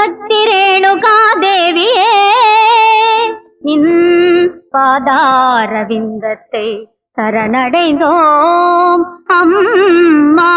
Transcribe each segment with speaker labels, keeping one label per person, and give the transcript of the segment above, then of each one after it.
Speaker 1: சக்தி ரேணுகா தேவியே நின் பாதாரவிந்தத்தை சரணடைந்தோம் அம்மா.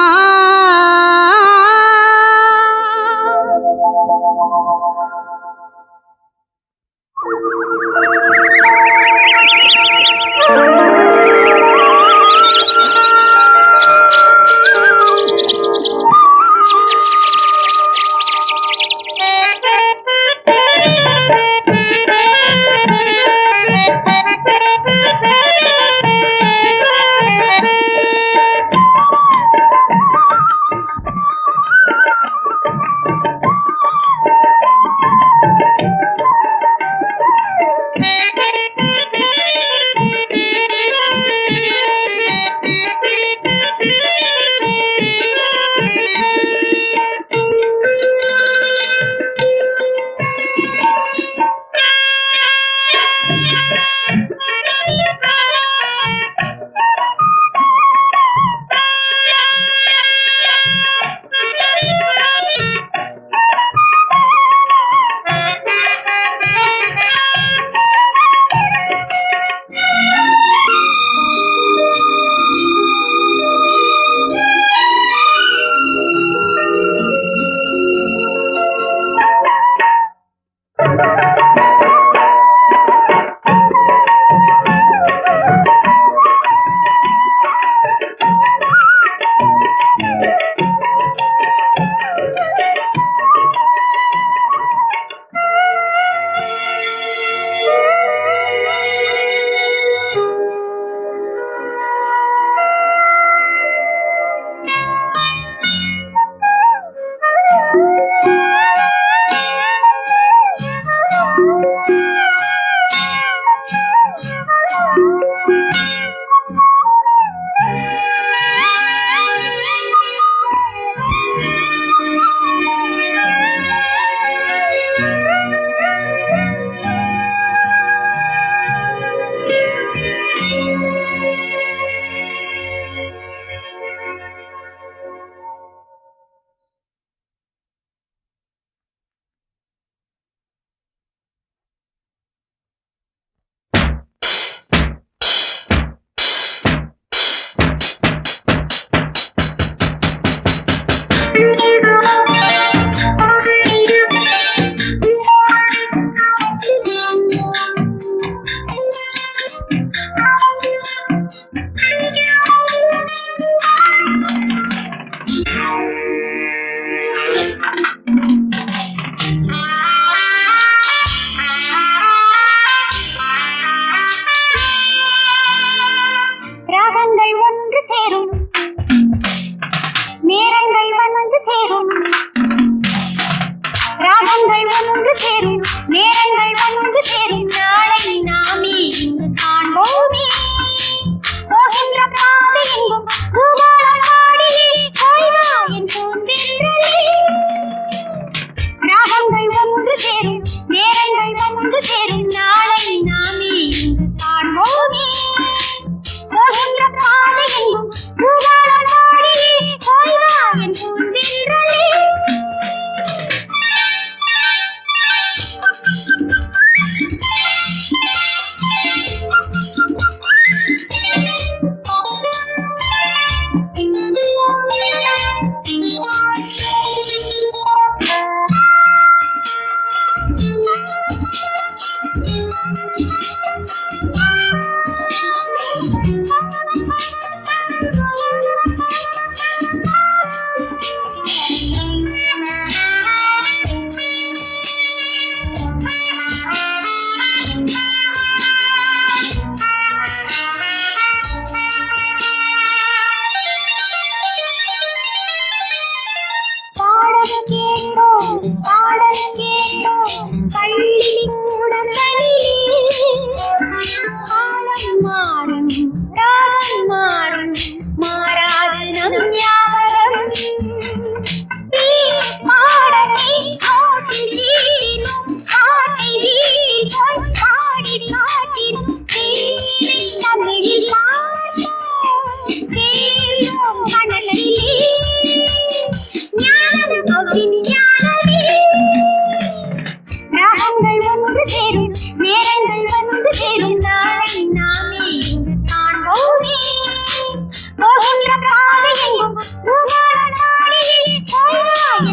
Speaker 2: ஞானம்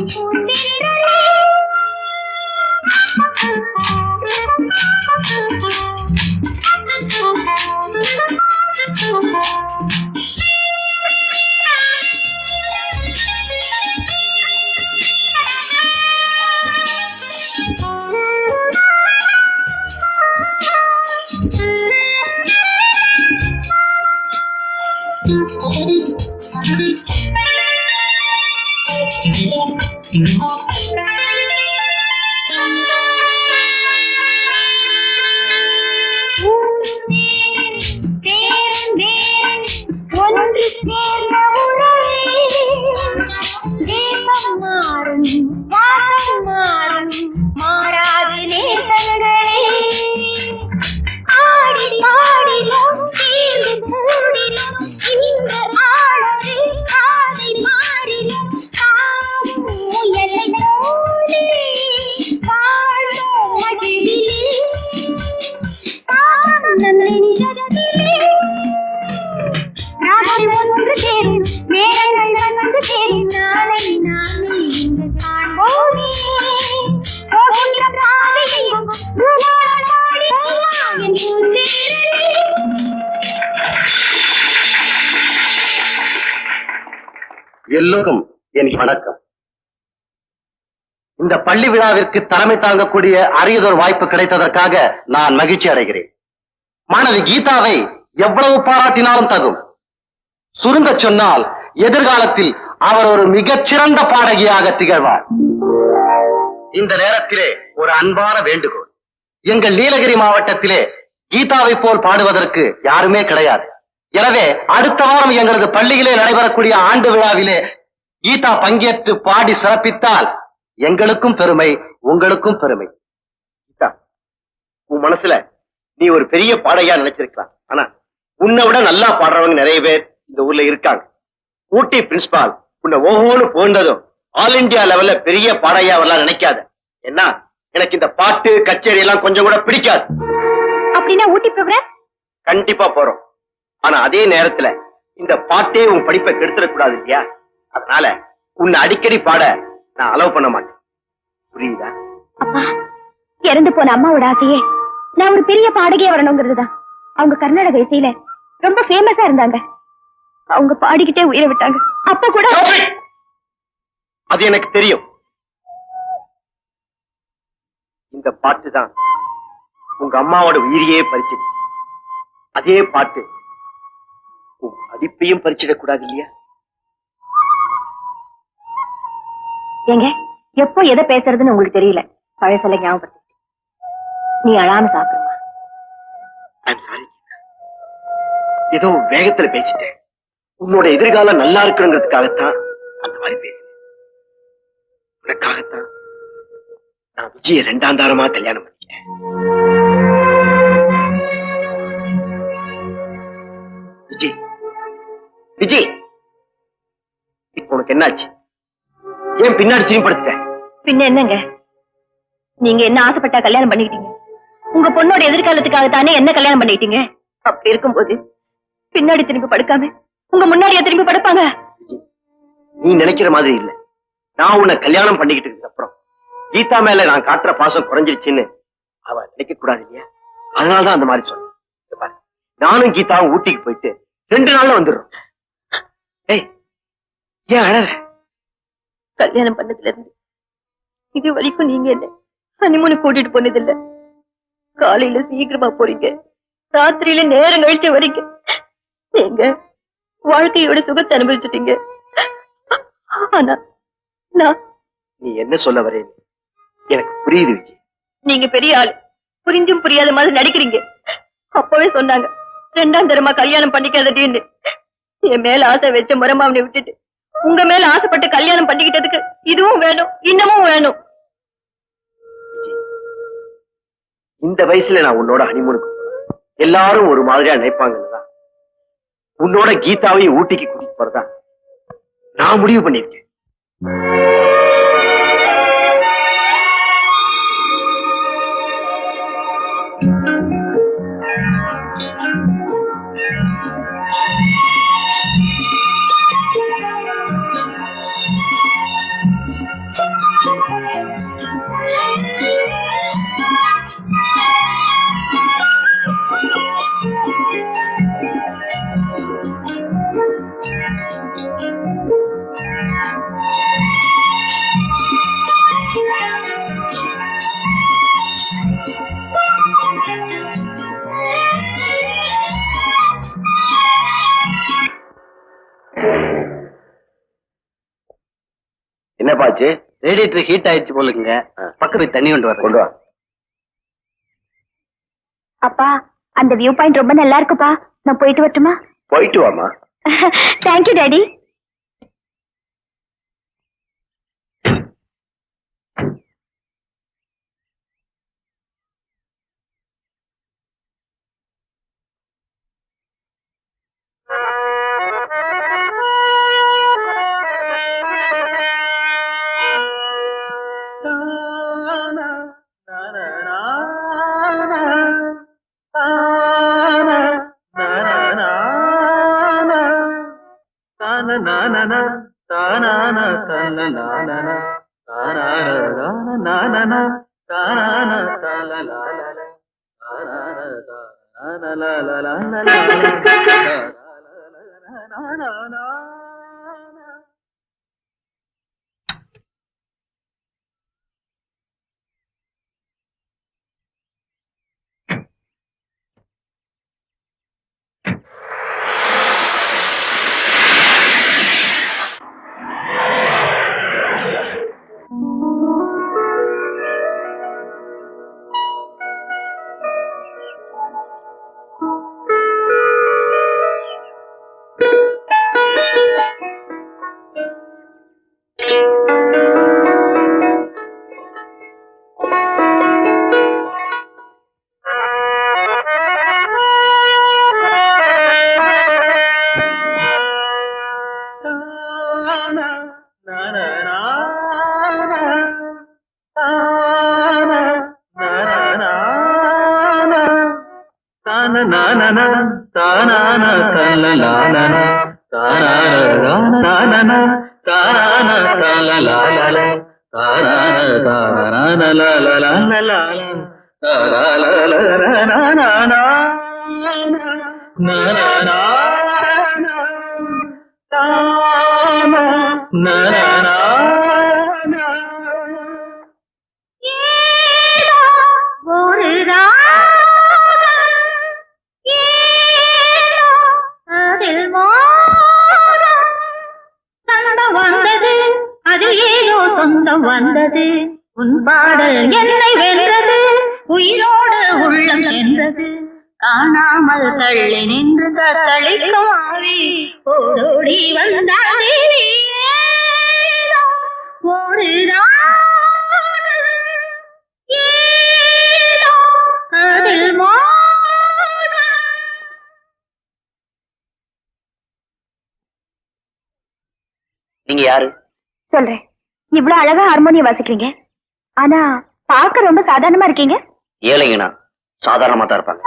Speaker 1: என் பூந்தென்றலே. ஒன்று சேர்ந்த உறவே தேசம் மாறும் வாசம் மாறும் மாறாது நேசங்களே. ஆடி பாடினோம் சேர்ந்து கூடினோம் இந்த ஆழது ஆடி மாறினோம் காணும் எல்லை போலே வாழும் மகிழிலே நம் நெஞ்சத்திலே. ராத்திரி ஒன்று சேரும் நேரங்கள் வந்து சேரும் நாளை நாளை இங்கு காண்போமே. போகின்ற பாதையையும் பூவாடி என் பூந்தென்றலே.
Speaker 2: எல்லோரும் என் வணக்கம். இந்த பள்ளி விழாவிற்கு தலைமை தாங்கக்கூடிய அரியதொரு வாய்ப்பு கிடைத்ததற்காக நான் மகிழ்ச்சி அடைகிறேன். மாணவி கீதாவை எவ்வளவு பாராட்டினாலும் தகும். சுருங்க சொன்னால் எதிர்காலத்தில் அவர் ஒரு மிகச்சிறந்த பாடகியாக திகழ்வார். இந்த நேரத்திலே ஒரு அன்பான வேண்டுகோள். எங்கள் நீலகிரி மாவட்டத்திலே கீதாவை போல் பாடுவதற்கு யாருமே கிடையாது. எனவே அடுத்த வாரம் எங்களது பள்ளியிலே நடைபெறக்கூடிய ஆண்டு விழாவிலே கீதா பங்கேற்று பாடி சிறப்பித்தால் எங்களுக்கும் பெருமை, உங்களுக்கும் பெருமை. கீதா, உன் மனசுல நீ ஒரு பெரிய பாடகியா நினைச்சிருக்கலாம். ஆனா உன்னை விட நல்லா பாடுறவங்க நிறைய பேர் இந்த ஊர்ல இருக்காங்க. ஊட்டி பிரின்சிபால் உன்னை ஓஹோன்னு போன்றதும் ஆல் இண்டியா லெவல்ல பெரிய பாடகியா வரலாம் நினைக்காத. என்ன, எனக்கு இந்த பாட்டு கச்சேரி எல்லாம் கொஞ்சம் கூட பிடிக்காது.
Speaker 1: அப்படின்னா ஊட்டி ப்ரோக்ராம்
Speaker 2: கண்டிப்பா போறோம். ஆனா அதே நேரத்துல இந்த பாட்டே உன் படிப்பை கெடுத்துடக்கூடாது இல்லையா? அதனால உன்னை அடிக்கடி பாட நான் அலோவ் பண்ண மாட்டேன். புரியுதா?
Speaker 1: அப்பா, இறந்து போன அம்மாவோட ஆசையே நான் ஒரு பெரிய பாடகியா வரணுங்கிறதுதான். அவங்க கர்நாடக இசையில ரொம்ப ஃபேமஸா இருந்தாங்க. அவங்க பாடிக்கிட்டே உயிரை விட்டாங்க. அப்ப கூட
Speaker 2: அது எனக்கு தெரியும். இந்த பாட்டு தான் உங்க அம்மாவோட உயிரையே பறிச்சிடுச்சு. அதே பாட்டு உன் படிப்பையும் பறிச்சிடக்கூடாது இல்லையா?
Speaker 1: ஏங்க, எப்போ எதை பேசுறதுன்னு உங்களுக்கு தெரியல. பழசல ஞாபகப்படுத்தி நீ அழாம சாப்பிடுமா?
Speaker 2: ஐம் சாரி, ஏதோ வேகத்துல பேசிட்டேன். உன்னோட எதிர்காலம் நல்லா இருக்கணுங்கிறதுக்காகத்தான் அந்த மாதிரி பேசினேன். உனக்காகத்தான் நான் விஜய 2ஆம் தாரமா கல்யாணம் பண்ணிட்டேன். விஜய், விஜய், இப்ப உனக்கு என்னாச்சு? ஏன் பின்னாடி திரும்பிப்படுத்த?
Speaker 1: பின்ன என்னங்க, நீங்க என்ன ஆசைப்பட்டா கல்யாணம் பண்ணிக்கிட்டீங்க? உங்க பொண்ணோட எதிர்காலத்துக்காக தானே என்ன கல்யாணம் பண்ணிக்கிட்டீங்க. அப்படி இருக்கும்போது பின்னாடி திரும்பி படுக்காம உங்க முன்னாடியே திரும்பி படுப்பாங்க?
Speaker 2: நீ நினைக்கிற மாதிரி இல்ல. நான் உன்னை கல்யாணம் பண்ணிக்கிட்டதுக்கு அப்புறம் கீதா மேல நான் காட்டுற பாசம் குறைஞ்சிருச்சுன்னு அவ நினைக்க கூடாது இல்லையா? அதனாலதான் அந்த மாதிரி சொன்னேன். நானும் கீதாவும் ஊட்டிக்கு போயிட்டு 2 நாள்ல வந்துடுறோம். ஏய், ஏன் அழற?
Speaker 1: கல்யாணம் பண்ணதுல இருந்து இது வரைக்கும் நீங்க என்ன ஹனிமூனு கூட்டிட்டு போனதில்ல. காலையில சீக்கிரமா போறீங்க, ராத்திரியில நேரம் கழிச்சு வரீங்க. நீங்க வாழ்க்கையோட சுகத்தை அனுபவிச்சுட்டீங்க. ஆனா நான்
Speaker 2: நீ என்ன சொல்ல வரே எனக்கு புரியுது விஜய்.
Speaker 1: நீங்க பெரிய ஆளு, புரிஞ்சும் புரியாத மாதிரி நடிக்கிறீங்க. அப்பவே சொன்னாங்க 2ஆம் தரமா கல்யாணம் பண்ணிக்காதடின்னு. என் மேல ஆசை வச்ச முறமாவனை விட்டுட்டு உங்க மேல ஆசைப்பட்டு கல்யாணம் பண்ணிக்கிட்டதுக்கு இதுவும் வேணும், இன்னமும் வேணும்.
Speaker 2: இந்த வயசுல நான் உன்னோட ஹனிமூனுக்கு போறேன். எல்லாரும் ஒரு மாதிரியா நினைப்பாங்கன்னுதான் உன்னோட கீதாவையும் ஊட்டிக்கு கூட்டிட்டு போறதா நான் முடிவு பண்ணிருக்கேன். பாச்சு? ரேடியேட்டர் ஹீட் ஆயிடுச்சு போலுங்க. பக்கத்துல தண்ணி கொண்டு வா.
Speaker 3: அப்பா, அந்த வியூ பாயிண்ட் ரொம்ப நல்லா இருக்குப்பா. நான் போயிட்டு வரட்டுமா?
Speaker 2: போயிட்டு வாமா.
Speaker 3: Thank you daddy.
Speaker 1: வந்தது உன் பாடல் என்னை வென்றது, உயிரோடு உள்ளம் சென்றது, காணாமல் தள்ளி நின்று தத்தளிக்கும் ஆவி ஓடோடி வந்தால் ஒரு அதில்
Speaker 2: நீங்க யாரு?
Speaker 3: சொல்றேன். இவ்வளவு அழகா ஹார்மோனியம் வாசிக்கிறீங்க, ஆனா பார்க்க ரொம்ப சாதாரணமா இருக்கீங்க.
Speaker 2: ஏழைங்கண்ணா சாதாரணமா தான் இருப்பாங்க.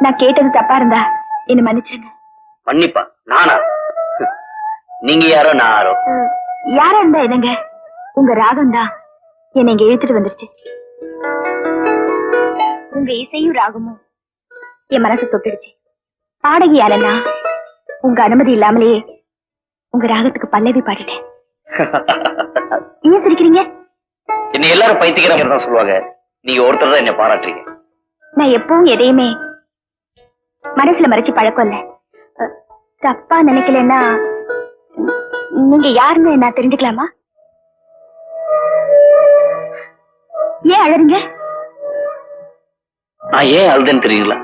Speaker 3: நான் கேட்டது தப்பா இருந்தா என்ன மன்னிச்சிருங்க.
Speaker 2: மன்னிப்பா? நானா? நீங்க யாரோ நான் யாரோ?
Speaker 3: யாரா இருந்தா என்னங்க, உங்க ராகம் தான் என்னை இங்க இழுத்துட்டு வந்துருச்சு. உங்க இசையும் ராகமும் என் மனசு தொட்டுடுச்சு. பாடகி யாரெல்லாம் உங்க அனுமதி இல்லாமலேயே உங்க ராகத்துக்கு பல்லவி பாடிட்டேன். ஏன் சிரிக்கிறீங்க?
Speaker 2: என்ன எல்லாரும் பைத்தியக்காரங்க தான் சொல்லுவாங்க, நீங்க ஒருத்தர் தான் என்ன பாராட்டுறீங்க.
Speaker 3: நான் எப்பவும் எதையுமே மனசுல மறைச்சு பழக்கம் இல்ல. தப்பா நினைக்கலன்னா நீங்க யாருன்னு நான் தெரிஞ்சுக்கலாமா? ஏன் அழறீங்க?
Speaker 2: நான் ஏன் அழுதுன்னு தெரியுங்களா?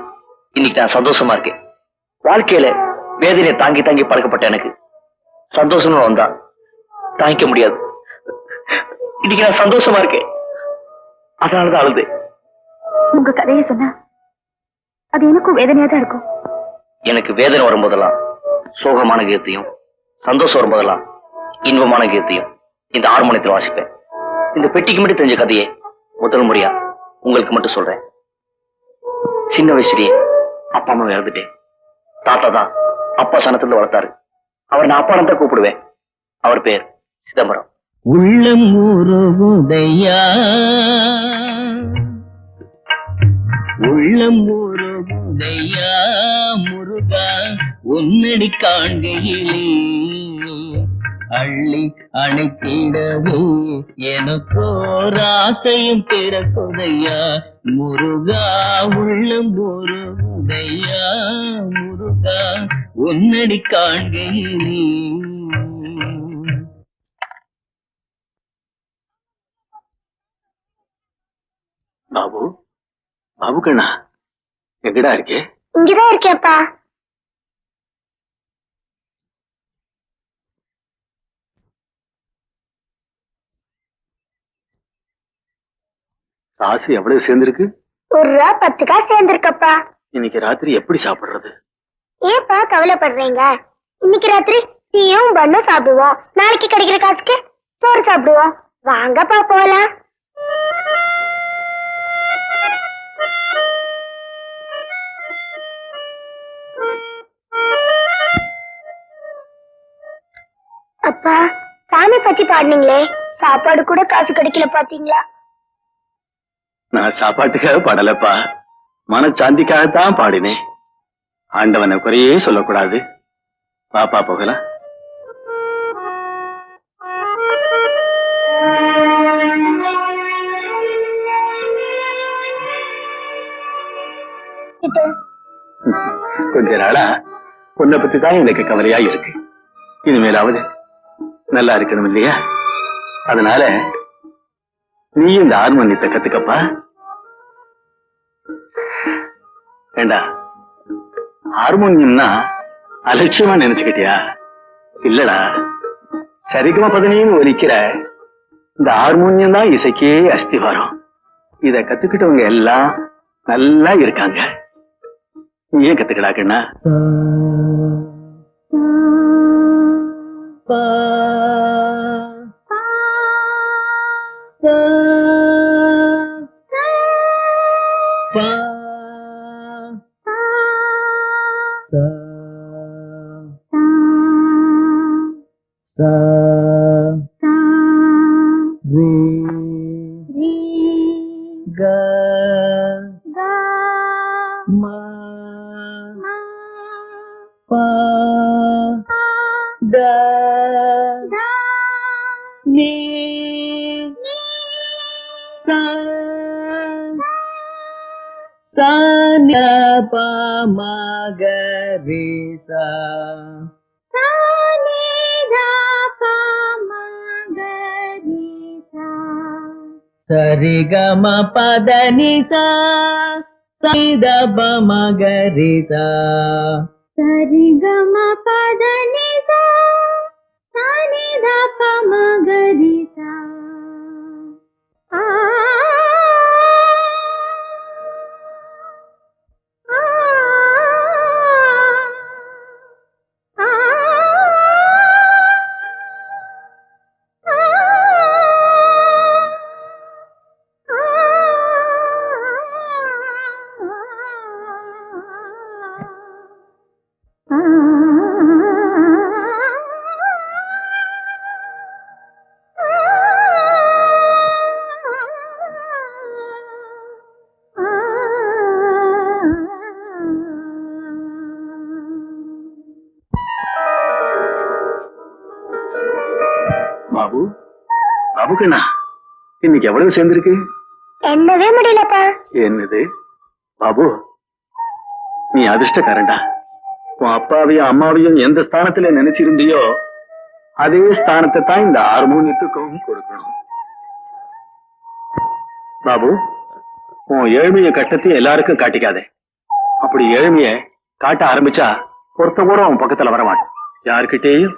Speaker 2: இன்னைக்கு நான் சந்தோஷமா இருக்கேன். வாழ்க்கையில வேதனையை தாங்கி தாங்கி பழக்கப்பட்ட எனக்கு சந்தோஷம்னு வந்தா தாங்கிக்க முடியாது. இன்னைக்கு நான் சந்தோஷமா இருக்கேன், அதனாலதான் அழுது.
Speaker 3: உங்க கதையை சொன்னா அது எனக்கும் வேதனையா தான் இருக்கும்.
Speaker 2: எனக்கு வேதனை வரும்போதெல்லாம் சோகமான கீதத்தையும், சந்தோஷம் வரும்போதெல்லாம் இன்பமான கீதத்தையும் இந்த ஹார்மோனியத்தில் வாசிப்பேன். இந்த பெட்டிக்கு மட்டும் தெரிஞ்ச கதையை முதல் முறையா உங்களுக்கு மட்டும் சொல்றேன். சின்ன வயசுலயே அப்பா அம்மா இறந்துட்டேன். தாத்தா தான் அப்பா சனத்துல வளர்த்தாரு. அவர் நான் அப்பா தான் கூப்பிடுவேன். அவர் பேர் சிதம்பரம்.
Speaker 4: உள்ளம் உருகுதையா, உள்ளம் உருகுதையா முருகா, உன்னடி காண்கையிலே அள்ளி அணைத்திடவே எனக்கோர் ஆசையும் பிறக்குதையா முருகா உள்ளம் முருகையா முருகா உன்னடி காண்கையிலே.
Speaker 2: பாபு, பாபு கண்ணா, எங்கடா இருக்கே?
Speaker 3: இங்கதான் இருக்கேப்பா.
Speaker 2: காசு எவ்வளவு சேர்ந்திருக்கு?
Speaker 3: ₹1 10 காசு சேர்ந்திருக்கப்பா.
Speaker 2: இன்னைக்கு ராத்திரி எப்படி சாப்பிடுறது?
Speaker 3: ஏப்பா கவலைப்படுறீங்க? இன்னைக்கு ராத்திரி டீயும் பண்ணும் சாப்பிடுவோம். நாளைக்கு கிடைக்கிற காசுக்கு சோறு சாப்பிடுவோம். வாங்கப்பா போலாம். அப்பா, சாமி பத்தி பாடுனீங்களே, சாப்பாடு கூட காசு கிடைக்கல பாத்தீங்களா?
Speaker 2: நான் சாப்பாட்டுக்காக பாடலப்பா, மனச்சாந்திக்காகத்தான் பாடினேன். ஆண்டவனை குறையே சொல்லக்கூடாது. பாப்பா போகலாம். கொஞ்ச நாளா உன்னை பத்தி தான் எனக்கு கவலையா இருக்கு. இனிமேலாவது நல்லா இருக்கணும் இல்லையா? அதனால நீ இந்த ஹார்மோனியத்தை கத்துக்கப்பா. ஏண்டா, ஹார்மோனியம்னா அலட்சியமா நினைச்சுக்கிட்டியா? இல்லடா, சரிகமா பதினின்னு ஒலிக்கிற இந்த ஹார்மோனியம் தான் இசைக்கே அஸ்திவாரம். இத கத்துக்கிட்டவங்க எல்லாம் நல்லா இருக்காங்க. நீ ஏன் கத்துக்கடா கண்ணா?
Speaker 4: சரிகம பதனிசா சரிதப மகரிசா
Speaker 3: சரிகம பதனிசா சரிதப மகரிசா.
Speaker 2: பாபு, பாபு கண்ணா, இன்னைக்கு எவ்வளவு சேர்ந்திருக்கு?
Speaker 3: என்னவே முடியலப்பா.
Speaker 2: என்னது பாபு, நீ அதிர்ஷ்டக்காரன்டா. உன் அப்பாவையும் அம்மாவையும் எந்த ஸ்தானத்துல நினைச்சிருந்தியோ அதே ஸ்தானத்தை தான் இந்த ஹார்மோனியத்துக்கும் கொடுக்கணும். பாபு, உன் ஏழ்மைய கட்டத்தையும் எல்லாருக்கும் காட்டிக்காதே. அப்படி ஏழ்மைய காட்ட ஆரம்பிச்சா ஒருத்த கூட உன் பக்கத்துல வரமாட்டான். யாருக்கிட்டேயும்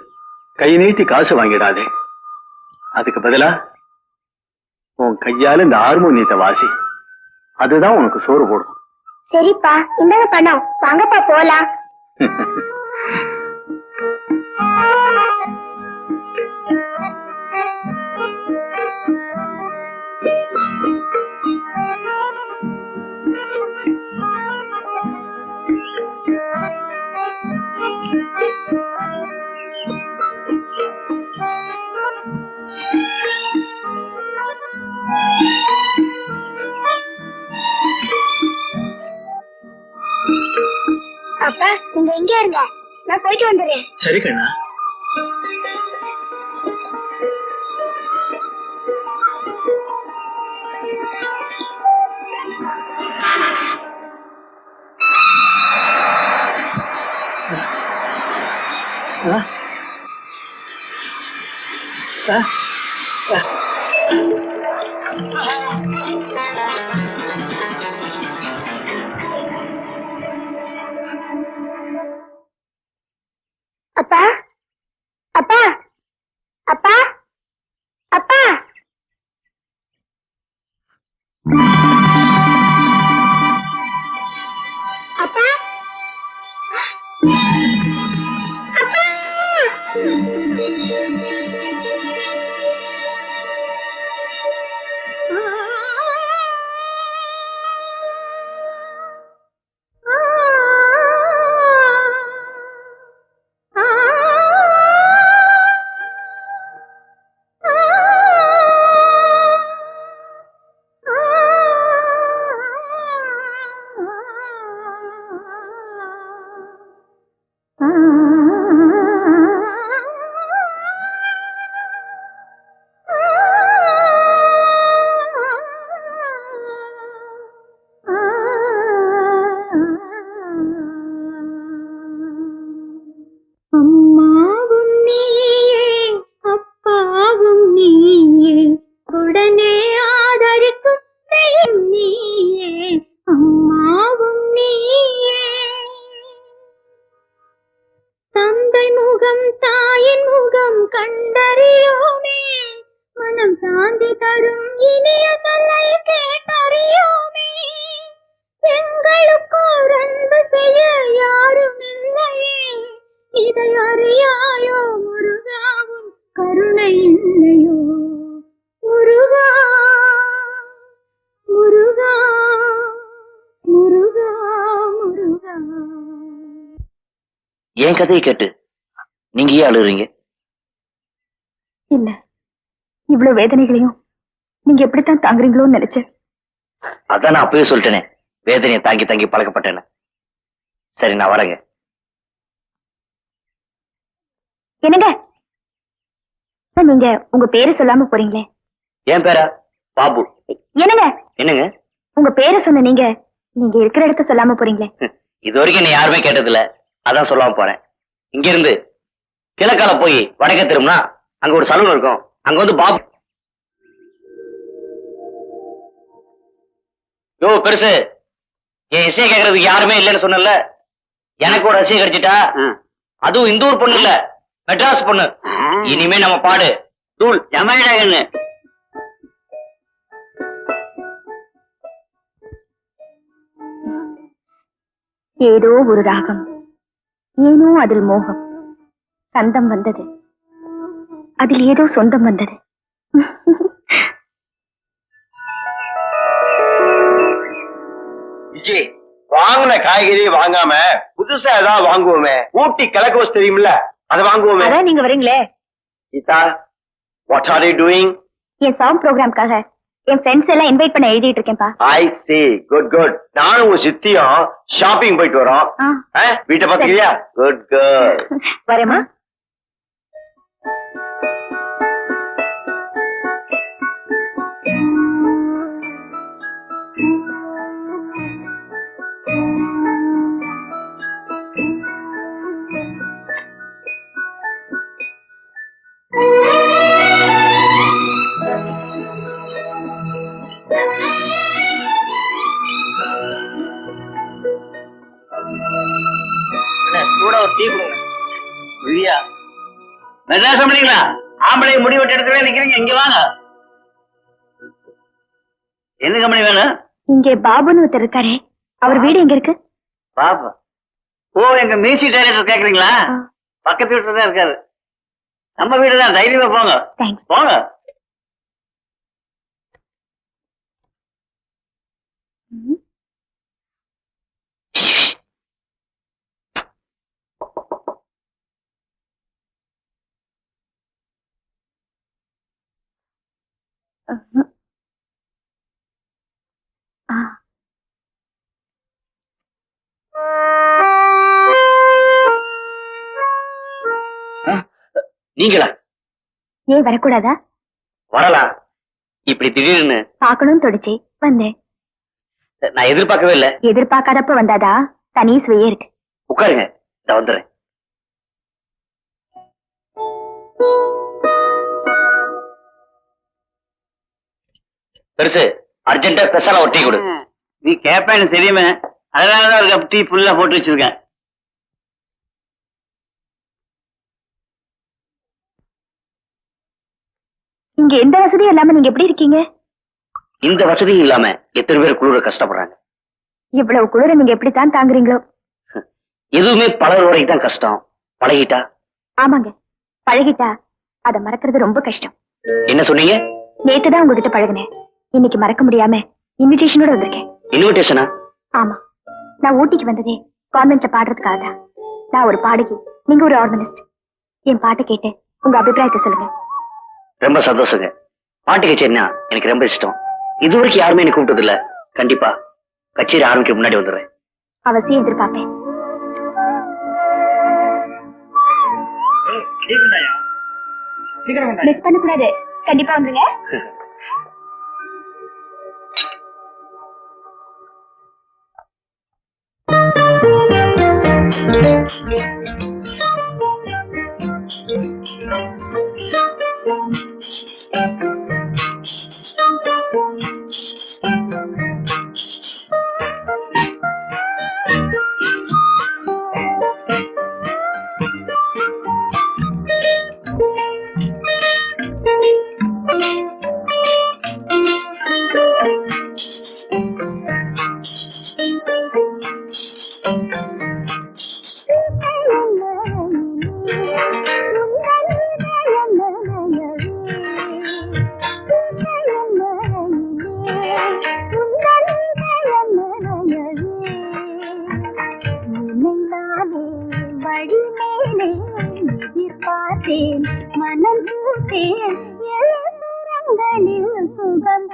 Speaker 2: கை நீட்டி காசு வாங்கிடாதே. அதுக்கு பதிலா உன் கையால இந்த ஹார்மோனியத்தை வாசி. அதுதான் உனக்கு சோறு போடும்.
Speaker 3: சரிப்பா, இந்தாங்க பணம், வாங்கப்பா போலாம். அப்பா, நீங்க எங்க இருங்க, நான் போயிட்டு வந்துடுறேன்.
Speaker 2: சரி கண்ணா.
Speaker 3: அப்பா அப்பா அப்பா அப்பா அப்பா அம்மாவும் நீயே அப்பாவும் நீயே உடனே ஆதரிக்கும் தெய்வம் நீயே அம்மாவும் நீயே தந்தை முகம் தாயின் முகம் கண்டறியோமே மனம் சாந்தி தரும் இனிய சொல்லை கேட்டறியோமே எங்களுக்கோர் அன்பு செய்ய யாரும் இல்லையே இதை அறியாயோ முருகாவும் கருணை இல்லையோ முருகா முருகா முருகா முருகா.
Speaker 4: என் கதையை கேட்டு நீங்க ஏன் அழுகுறீங்க?
Speaker 3: இல்ல, இவ்வளவு வேதனைகளையும் நீங்க எப்படித்தான் தாங்குறீங்களோன்னு நினைச்சேன்.
Speaker 4: அதான் நான் அப்பவே சொல்லிட்டேனே, வேதனையை தாங்கி தாங்கி பழக்கப்பட்டேன்னு. சரி, நான் வரேங்க.
Speaker 3: என்னங்க நீங்க உங்க பேரை சொல்லாம போறீங்களே?
Speaker 4: என் பேரா? பாபு.
Speaker 3: என்னங்க
Speaker 4: என்னங்க?
Speaker 3: உங்க பேரை சொன்ன நீங்க நீங்க இருக்கிற இடத்த சொல்லாம போறீங்களே?
Speaker 4: இது வரைக்கும் என்ன யாருமே கேட்டதில்ல, அதான் சொல்லாம போறேன். இங்க இருந்து கிழக்கால போய் வடக்கே திரும்பினா அங்க ஒரு சலூன் இருக்கும், அங்க வந்து பாபு. யோ பெருசு, என் இசையை கேட்கறதுக்கு யாருமே இல்லைன்னு சொன்னல, எனக்கு ஒரு ரசிகை கிடைச்சிட்டா, அதுவும் இந்த ஊர் பொண்ணு இல்ல, மெட்ராஸ் பொண்ணு. இனிமே நம்ம பாடு தூள் ஜமேடாகன்னு.
Speaker 3: ஏதோ ஒரு ராகம், ஏனோ அதில் மோகம், சந்தம் வந்தது, அதில் ஏதோ சொந்தம் வந்தது.
Speaker 2: விஜய், வாங்கின காய்கறி வாங்காம புதுசா ஏதாவது வாங்குவோமே. ஊட்டி கிழக்கு தெரியுமில்ல, அதை வாங்குவோமே.
Speaker 3: அதான் நீங்க வரீங்களே.
Speaker 2: Geeta, what are you doing?
Speaker 3: என் சாங் ப்ரோக்ராம்காக என் ஃப்ரெண்ட்ஸ் எல்லாம் இன்வைட் பண்ண எழுதிட்டு இருக்கேன்ப்பா.
Speaker 2: I see, good good. நானும் உங்க சித்தியும் ஷாப்பிங் போயிட்டு வரோம். வீட்டை பாத்துக்கிறியா? Good girl.
Speaker 3: வரேம்மா.
Speaker 4: கூட ஒரு டீ கொடுங்க. இல்லையா மெட்ராஸ் கம்பெனிங்களா? ஆம்பளை முடி வெட்டி எடுத்துவே நிக்கிறீங்க, இங்க வாங்க. என்ன கம்பெனி வேணும்?
Speaker 3: இங்கே பாபுன்னு ஒருத்தர் இருக்காரே, அவர் வீடு எங்க இருக்கு?
Speaker 4: பாபா? ஓ, எங்க மியூசிக் டைரக்டர் கேக்குறீங்களா? பக்கத்து வீட்டுல தான் இருக்காரு. நம்ம வீடு தான், தைரியமா போங்க.
Speaker 3: தேங்க்ஸ்.
Speaker 4: போங்க. நீங்களா?
Speaker 3: ஏன் வரக்கூடாதா?
Speaker 4: வரலாம். இப்படி திடீர்னு
Speaker 3: பார்க்கணும்னு தோணுச்சு, வந்தேன்.
Speaker 4: நான் எதிர்பார்க்கவே இல்லை.
Speaker 3: எதிர்பார்க்காதப்ப வந்தாதா தனி சுவையே இருக்கு.
Speaker 4: உட்காருங்க, நான் வந்துடுறேன். பெருசு அர்ஜென்ட்டா ஸ்பெஷலா ஒரு டீ கொடு.
Speaker 5: நீ கேப்பேன்னு தெரியுமே, அதனாலதான் ஒரு கப் டீ ஃபுல்லா போட்டு வச்சிருக்கேன்.
Speaker 3: இங்க எந்த வசதியும் இல்லாம நீங்க எப்படி இருக்கீங்க?
Speaker 4: இந்த வசதியும் இல்லாம எத்தனை பேர் குளிர கஷ்டப்படுறாங்க.
Speaker 3: இவ்வளவு குளிர நீங்க எப்படித்தான் தாங்குறீங்களோ?
Speaker 4: எதுவுமே பழகுற வரைக்கும் தான் கஷ்டம், பழகிட்டா.
Speaker 3: ஆமாங்க, பழகிட்டா அத மறக்கிறது ரொம்ப கஷ்டம்.
Speaker 4: என்ன சொன்னீங்க?
Speaker 3: நேத்துதான் உங்ககிட்ட பழகுனேன், இன்னைக்கு மறக்க முடியாம இன்விடேஷனோட வந்திருக்கேன்.
Speaker 4: இன்விடேஷனா?
Speaker 3: ஆமா, நான் ஊட்டிக்கு வந்ததே கான்வென்ட்ல பாடுறதுக்காக தான். நான் ஒரு பாடகி, நீங்க ஒரு ஆர்கனிஸ்ட். என் பாட்டை கேட்டு உங்க அபிப்பிராயத்தை சொல்லுங்க.
Speaker 4: ரொம்ப சந்தோஷங்க. பாட்டு கச்சேரினா எனக்கு ரொம்ப இஷ்டம். இதுவரைக்கும் யாருமே எனக்கு கூப்பிட்டது இல்ல. கண்டிப்பா கச்சேரி ஆரம்பிக்க முன்னாடி வந்துடுறேன்.
Speaker 3: அவசியம் எதிர்பார்ப்பேன். மிஸ் பண்ணக்கூடாது, கண்டிப்பா வந்துருங்க. மனம் பூத்தேன் சுரங்களில் சுகம்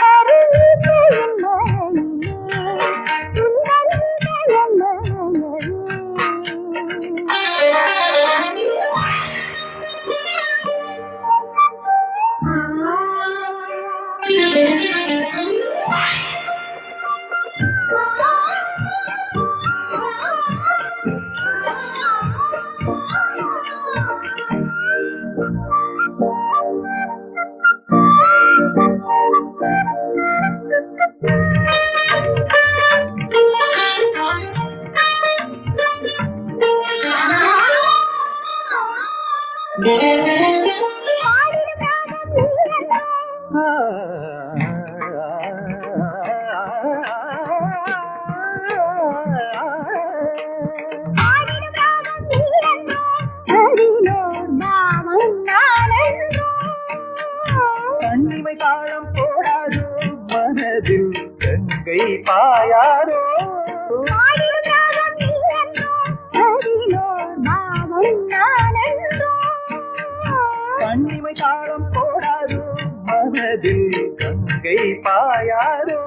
Speaker 5: கண்ணிமை தாளம் போடாதோ, மனதில் கங்கை பாயாரோ. கண்ணிமை தாளம் போடாதோ, மனதில் கங்கை பாயாரோ.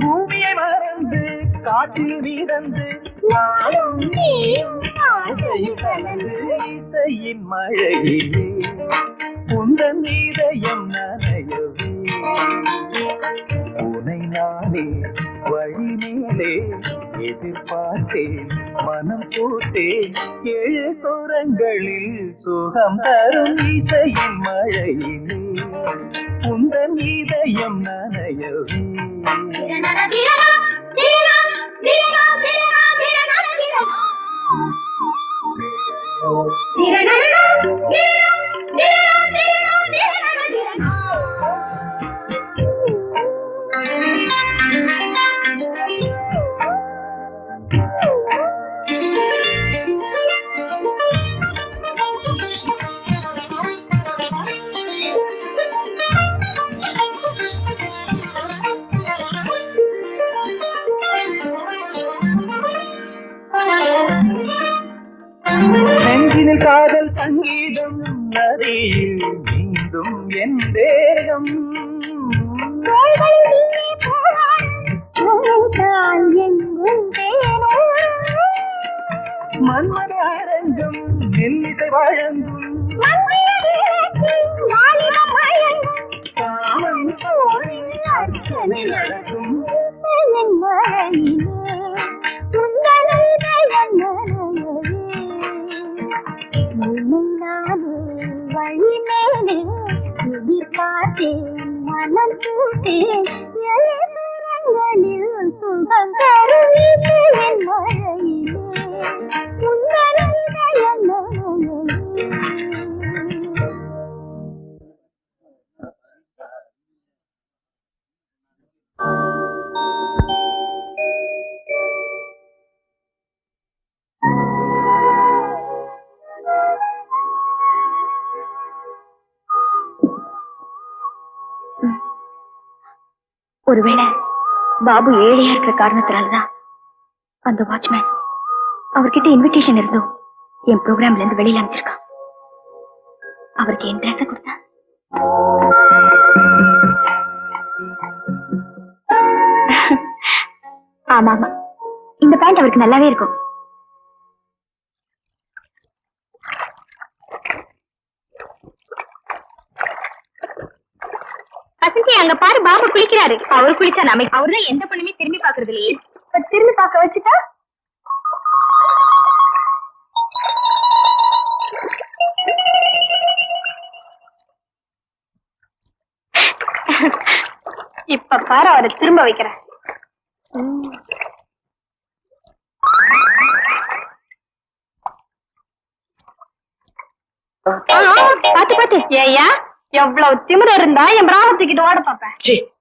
Speaker 5: பூமியை மறந்து காட்டில் வீரந்து இசையின் மழையிலே உந்தன் இதயம் நனையவே. உனை நானே வழி மேலே எதிர்பார்த்தேன், மனம் போட்டேன் 7 சுரங்களில் சுகம் தரும் இசையின் மழையிலே உந்தன் இதயம் நனையவே. நெஞ்சினில் காதல் சங்கீதம் நதியில் நீந்தும் என் தேகம். மன்மத அரங்கம் நெல்லிசை வழங்கும் காமன் தோழி அர்ச்சனை நடக்கும். வழி மேலே
Speaker 3: பார்த்தேன் சுரங்களில் சுகம் தரும் இசையின் மழையிலே உந்தனை ஒருவேளை பாபு ஏழையா இருக்கிற காரணத்தினாலதான் அந்த வாட்ச்மேன் அவர்கிட்ட இன்விடேஷன் இருந்தோம் என் ப்ரோக்ராம்ல இருந்து வெளியில அனுப்பிச்சிருக்கான். அவருக்கு என் ட்ரெஸ் கொடுத்தா ஆமா ஆமா, இந்த பேண்ட் அவருக்கு நல்லாவே இருக்கும். வசந்தி, அங்க பாரு, பாபு குளிக்கிறாரு. அவர் குளிச்சா நாம அவர்தான் எந்த பொண்ணுமே திரும்பி பாக்குறது இல்லையே. இப்ப திரும்பி பார்க்க வச்சுட்டா இப்ப பாரு, அவரை திரும்ப வைக்கிறேன். பாத்து பாத்து. ஏயா, எவ்வளவு திமிர இருந்தா என் பிராவை தூக்கிட்டு ஓட பாப்பேன்.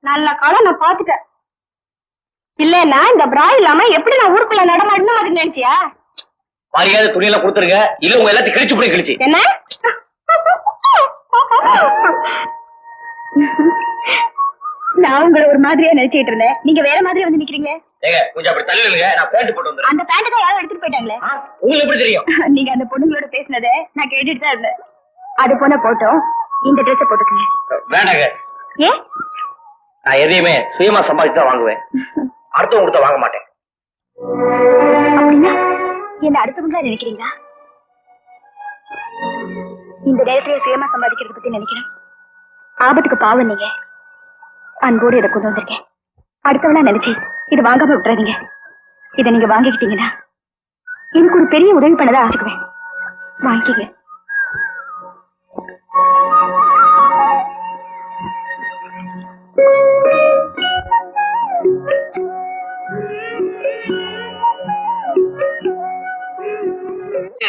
Speaker 3: நல்ல காலம் நான் பாத்துட்டேன். இல்லன்னா இந்த பிரா இல்லாம எப்படி நான் ஊருக்குள்ள நடமாடணும் அது நினைச்சியா?
Speaker 4: மரியாதை துணியெல்லாம் கொடுத்துருங்க, இல்ல உங்க எல்லாத்தையும் கிழிச்சு போய் கிழிச்சு.
Speaker 3: என்ன நான் உங்களை ஒரு மாதிரியா நினைச்சிட்டு இருந்தேன், நீங்க வேற மாதிரி வந்து நிக்கிறீங்க.
Speaker 4: ஏங்க கொஞ்சம் அப்படி தள்ளுங்க, நான் பேண்ட் போட்டு வந்துடுறேன்.
Speaker 3: அந்த பேண்ட் தான் யாரும் எடுத்துட்டு போயிட்டாங்களே.
Speaker 4: உங்களுக்கு எப்படி தெரியும்?
Speaker 3: நீங்க அந்த பொண்ணுங்களோட பேசினதை நான் கேட்டுட்டு தான் இருந்தேன். அது போன போட்டோம், இந்த ட்ரெஸ் போட்டுக்கங்க.
Speaker 4: வேண்டாங்க,
Speaker 3: ஏ
Speaker 4: நான் எதையுமே சுயமா சம்பாதிச்சு தான் வாங்குவேன், அடுத்தவங்க கொடுத்தா வாங்க மாட்டேன்.
Speaker 3: அப்படின்னா என்ன அடுத்தவங்களா நினைக்கிறீங்களா? இந்த நேரத்துல சுயமா சம்பாதிக்கிறத பத்தி நினைக்கிறேன். ஆபத்துக்கு பாவம் நீங்க. அன்போடு இதை கொண்டு வந்திருக்கேன். அடுத்தவளா நினைச்சு இது வாங்காம விட்டுறாதீங்க. இதை நீங்க வாங்கிக்கிட்டீங்கன்னா எனக்கு ஒரு பெரிய உதவி பண்ணதா ஆச்சுக்குவேன். வாங்கிக்க.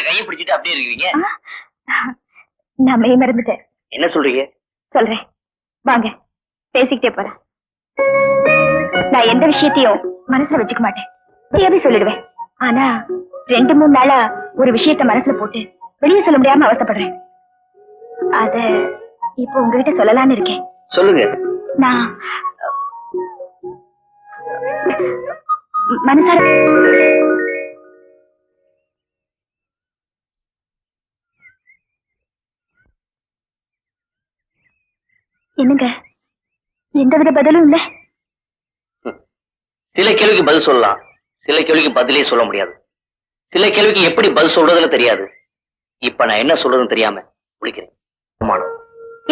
Speaker 4: கையை பிடிச்சிட்டு அப்படியே இருக்கிறீங்க.
Speaker 3: நான் மெய் மறந்துட்டேன்.
Speaker 4: என்ன சொல்றீங்க?
Speaker 3: சொல்றேன், வாங்க பேசிக்கிட்டே போறேன். நான் எந்த விஷயத்தையும் மனசுல வச்சுக்க மாட்டேன், வெளியாவே சொல்லிடுவேன். ஆனா 2-3 நாளா ஒரு விஷயத்த மனசுல போட்டு வெளியே சொல்ல முடியாம அவஸ்தைப்படுறேன். அத இப்ப உங்ககிட்ட சொல்லலான்னு இருக்கேன்.
Speaker 4: சொல்லுங்க.
Speaker 3: நான் மனசார என்னங்க, எந்தவித பதிலும் இல்ல.
Speaker 4: சில கேள்விக்கு பதில் சொல்லலாம், சில கேள்விக்கு பதிலே சொல்ல முடியாது. சில கேள்விக்கு எப்படி பதில் சொல்றதுன்னு தெரியாது. இப்ப நான் என்ன சொல்றதுன்னு தெரியாம முடிக்கிறேன்.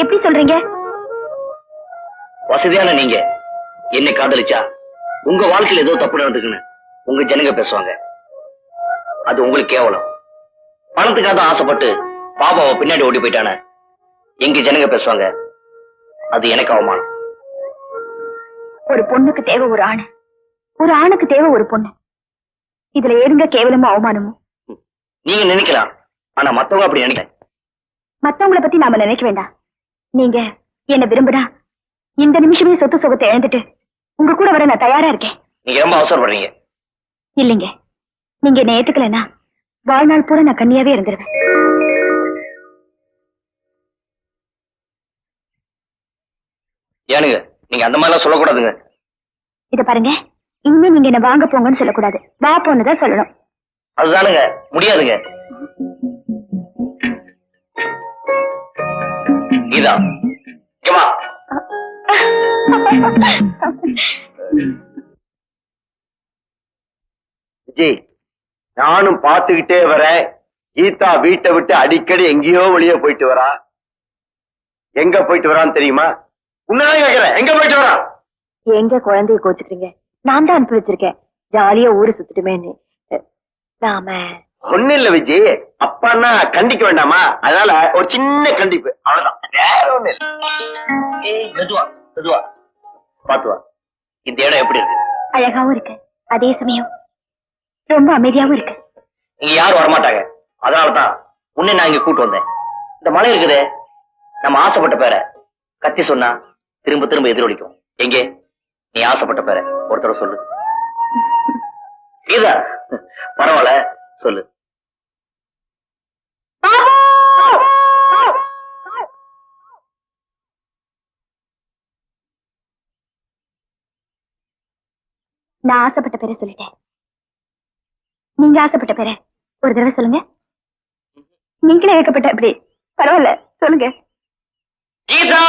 Speaker 3: எப்படி சொல்றீங்க?
Speaker 4: வசதியான நீங்க என்னை காதலிச்சா உங்க வாழ்க்கையில ஏதோ தப்பு நடந்துக்குன்னு உங்க ஜனங்க பேசுவாங்க. அது உங்களுக்கு கேவலம். பணத்துக்காக தான் ஆசைப்பட்டு பாபாவை பின்னாடி ஓடி போயிட்டான எங்க ஜனங்க பேசுவாங்க. அது எனக்கு அவமானம்.
Speaker 3: ஒரு பொண்ணுக்கு தேவை ஒரு ஆண், ஒரு ஆணுக்கு தேவை ஒரு பொண்ணு. இதுல ஏதுங்க கேவலமும் அவமானமும்?
Speaker 4: நீங்க நினைக்கலாம், ஆனா மத்தவங்க அப்படி நினைக்கல.
Speaker 3: மத்தவங்களை பத்தி நாம நினைக்க வேண்டாம். நீங்க என்ன விரும்புனா இந்த நிமிஷமே சொத்து சுகத்தை இழந்துட்டு உங்க கூட வர நான் தயாரா இருக்கேன்.
Speaker 4: நீங்க ரொம்ப அவசரப்படுறீங்க.
Speaker 3: இல்லைங்க, நீங்க என்ன ஏத்துக்கலன்னா வாழ்நாள் பூரா நான் கன்னியாவே இருந்துருவேன்.
Speaker 4: ஏனுங்க நீங்க அந்த மாதிரிலாம் சொல்லக்கூடாதுங்க.
Speaker 3: இத பாருங்க, இனிமே நீங்க என்ன வாங்க போங்கன்னு சொல்லக்கூடாது, வா போன்னுதான் சொல்லணும்.
Speaker 4: அதுதானுங்க முடியாதுங்க. கீதா இங்க வா.
Speaker 2: விஜய், நானும் பாத்துக்கிட்டே வரேன். கீதா வீட்டை விட்டு அடிக்கடி எங்கேயோ வெளியே போயிட்டு வரா. எங்க போயிட்டு வரான்னு தெரியுமா? உன்னதான் கேக்குறேன், எங்க போயிட்டு வரா?
Speaker 3: எங்க குழந்தைய கோச்சுக்கிறீங்க? நான் தான் அனுப்பி வச்சிருக்கேன், ஜாலியா ஊரு சுத்துட்டுமேன்னு. நாம
Speaker 2: ஒண்ணு இல்ல விஜய், அப்பான்னா கண்டிக்க வேண்டாமா, அதனால ஒரு சின்ன கண்டிப்பு, அவ்வளவுதான், வேற ஒண்ணு இல்ல.
Speaker 4: மெதுவா மெதுவா. பாத்து வா. இந்த இடம் எப்படி இருக்கு?
Speaker 3: அழகாவும் இருக்கு, அதே சமயம் ரொம்ப அமைதியாவும் இருக்கு.
Speaker 4: இங்க யாரும் வரமாட்டாங்க, அதனாலதான் உன்னை நான் இங்க கூட்டு வந்தேன். இந்த மலை இருக்குதே, நம்ம ஆசைப்பட்ட பேரை கத்தி சொன்னா திரும்ப திரும்ப எதிரொலிக்கும். எங்கே நீ ஆசைப்பட்ட பேரை ஒரு தடவை சொல்லு. கீதா, பரவாயில்ல சொல்லு.
Speaker 3: நான் ஆசைப்பட்ட பேரை சொல்லிட்டேன். நீங்க ஆசைப்பட்ட பேரை ஒரு தடவை சொல்லுங்க. நீங்களே ஏற்கப்பட்ட அப்படி பரவாயில்ல சொல்லுங்க.
Speaker 4: கீதா!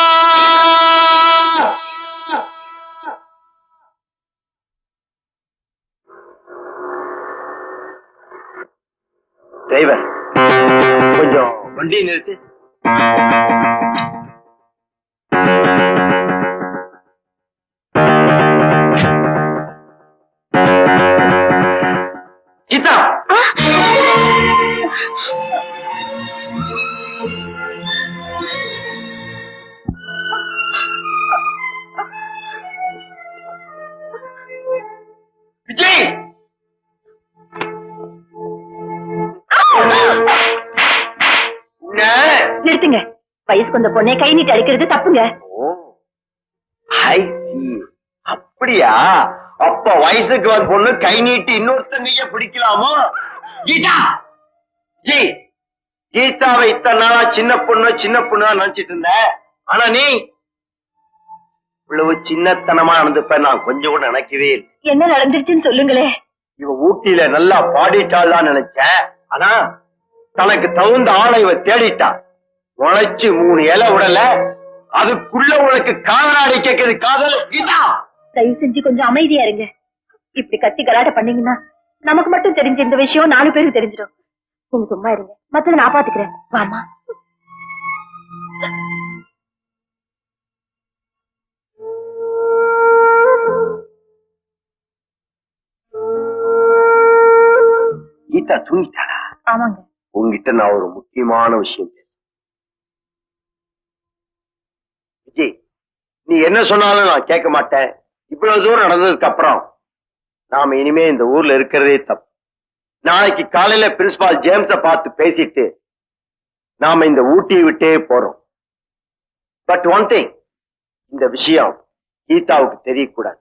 Speaker 2: டிரைவர், கொஞ்சம் வண்டியை நிறுத்து.
Speaker 4: கீதா! விஜய்!
Speaker 1: நிறுத்துங்க. வயசுக்கு வந்த பொண்ணை கை நீட்டி அடிக்கிறது தப்புங்க.
Speaker 2: அப்படியா? அப்ப வயசுக்கு வந்த பொண்ணு கை நீட்டி இன்னொருத்தங்க பிடிக்கலாமோ? கீதா! ஜி, கீதாவை இத்தனை நாளா சின்ன பொண்ணு நினைச்சிட்டு இருந்த. ஆனா நீ இவ்வளவு சின்னத்தனமா நடந்துப்ப நான் கொஞ்சம் கூட நினைக்கவே இல்லை.
Speaker 1: என்ன நடந்துருச்சுன்னு சொல்லுங்களே.
Speaker 2: இவ ஊட்டியில நல்லா பாடிட்டாள்தான் நினைச்சேன். ஆனா தனக்கு தகுந்த ஆளை இவ தேடிட்டா. உழைச்சு 3 இலை விடல, அதுக்குள்ள உனக்கு காதலாடி கேட்கிறது காதல். கீதா,
Speaker 1: தயவு செஞ்சு கொஞ்சம் அமைதியா இருங்க. இப்படி கத்தி கலாட்ட பண்ணீங்கன்னா நமக்கு மட்டும் தெரிஞ்ச இந்த விஷயம் 4 பேருக்கு தெரிஞ்சிடும். நீங்க சும்மா இருங்க, மத்தத நான் பாத்துக்கிறேன். வாமா.
Speaker 2: கீதா தூங்கிட்டாளா?
Speaker 1: ஆமாங்க.
Speaker 2: உங்ககிட்ட நான் ஒரு முக்கியமான விஷயம் பேச. விஜய், நீ என்ன சொன்னாலும் நான் கேட்க மாட்டேன். இவ்வளவு தூரம் நடந்ததுக்கு அப்புறம் நாம இனிமே இந்த ஊர்ல இருக்கிறதே தப்பு. நாளைக்கு காலையில பிரின்சிபால் ஜேம்ஸ பார்த்து பேசிட்டு நாம இந்த ஊட்டியை விட்டே போறோம். பட் ஒன் திங், இந்த விஷயம் கீதாவுக்கு தெரியக்கூடாது.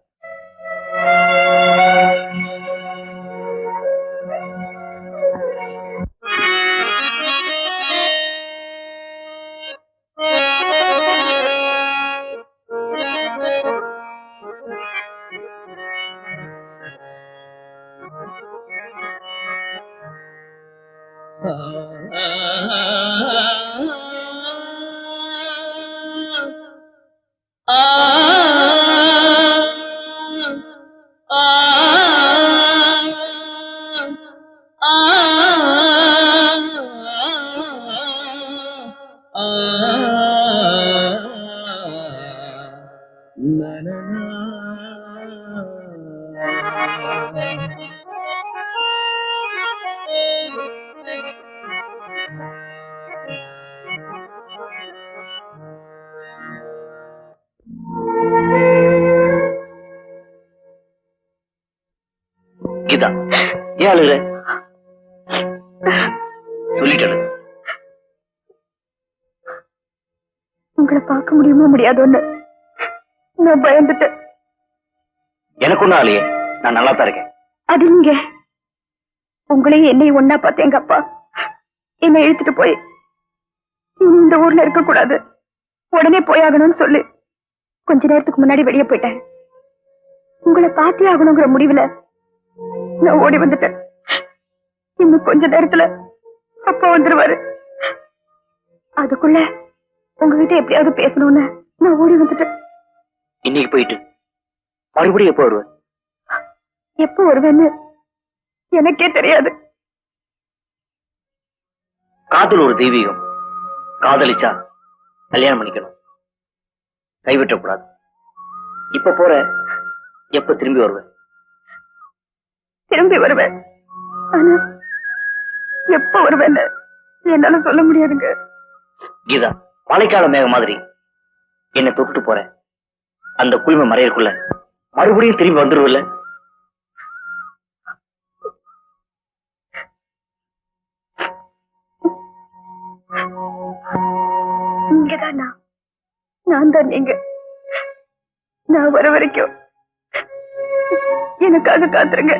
Speaker 4: கீதா, ஏன் அழுகுற? சொல்லிட்டு
Speaker 3: உங்களை பார்க்க முடியுமா முடியாதோன்னு நான் பயந்துட்டேன்.
Speaker 4: எனக்கு ஒண்ணும் ஆலையே, நான் நல்லா தான் இருக்கேன்.
Speaker 3: அது நீங்க உங்களையும் என்னையும் ஒன்னா பார்த்து எங்க அப்பா என்னை இழுத்துட்டு போய் இனி இந்த ஊர்ல இருக்க கூடாது, உடனே போயாகணும்னு சொல்லி கொஞ்ச நேரத்துக்கு முன்னாடி வெளியே போயிட்டேன். உங்களை பார்த்தே ஆகணுங்கிற முடிவுல நான் ஓடி வந்துட்டேன். இன்னும் கொஞ்ச நேரத்துல அப்பா வந்துருவாரு. அதுக்குள்ள உங்ககிட்ட எப்படியாவது பேசணும்னு நான் ஓடி வந்துட்டேன்.
Speaker 4: இன்னைக்கு போயிட்டு மறுபடியும் எப்போ வருவேன்?
Speaker 3: எப்போ வருவேன்னு எனக்கே தெரியாது.
Speaker 4: காதல் ஒரு தெய்வீகம். காதலிச்சா கல்யாணம் பண்ணிக்கணும், கைவிட்டக்கூடாது. இப்ப போற, எப்ப திரும்பி வருவேன்?
Speaker 3: திரும்பி வருவேன், ஆனா எப்ப வருவேன்னு என்னால சொல்ல முடியாதுங்க.
Speaker 4: கீதா, மழைக்கால மேகம் மாதிரி என்னை தொட்டுட்டு போறேன். அந்த குழுமை மறையக்குள்ள மறுபடியும் திரும்பி வந்துருவில்ல?
Speaker 3: நீங்கதான் நான் தான் நீங்க. நான் வர வரைக்கும் எனக்காக காத்துருங்க.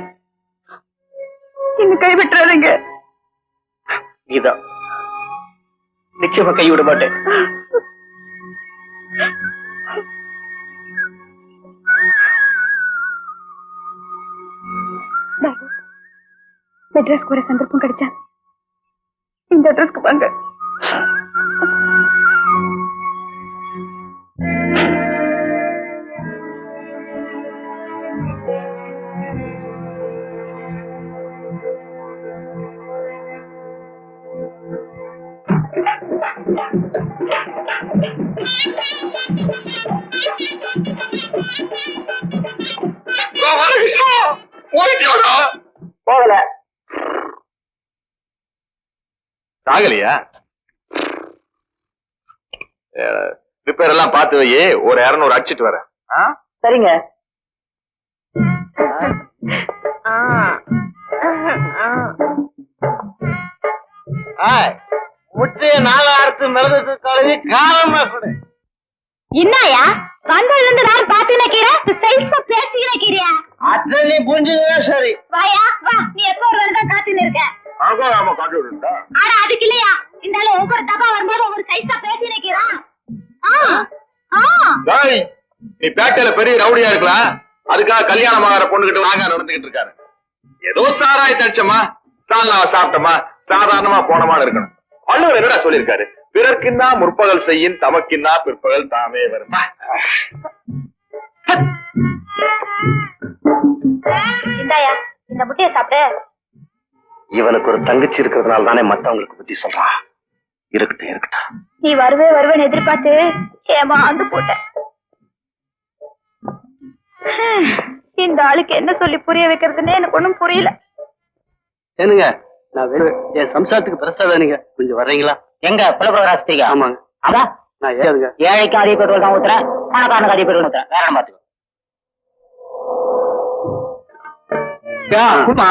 Speaker 3: என்ன கைவிட்டுறாதீங்க.
Speaker 4: கீதா, நிச்சயமா கைவிட மாட்டேன்.
Speaker 3: மெட்ராஸ்க்கு ஒரு சந்தர்ப்பம் கிடைச்சா இந்த அட்ரஸ்க்கு வாங்க.
Speaker 4: போகல.
Speaker 6: சாகலையா? ரிப்பேர் எல்லாம் பார்த்து வை, ஒரு 200 அடிச்சிட்டு வரேன்.
Speaker 4: சரிங்க. முற்றிய 4 மிளகு கழுவி காரமா கொடு.
Speaker 3: என்னயா வந்ததுல இருந்து நான் பாத்து நிக்கிறேன். சைஸா பேசி நிக்கிறியா?
Speaker 4: அத்தனை புரிஞ்சுதான் சரி.
Speaker 3: வாயா வா, நீ எப்போ வரதா காத்துன்னு இருக்க?
Speaker 6: நாம காட்டி விடுறா.
Speaker 3: ஆனா அதுக்கு இல்லையா, இந்த ஆளு ஒவ்வொரு தப்பா வரும்போது ஒவ்வொரு சைஸா பேசி நிக்கிறான்.
Speaker 6: நீ பேட்டையில பெரிய ரவுடியா இருக்கலாம், அதுக்காக கல்யாணம் ஆகிற பொண்ணுகிட்ட வாங்க நடந்துகிட்டு இருக்காரு. ஏதோ சாராய் தடிச்சமா, சால்னாவை சாப்பிட்டமா, சாதாரணமா போனமான்னு இருக்கணும். வள்ளுவர் என்னடா சொல்லியிருக்காரு? பிறர்க்கின்னா முற்பகல் செய்யின், தமக்கின்னா பிற்பகல் தாமே வரும்.
Speaker 3: இந்தாயா இந்த முட்டையை சாப்பிடு.
Speaker 2: இவனுக்கு ஒரு தங்கச்சி இருக்கிறதுனால தானே மத்தவங்களுக்கு புத்தி சொல்றான். இருக்கட்டும் இருக்கட்டும்.
Speaker 3: நீ வருவேன்னு எதிர்பார்த்து ஏமாந்து போட்டேன். இந்த ஆளுக்கு என்ன சொல்லி புரிய வைக்கிறதுன்னு எனக்கு ஒண்ணும் புரியல.
Speaker 2: ஏனுங்க, நான் என் சம்சாரத்துக்கு பெருசா வேணுங்க, கொஞ்சம் வர்றீங்களா?
Speaker 4: எங்க புலப்புலராஸ்திரிகா?
Speaker 2: ஆமாங்க.
Speaker 4: அதான்
Speaker 2: நான் ஏதுங்க
Speaker 4: ஏழைக்கு அதிக பெட்ரோல் தான் ஊத்துறேன், பணக்காரனுக்கு அதிக பெட்ரோல் ஊத்துறேன். வேற பாத்துக்கோ.
Speaker 2: குமா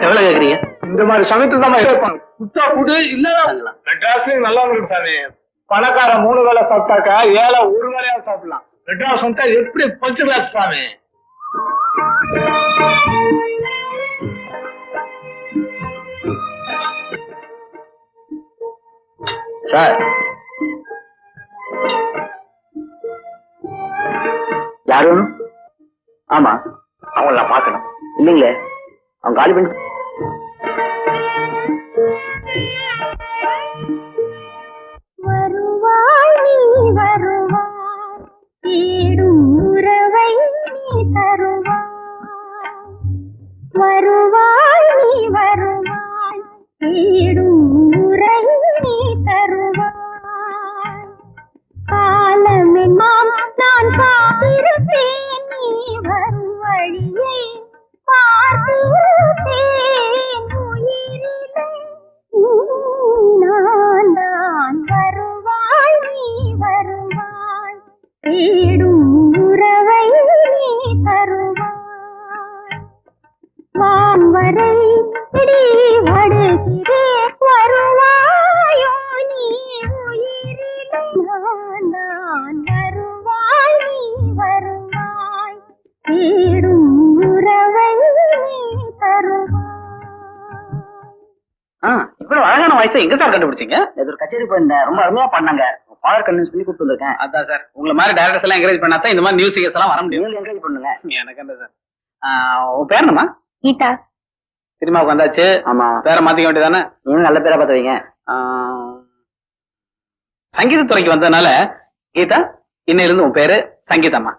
Speaker 2: எவ்வளவு கேக்குறீங்க?
Speaker 6: இந்த மாதிரி சமயத்துல தான் இருப்பாங்க. குத்தா குடு இல்ல மெட்ராஸ்லயும் நல்லா இருக்கு சாமி. பணக்கார 3 வேளை சாப்பிட்டாக்கா, ஏழை 1 வேளையா சாப்பிடலாம். மெட்ராஸ் வந்தா எப்படி பஞ்சு கிளாஸ் சாமி.
Speaker 2: சார்,
Speaker 4: யாரு வேணும்? ஆமா, அவங்கள நான் பாக்கணும். இல்லீங்களே, அவங்க காலி பண்ணி.
Speaker 3: வருவாய் நீ வருவாய், தேடும் உறவை நீ தருவாய். வருவாய் நீ வருவாய், தேடும் உறவை நீ தருவாய். காலமெல்லாம் நான் காத்திருப்பேன், நீ வரும் வழியை பார்த்திருப்பேன். உயிரிலே நான் தான். வருவாய் நீ வருவாய், தேடும் உறவை நீ தருவாய். வான்வரை இடி வடுகிறேன், வருவாயோ நீ உயிரிலே நான் தான். வருவாய் நீ வருவாய், தேடும் உறவை நீ தருவாய்.
Speaker 4: இவ்வளவு அழகான வாய்ஸை எங்க சார் கண்டுபிடிச்சீங்க? ஒரு கச்சேரி போயிருந்தேன், ரொம்ப அருமையா பண்ணாங்க. ஃபாதர் கன்வின்ஸ் பண்ணி கூப்பிட்டு வந்திருக்கேன். அதான் சார், உங்களை மாதிரி டைரக்டர்ஸ் எல்லாம் என்கரேஜ் பண்ணாதான் இந்த மாதிரி நியூஸ் சிங்கர்ஸ் எல்லாம் வர முடியும். என்கரேஜ் பண்ணுங்க. எனக்கு என்ன சார். உன் பேர் என்னமா?
Speaker 3: கீதா.
Speaker 4: சினிமாவுக்கு வந்தாச்சு. ஆமா, பேரை மாத்திக்க வேண்டியதானே? நீங்க நல்ல பேரா பார்த்து வைங்க. சங்கீத துறைக்கு வந்ததுனால கீதா, இன்னையிலிருந்து உன் பேரு சங்கீதம்மா.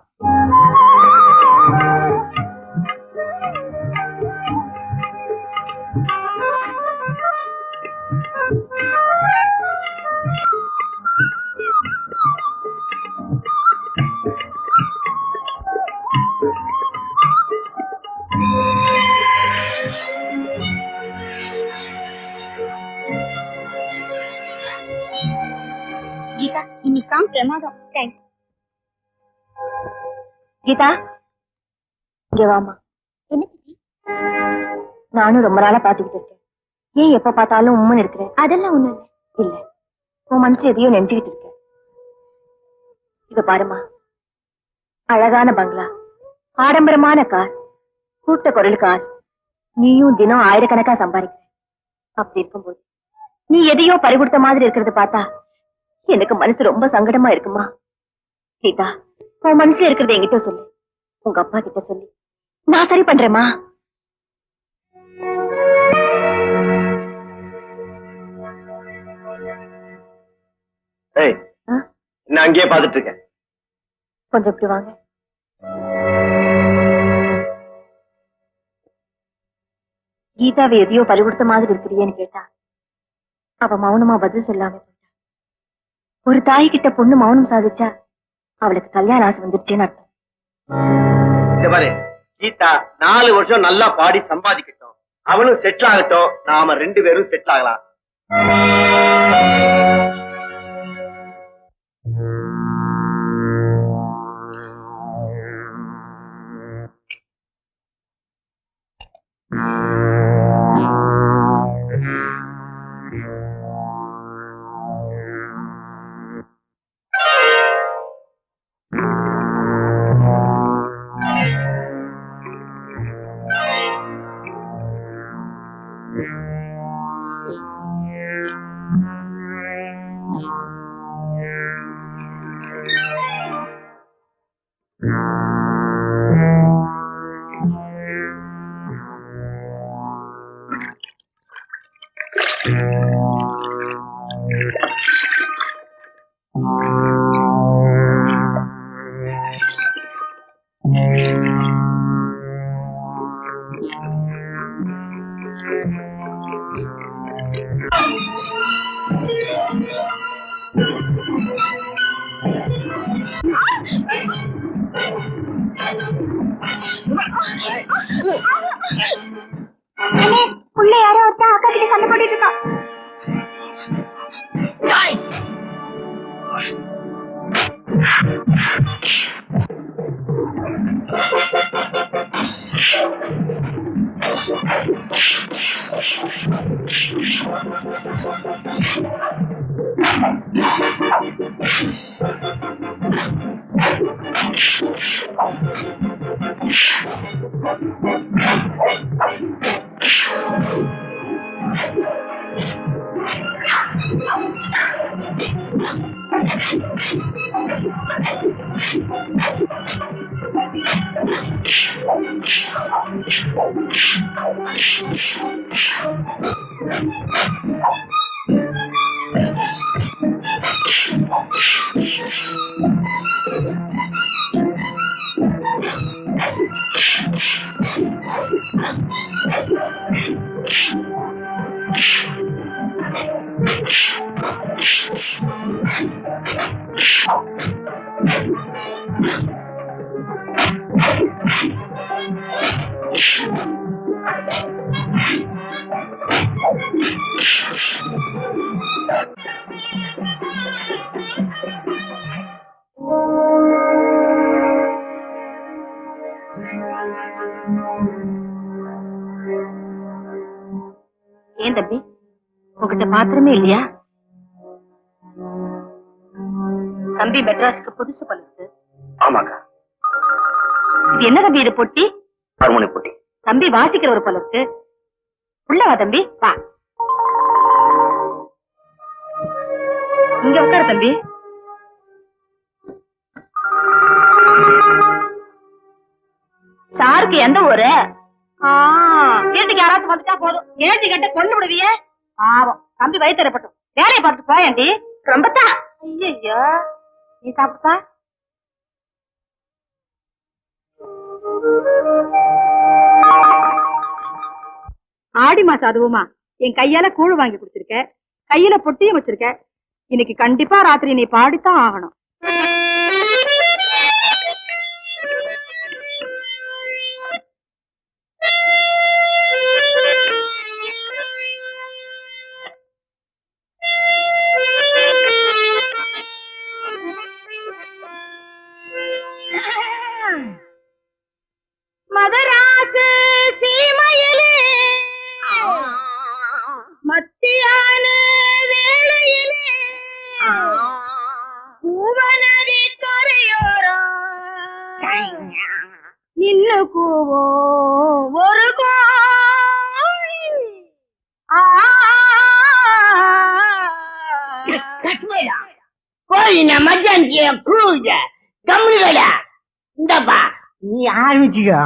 Speaker 3: கீதா இங்க வாமா. என்ன நானும் ரொம்ப நாளா பாத்துக்கிட்டு இருக்கேன். ஏன் எப்ப பார்த்தாலும் உம்முன்னு இருக்கிறேன்? அதெல்லாம் ஒண்ணும் இல்ல. உன் மனசு எதையோ நினைச்சுக்கிட்டு இருக்க. இத பாருமா, அழகான பங்களா, ஆடம்பரமான கார், கூட்ட குரல் கார், நீயும் தினம் ஆயிரக்கணக்கா சம்பாதிக்கிற. அப்படி இருக்கும்போது நீ எதையோ பறிகொடுத்த மாதிரி இருக்கிறத பார்த்தா எனக்கு மனசு ரொம்ப சங்கடமா இருக்குமா. சீதா, உன் மனசுல இருக்கிறத என்கிட்ட சொல்லு. உங்க அப்பா கிட்ட சொல்லி நான் சரி பண்றேம்மா.
Speaker 2: நான் அங்கேயே பாத்துட்டு இருக்கேன்.
Speaker 3: கொஞ்சம் இப்படி வாங்க. கீதாவை எதையோ பறிகொடுத்த மாதிரி இருக்கிறியேன்னு கேட்டா அவ மௌனமா பதில் சொல்லாம போயிட்டா. ஒரு தாய் கிட்ட பொண்ணு மௌனம் சாதிச்சா அவளுக்கு கல்யாண ஆசை வந்துருச்சுன்னு அர்த்தம்.
Speaker 2: இந்த மாதிரி கீதா 4 வருஷம் நல்லா பாடி சம்பாதிக்கட்டும், அவனும் செட்டில் ஆகட்டும், நாம 2 பேரும் செட்டில் ஆகலாம்.
Speaker 3: உள்ள யாரோ ஒருத்தா அக்கா கிட்ட சண்டை போட்டுட்டு இருக்கா. ஏன் தம்பி, உங்ககிட்ட பாத்திரமே இல்லையா? தம்பி மெட்ராஸுக்கு புதுசு பழுது.
Speaker 2: ஆமாக்கா.
Speaker 3: இது என்ன தம்பி, இது பொட்டி?
Speaker 2: ஹார்மோனி போட்டி.
Speaker 3: தம்பி வாசிக்கிற ஒரு பழுத்து. உள்ள வா தம்பி, வா. இங்க உட்காரு தம்பி. சாருக்கு எந்த ஊரு? வீட்டுக்கு யாராச்சும் வந்துட்டா போதும், ஏட்டி கட்ட கொண்டு விடுவிய. பாவம் தம்பி வயிற்றுப்பட்டும், வேலையை பார்த்து போயாண்டி. ரொம்பத்தான். ஐயோ, நீ சாப்பிட்டா? ஆடி மாசம் அதுவுமா என் கையால கூழ் வாங்கி கொடுத்திருக்க, கையில பொட்டியும் வச்சிருக்க. இன்னைக்கு கண்டிப்பா ராத்திரி நீ பாடித்தான் ஆகணும். மதராசு சீமையிலே மத்தியான வேளையிலே பூவனதி கரையோரம் நின்னு கூவோம் ஒரு கோழி.
Speaker 5: கோழி நான் மச்சாந்திய கூட கம்முடா இந்தப்பா நீ ஆரம்பிச்சுக்கோ.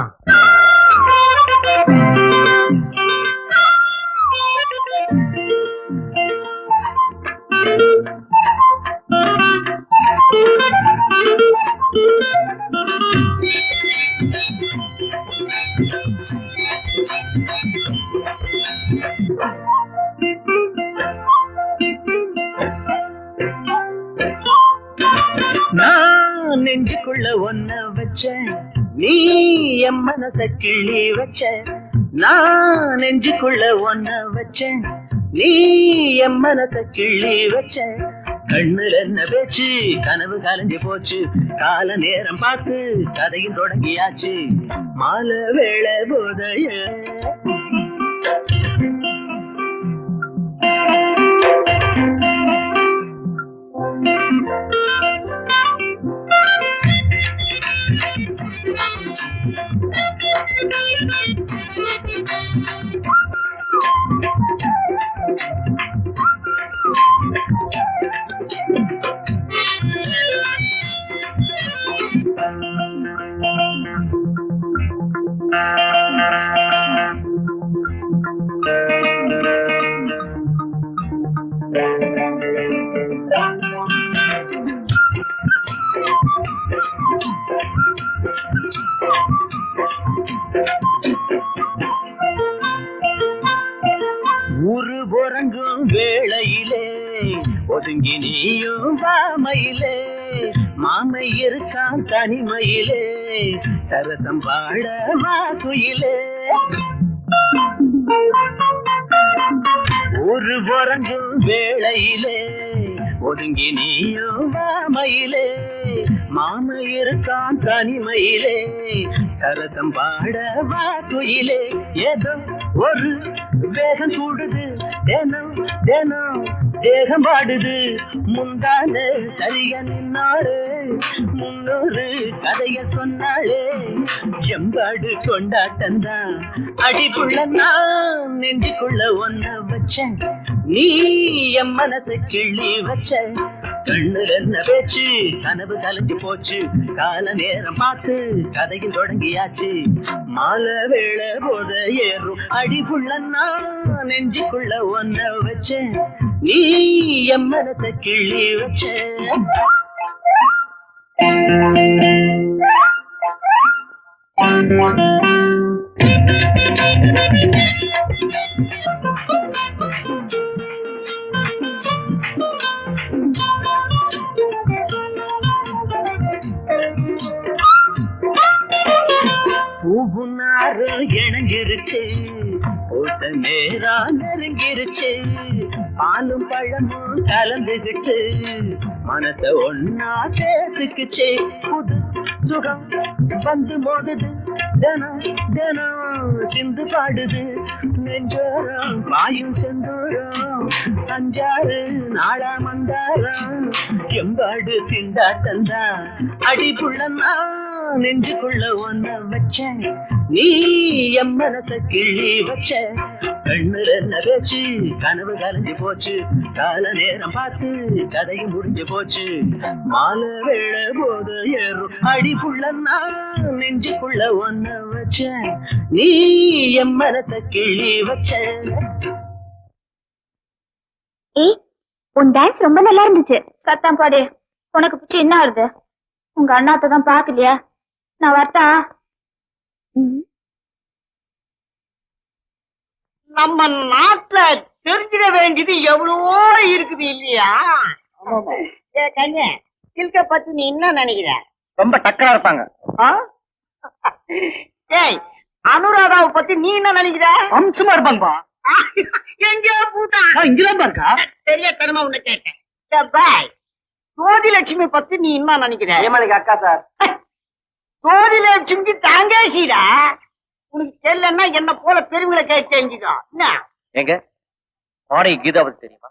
Speaker 5: நான் நெஞ்சுக்குள்ள ஒன்ன வச்ச நீ என் மனச கிள்ளி வச்ச. நான் நெஞ்சுக்குள்ள ஒன்ன வச்ச நீ என் மனச கிள்ளி வச்ச. கண்ணுல என்ன பேச்சு கனவு கலைஞ்சு போச்சு. கால நேரம் பார்த்து கதையும் தொடங்கியாச்சு. மாலை வேளை போதைய ஊரு புறங்கும் வேளையிலே ஒதுங்கி நீயும் வாமையிலே. மாமை இருக்கான் தனிமையிலே சரசம் பாட வாக்குயிலே. ஊரு புறங்கும் வேளையிலே ஒதுங்கி நீயும் வாமையிலே. மாமை இருக்கான் தனிமையிலே சரசம் பாட வாக்குயிலே. ஏதோ ஒரு வேகம் கூடுது தினம் தினம் தேகம் பாடுது. முந்தான சரியா நின்னாளே முன்னொரு கதைய சொன்னாளே. எம்பாடு கொண்டாட்டந்தான் அடிக்குள்ள நான் நெஞ்சுக்குள்ள ஒன்ன வச்சேன் நீ என் மனச கிள்ளி வச்ச. கண்ணுல என்ன பேச்சு கனவு கலைஞ்சு போச்சு. கால நேரம் பார்த்து கதையில் தொடங்கியாச்சு. மாலை வேளை போத ஏறும் அடிக்குள்ள நான் நெஞ்சுக்குள்ள ஒன்ன வச்சேன் நீ என் மனச கிள்ளி வச்ச. பூவுனாறு இணங்கிருச்சு பூச நேரா நெருங்கிருச்சு. பாலும் பழமும் கலந்துகிட்டு மனச ஒன்னா சேர்த்துக்குச்சு. புது சுகம் வந்து மோதுது தினம் தினம் சிந்து பாடுது. நெஞ்சோரம் வாயும் செந்தூரம் அஞ்சாறு நாளா மந்தாரம். எம்பாடு திண்டாட்டந்தான் அடிக்குள்ளன்னா நெஞ்சுக்குள்ள ஒன்ன வச்சேன் நீ என் மனச கிள்ளி வச்ச. கண்ணுல என்ன பேச்சு கனவு கலைஞ்சு போச்சு. கால நேரம் பார்த்து கதையும் முடிஞ்சு போச்சு. மாலை வேளை போத ஏறும் அடிக்குள்ளன்னா நெஞ்சுக்குள்ள ஒன்ன வச்ச நீ என் மனச கிள்ளி வச்ச.
Speaker 3: ஏய், உன் டான்ஸ் ரொம்ப நல்லா இருந்துச்சு. சத்தம் பாடு. உனக்கு பிடிச்சி என்ன ஆகுது? உங்க அண்ணாத்த தான் பாக்கலையா? நான் வரட்டா?
Speaker 5: நம்ம நாட்டுல தெரிஞ்சிட வேண்டியது எவ்வளவோ இருக்குது இல்லையா? கண்ணு சில்க பத்தி நீ என்ன நினைக்கிற?
Speaker 2: ரொம்ப டக்கரா இருப்பாங்க.
Speaker 5: ஏய், அனுராதாவை பத்தி நீ என்ன நினைக்கிற?
Speaker 2: அம்சமா இருப்பாங்கப்பா.
Speaker 5: எங்கேயோ பூட்டான்.
Speaker 2: இங்கதான் இருக்கா?
Speaker 5: சரியா தரமா உன்னை கேட்டேன். பாய், ஜோதிலட்சுமி பத்தி நீ என்ன நினைக்கிற?
Speaker 2: ஏமாளிக்கு அக்கா சார்.
Speaker 5: தோடில சுங்கி தாங்கேசிடா. உனக்கு தெரியலன்னா என்ன போல பெருமைகளை தெரிஞ்சுக்கோ. என்ன
Speaker 4: எங்க பாடகி கீதா பத்தி தெரியுமா?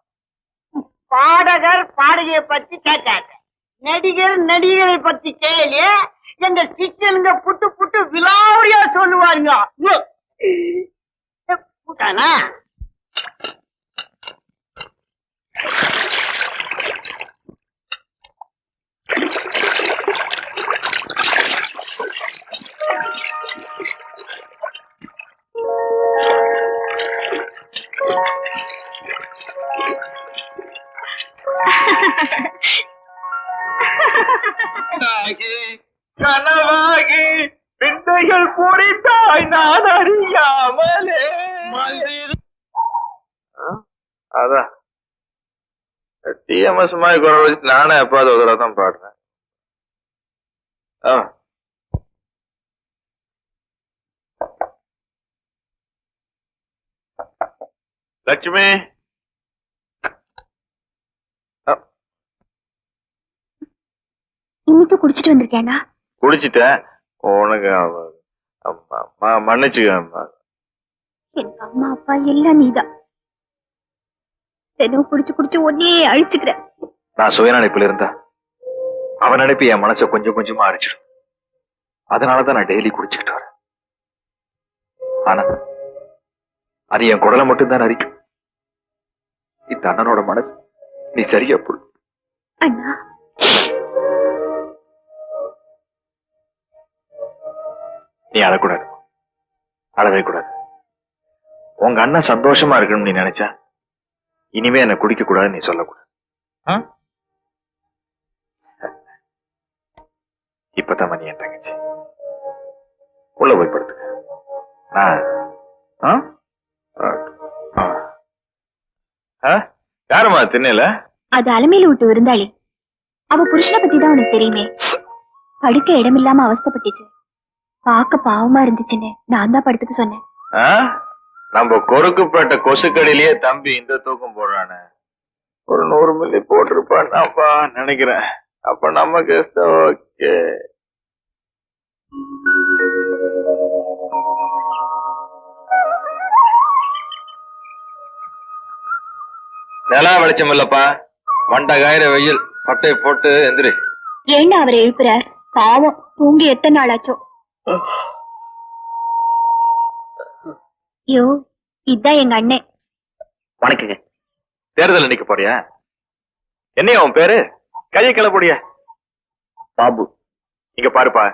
Speaker 5: பாடகர் பாடகியை பத்தி கேட்காத, நடிகர் நடிகரை பத்தி கேளு. எங்க சிக்கனுங்க புட்டு புட்டு விலாவடியா சொல்லுவாருங்க. கூட்டானா
Speaker 6: கனவாகி விந்தைகள் பொறித்தாய் நான் அறியாமலே. அதான் டிஎம்எஸ் மாதிரி குரல் வச்சு நானே எப்பாவது ஒரு தடவை தான் பாடுறேன். லட்சுமி
Speaker 3: இன்னைக்கு குடிச்சிட்டு வந்திருக்கேனா?
Speaker 6: குடிச்சிட்டேன். உனக்கு மன்னிச்சுக்க.
Speaker 3: எனக்கு அம்மா அப்பா எல்லாம் நீதான். தினம் குடிச்சு குடிச்சு ஒன்னே அழிச்சுக்கிற.
Speaker 6: நான் சுயநினைப்புல இருந்தா அவன் நினைப்பு என் மனசை கொஞ்சம் கொஞ்சமா அடிச்சிடும். அதனாலதான் நான் டெய்லி குடிச்சுக்கிட்டு வரேன். ஆனா அது என் குடலை மட்டும்தான் அரிக்கும். இந்த அண்ணனோட மனசு நீ சரியா புல்.
Speaker 3: அண்ணா,
Speaker 6: நீ அழக்கூடாது, அழவே கூடாது. உங்க அண்ணன் சந்தோஷமா இருக்கணும்னு நீ நினைச்சா இனிமே என்ன குடிக்க கூடாதுன்னு நீ சொல்லக்கூடாது. இப்பதான் மணி என் தங்கச்சி உள்ள போய் படுத்துக்க. யாருமா திண்ணல?
Speaker 3: அது அலமையில விட்டு விருந்தாளி. அவ புருஷனை பத்தி தான் உனக்கு தெரியுமே. படுக்க இடமில்லாம அவஸ்தைப்பட்டுச்சு. பார்க்க பாவமா இருந்துச்சுன்னு நான் தான் படுத்துக்க சொன்னேன்.
Speaker 6: நம்ம கொறுக்குப்பட்ட கொசுக்கடியிலேயே தம்பி இந்த தூக்கம் போடுறானே, ஒரு 100 மில்லி போட்டிருப்பான்ப்பா நினைக்கிறேன். அப்ப நமக்கு ஓகே. நிலா வெளிச்சம் இல்லப்பா, மண்டை காயிற வெயில். சட்டையை போட்டு எந்திரி.
Speaker 3: ஏண்டா அவரை எழுப்புற? பாவம், தூங்கி எத்தனை நாள் ஆச்சோ. ஐயோ, இதான் எங்க அண்ணன்.
Speaker 4: வணக்கங்க.
Speaker 6: தேர்தல் நிக்க போறியா? என்னையா உன் பேரு? கையை கிளப்புடிய.
Speaker 4: பாபு.
Speaker 6: இங்க பாருப்பா,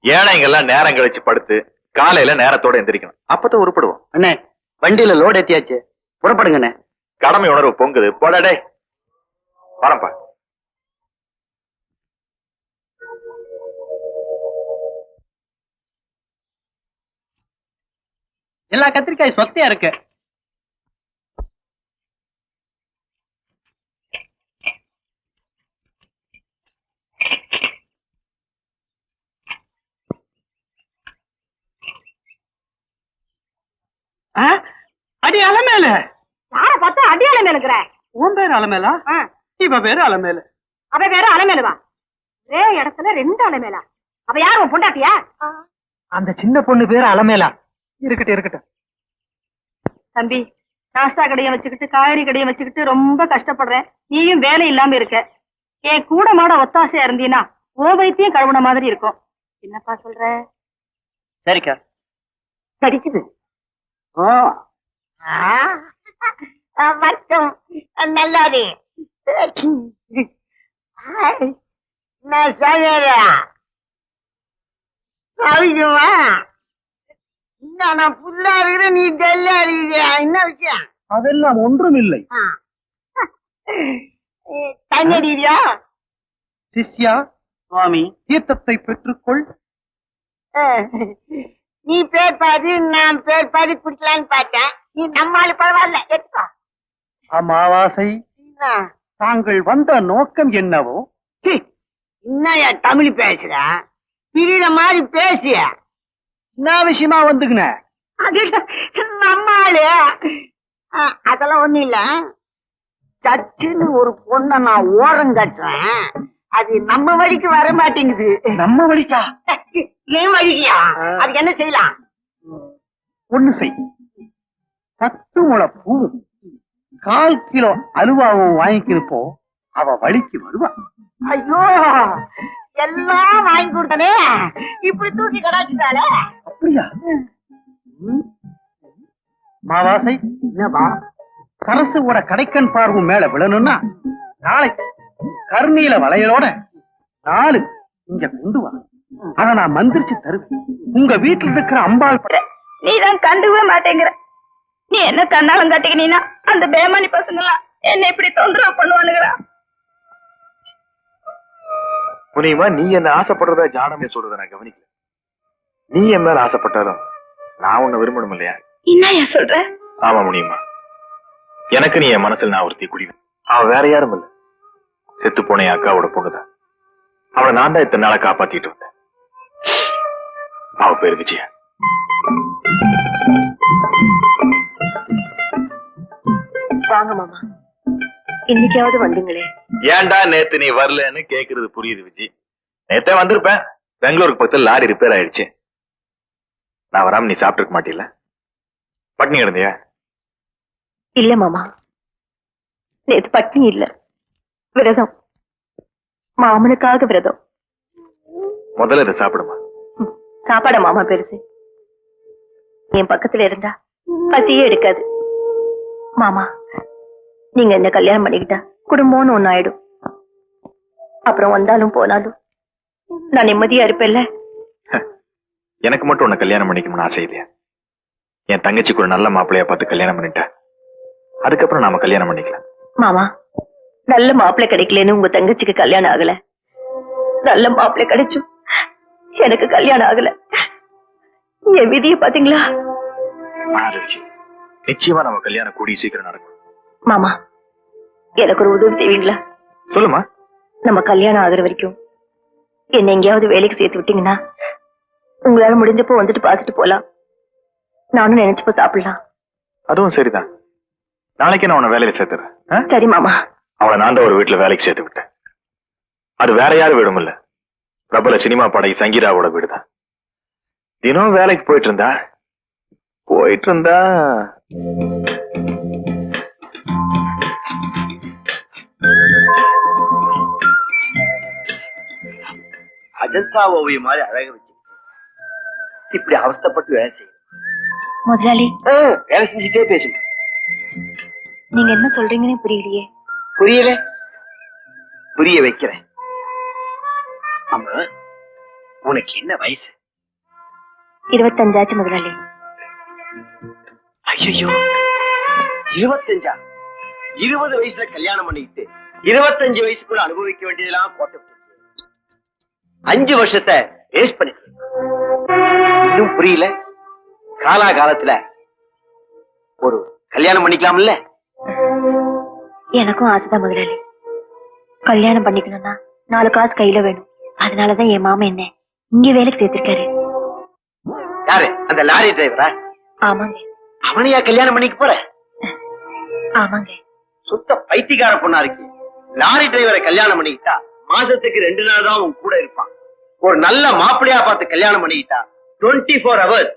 Speaker 6: ஏழைங்கெல்லாம் நேரம் கழிச்சு படுத்து காலையில நேரத்தோட எந்திரிக்கணும். அப்பதான் உருப்படுவோம்.
Speaker 4: அண்ணே, வண்டியில லோடு ஏத்தியாச்சு, புறப்படுங்க அண்ணே.
Speaker 6: கடமை உணர்வு பொங்குது. போடடே வரப்பா.
Speaker 4: எல்லா கத்திரிக்காய் சொத்தையா இருக்கு. அடி அலமேல.
Speaker 1: யார பார்த்தா அடி அலமேல இருக்கிற?
Speaker 4: உன் பேரு அலமேலா? இவ பேரு அலமேல.
Speaker 1: அவ வேற அலமேலுவா? ஒரே இடத்துல 2 அலமேலா? அவ யார், உன் பொண்டாட்டியா?
Speaker 4: அந்த சின்ன பொண்ணு பேரு அலமேலா. இருக்கட்டும் இருக்கட்டும்.
Speaker 1: தம்பி, நாஸ்டா கடையை வச்சுக்கிட்டு காய்கறி கடையை வச்சுக்கிட்டு ரொம்ப கஷ்டப்படுறேன். நீயும் வேலை இல்லாம இருக்க. என் கூட மாட ஒத்தாசையா இருந்தீன்னா ஓ வைத்தியம் கழுவுன மாதிரி இருக்கும். என்னப்பா சொல்ற?
Speaker 4: சரிக்கா.
Speaker 1: கடிக்குது.
Speaker 5: வட்டம் நல்லாது. நான் சாகரா சாவிக்குமா? நான் புல்லா இருக்கிற, நீ டெல்லா இருக்கிற. என்ன விஷயம்?
Speaker 4: அதெல்லாம் ஒன்றும் இல்லை.
Speaker 5: தண்ணி அடிக்கிறியா?
Speaker 4: சிஷ்யா, சுவாமி தீர்த்தத்தை பெற்றுக்கொள்.
Speaker 5: நீ பேர் பாதி, நான் பேர் பாதி குடிக்கலான்னு பார்த்தேன். நீ நம்மால பரவாயில்ல, எடுத்துக்கோ.
Speaker 4: அமாவாசை, தாங்கள் வந்த நோக்கம் என்னவோ?
Speaker 5: என்னையா தமிழ் பேசுற? பிரியிற மாதிரி பேசிய.
Speaker 4: என்ன விஷயமா வந்துக்குன?
Speaker 5: அது நம்மாளு. அதெல்லாம் ஒண்ணும் இல்ல. சச்சுன்னு ஒரு பொண்ண நான் ஓரம் கட்டுறேன். அது நம்ம வழிக்கு வர மாட்டேங்குது.
Speaker 4: நம்ம வழிக்கா?
Speaker 7: ஏன் வழியா அது என்ன செய்யலாம்?
Speaker 5: ஒண்ணு செய், 10 முழம் பூவும் 1/4 கிலோ அலுவாவும் வாங்கிக்கிறப்போ அவ வழிக்கு வருவா.
Speaker 7: ஐயோ, எல்லாம் வாங்கி கொடுத்தனே, இப்படி தூக்கி கடாச்சிட்டாலே.
Speaker 5: அப்படியா? மாவாசை,
Speaker 7: என்னப்பா?
Speaker 5: சரசுவோட கடைக்கண் பார்வை மேல விழணும்னா நாளை கர்ணீல வளையலோட 4 இங்க கொண்டு வா. அத நான் மந்திரிச்சு தருவேன். உங்க வீட்டுல இருக்கிற அம்பாள்
Speaker 3: நீதான் கண்டுக்கவே மாட்டேங்கிற. நீ என்ன கண்ணாலம் கட்டிக்கினா அந்த பேமானி பசங்க எல்லாம் என்ன இப்படி தொந்தரவு பண்ணுவானுங்கிறா.
Speaker 6: முனியமா, நீ என்ன ஆசைப்படுறத ஜானமே சொல்றத நான் கவனிக்கல. நீ என் மேல ஆசைப்பட்டாலும் நான் உன்னை விரும்பணும் இல்லையா?
Speaker 3: என்னையா சொல்ற?
Speaker 6: ஆமா முனியமா, எனக்கு நீ என் மனசுல நான் ஒருத்தி குடிவேன். அவ வேற யாரும் இல்ல, செத்து போன என் அக்காவோட பொண்ணுதான். அவளை நான் தான் இத்தனை நாளா காப்பாத்திட்டு வந்தேன். அவ பேரு விஜயா.
Speaker 1: வாங்க மாமா, இன்னைக்காவது வந்தீங்களே.
Speaker 6: ஏன்டா நேத்து நீ வரலன்னு கேக்குறது புரியுது விஜி. நேத்தே வந்திருப்பேன், பெங்களூருக்கு பக்கத்துல லாரி ரிப்பேர் ஆயிடுச்சு. நான் வராம நீ சாப்பிட்டு இருக்க மாட்டீல்ல? பட்னி கிடந்தியா?
Speaker 1: இல்ல மாமா, நேத்து பட்னி இல்ல, விரதம். மாமனுக்காக விரதம்.
Speaker 6: முதல்ல இதை சாப்பிடுமா.
Speaker 1: சாப்பாட மாமா பெருசு, என் பக்கத்துல இருந்தா பசியே எடுக்காது. மாமா, நீங்க என்ன கல்யாணம் பண்ணிக்கிட்டா குடும்பம்னு ஒண்ணு ஆயிடும். அப்புறம் வந்தாலும் போனாலும் நான் நிம்மதியா இருப்பேன்ல.
Speaker 6: எனக்கு மட்டும் உன்னை கல்யாணம் பண்ணிக்கணும்னு ஆசை இல்லையா? என் தங்கச்சிக்கு ஒரு நல்ல மாப்பிள்ளையா பார்த்து கல்யாணம் பண்ணிட்டேன், அதுக்கப்புறம் நாம கல்யாணம் பண்ணிக்கலாம்.
Speaker 1: மாமா, நல்ல மாப்பிள்ளை கிடைக்கலன்னு உங்க தங்கச்சிக்கு கல்யாணம் ஆகல, நல்ல மாப்பிள்ளை கிடைச்சும் எனக்கு கல்யாணம் ஆகல. என் விதிய பாத்தீங்களா?
Speaker 6: நிச்சயமா நம்ம கல்யாணம் கூடி சீக்கிரம் நடக்கும்.
Speaker 1: மாமா, எனக்கு ஒரு உதவி செய்வீங்களா?
Speaker 6: சொல்லுமா.
Speaker 1: நம்ம கல்யாணம் ஆகுற வரைக்கும் என்ன எங்கேயாவது வேலைக்கு சேர்த்து விட்டீங்கன்னா உங்களால முடிஞ்சப்போ வந்துட்டு பார்த்துட்டு போலாம். நானும் நினைச்சப்போ சாப்பிடலாம்.
Speaker 6: அதுவும் சரிதான். நாளைக்கு நான் உன்னை வேலையில சேர்த்துறேன்.
Speaker 1: சரி மாமா.
Speaker 6: அவளை நான் தான் ஒரு வீட்டுல வேலைக்கு சேர்த்து விட்டேன். அது வேற யாரும் வீடும் இல்ல, பிரபல சினிமா பாடகி சங்கீதாவோட வீடுதான். தினம் வேலைக்கு போயிட்டு இருந்தா
Speaker 7: அஜந்தா ஓவியம் மாதிரி அழக வச்சு இப்படி அவஸ்தைப்பட்டு வேலை செய்யும்.
Speaker 3: முதலாளி,
Speaker 7: வேலை செஞ்சுட்டே பேசும்.
Speaker 3: நீங்க என்ன சொல்றீங்கன்னு புரியலையே.
Speaker 7: புரியல, புரிய வைக்கிறேன். ஆமா, உனக்கு என்ன வயசு?
Speaker 3: 25 ஆச்சு முதலாளி.
Speaker 7: ஐயோ, 25? 20 வயசுல கல்யாணம் பண்ணிக்கிட்டு 25 வயசுக்குள்ள அனுபவிக்க வேண்டியதெல்லாம் போட்டு 5 வருஷத்தை வேஸ்ட் பண்ணி இன்னும் புரியல. காலாகாலத்துல ஒரு கல்யாணம் பண்ணிக்கலாம்ல?
Speaker 3: எனக்கும் ஆசைதான் முதலாளி. கல்யாணம் பண்ணிக்கணும்னா 4 காசு கையில வேணும். அதனாலதான் என் மாமா என்ன இங்க வேலைக்கு சேர்த்திருக்காரு.
Speaker 7: யாரு? அந்த லாரி டிரைவரா?
Speaker 3: ஆமாங்க.
Speaker 7: அவனையா கல்யாணம் பண்ணிக்க போற?
Speaker 3: ஆமாங்க.
Speaker 7: சுத்த பைத்தியக்கார பொண்ணா இருக்கு. லாரி டிரைவரை கல்யாணம் பண்ணிக்கிட்டா மாசத்துக்கு 2 நாள் தான் உன் கூட இருப்பான். ஒரு நல்ல மாப்பிள்ளையா பார்த்து கல்யாணம் பண்ணிக்கிட்டா 24 hours,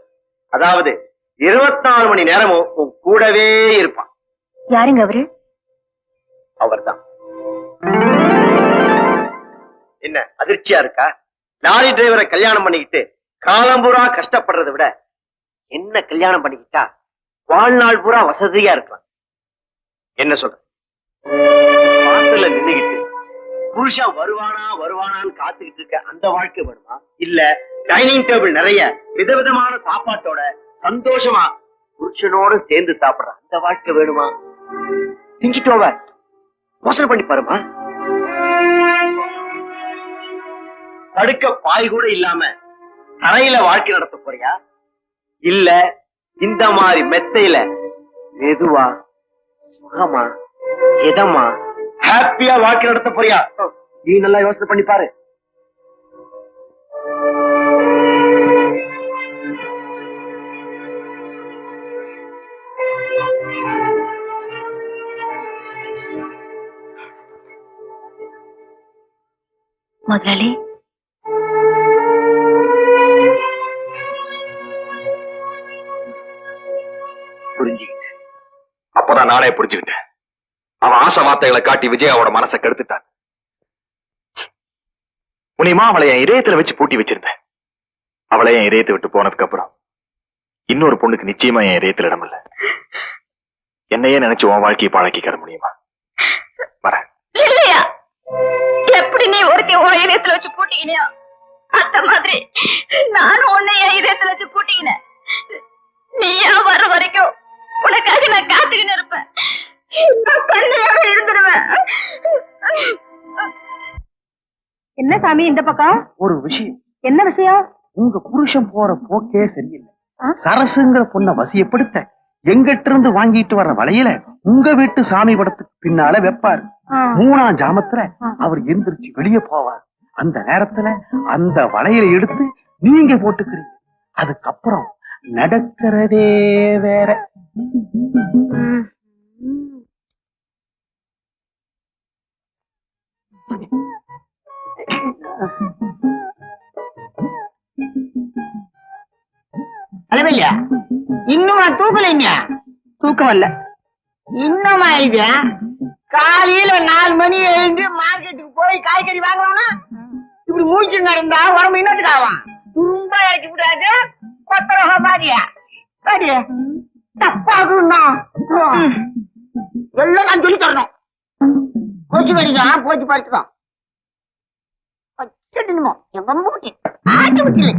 Speaker 7: அதாவது 24 மணி நேரமும் உன் கூடவே இருப்பான்.
Speaker 3: யாருங்க அவரு?
Speaker 7: அவர்தான். என்ன அதிர்ச்சியா இருக்கா? லாரி டிரைவரை கல்யாணம் பண்ணிக்கிட்டு காலம்பூரா கஷ்டப்படுறதை விட என்ன கல்யாணம் பண்ணிக்கிட்டா வாழ்நாள் பூரா வசதியா இருக்கலாம். என்ன சொல்ற? வாசல்ல நின்னுகிட்டு புருஷன் வருவானான்னு காத்துக்கிட்டு இருக்க அந்த வாழ்க்கை வேணுமா? இல்ல டைனிங் டேபிள் நிறைய விதவிதமான சாப்பாட்டோட சந்தோஷமா புருஷனோட சேர்ந்து சாப்பிடுற அந்த வாழ்க்கை வேணுமா? திங்கிட்டோவ யோசனை பண்ணி பாருமா. படுக்க பாய் கூட இல்லாம தரையில வாழ்க்கை நடத்த போறியா? இல்ல இந்த மாதிரி மெத்தையில மெதுவா சுகமா இதமா ஹாப்பியா வாழ்க்கை நடத்த போறியா? நீ நல்லா யோசனை பண்ணி பாரு.
Speaker 3: முதலாளி,
Speaker 6: இப்பதான் நானே புரிஞ்சுக்கிட்டேன். அவன் ஆசை வார்த்தைகளை காட்டி விஜயாவோட மனசை கெடுத்துட்டான். முனியமா அவளை என் இதயத்துல வச்சு பூட்டி வச்சிருந்தேன். அவளை என் இதயத்தை விட்டு போனதுக்கு அப்புறம் இன்னொரு பொண்ணுக்கு நிச்சயமா என் இதயத்துல இடம் இல்ல. என்னையே நினைச்சு உன் வாழ்க்கையை பழக்கிக்கிற முடியுமா? வரேன்.
Speaker 1: இல்லையா, எப்படி நீ ஒருத்தி உன் இதயத்துல வச்சு பூட்டிக்கினியா அந்த மாதிரி நானும் உன்னை என் இதயத்துல வச்சு பூட்டிக்கினேன். நீயா வர்ற வரைக்கும் உனக்காக நான் காத்துக்கின்னு இருப்பேன். நான் கண்ணியாவே இருந்துருவேன். என்ன சாமி இந்த பக்கம்?
Speaker 7: ஒரு விஷயம்.
Speaker 1: என்ன விஷயம்?
Speaker 7: உங்க புருஷன் போற போக்கே சரியில்லை. சரசுங்கிற பொண்ணை வசியப்படுத்த எங்கிட்ட இருந்து வாங்கிட்டு வர்ற வளையல உங்க வீட்டு சாமி படத்துக்கு பின்னால வைப்பாரு. 3ஆம் ஜாமத்துல அவர் எந்திரிச்சு வெளியே போவார். அந்த நேரத்துல அந்த வளையலை எடுத்து நீங்க போட்டுக்கிறீங்க. அதுக்கப்புறம் நடக்கிறதே வேற.
Speaker 5: அளவில்லையா? இன்னுமா தூக்கலைங்க?
Speaker 1: தூக்கம் இல்ல.
Speaker 5: இன்னுமா இது? காலையில 4 மணி எழுந்து மார்க்கெட்டுக்கு போய் காய்கறி வாங்கலாம்னா இப்படி மூச்சு நடந்தா உடம்பு இன்னத்துக்கு ஆவான். துரும்பா இறக்கி விடாது கொத்தரகா பாதியா பாடி தப்பாகும். எல்லாம் நான் சொல்லி தரணும். போச்சு படிக்கலாம், போச்சு படிச்சுதான் எங்க மூட்டி ஆட்டு விட்டில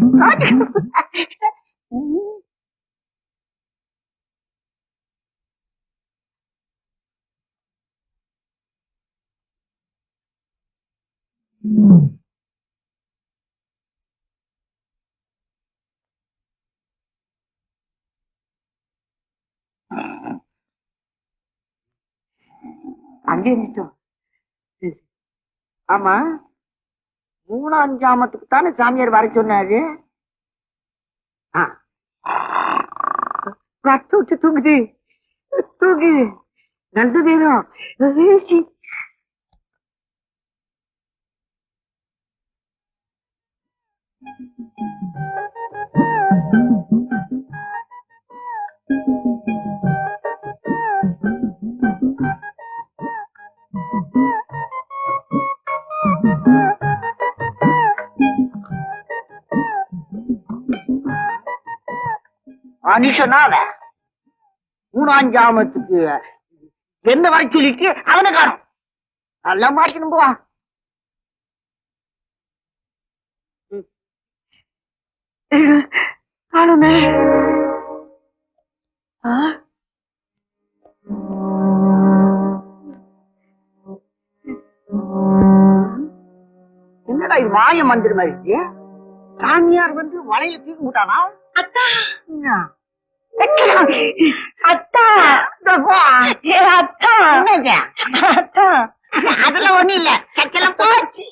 Speaker 5: அங்கே நிட்டோம். ஆமா, 3ஆம் ஜாமத்துக்கு தானே சாமியார் வர சொன்னாரு. ரத்த விட்டு தூங்குது தூங்குது. நல்ல நேரம். மனுஷனால 3ஆம் ஜாமத்துக்கு என்ன வர சொல்லிட்டு அவனை காணும். நல்லா மாட்டிக்கணும் போவா. காணுமே. என்னடா இது மாய மந்திர மாதிரி? சாமியார் வந்து வலையில தூக்கி விட்டானா?
Speaker 1: அத்தா
Speaker 5: அத்தா அத்தா அத்தா அதெல்லாம் ஒண்ணும் இல்ல. சச்செல்லாம் போச்சு.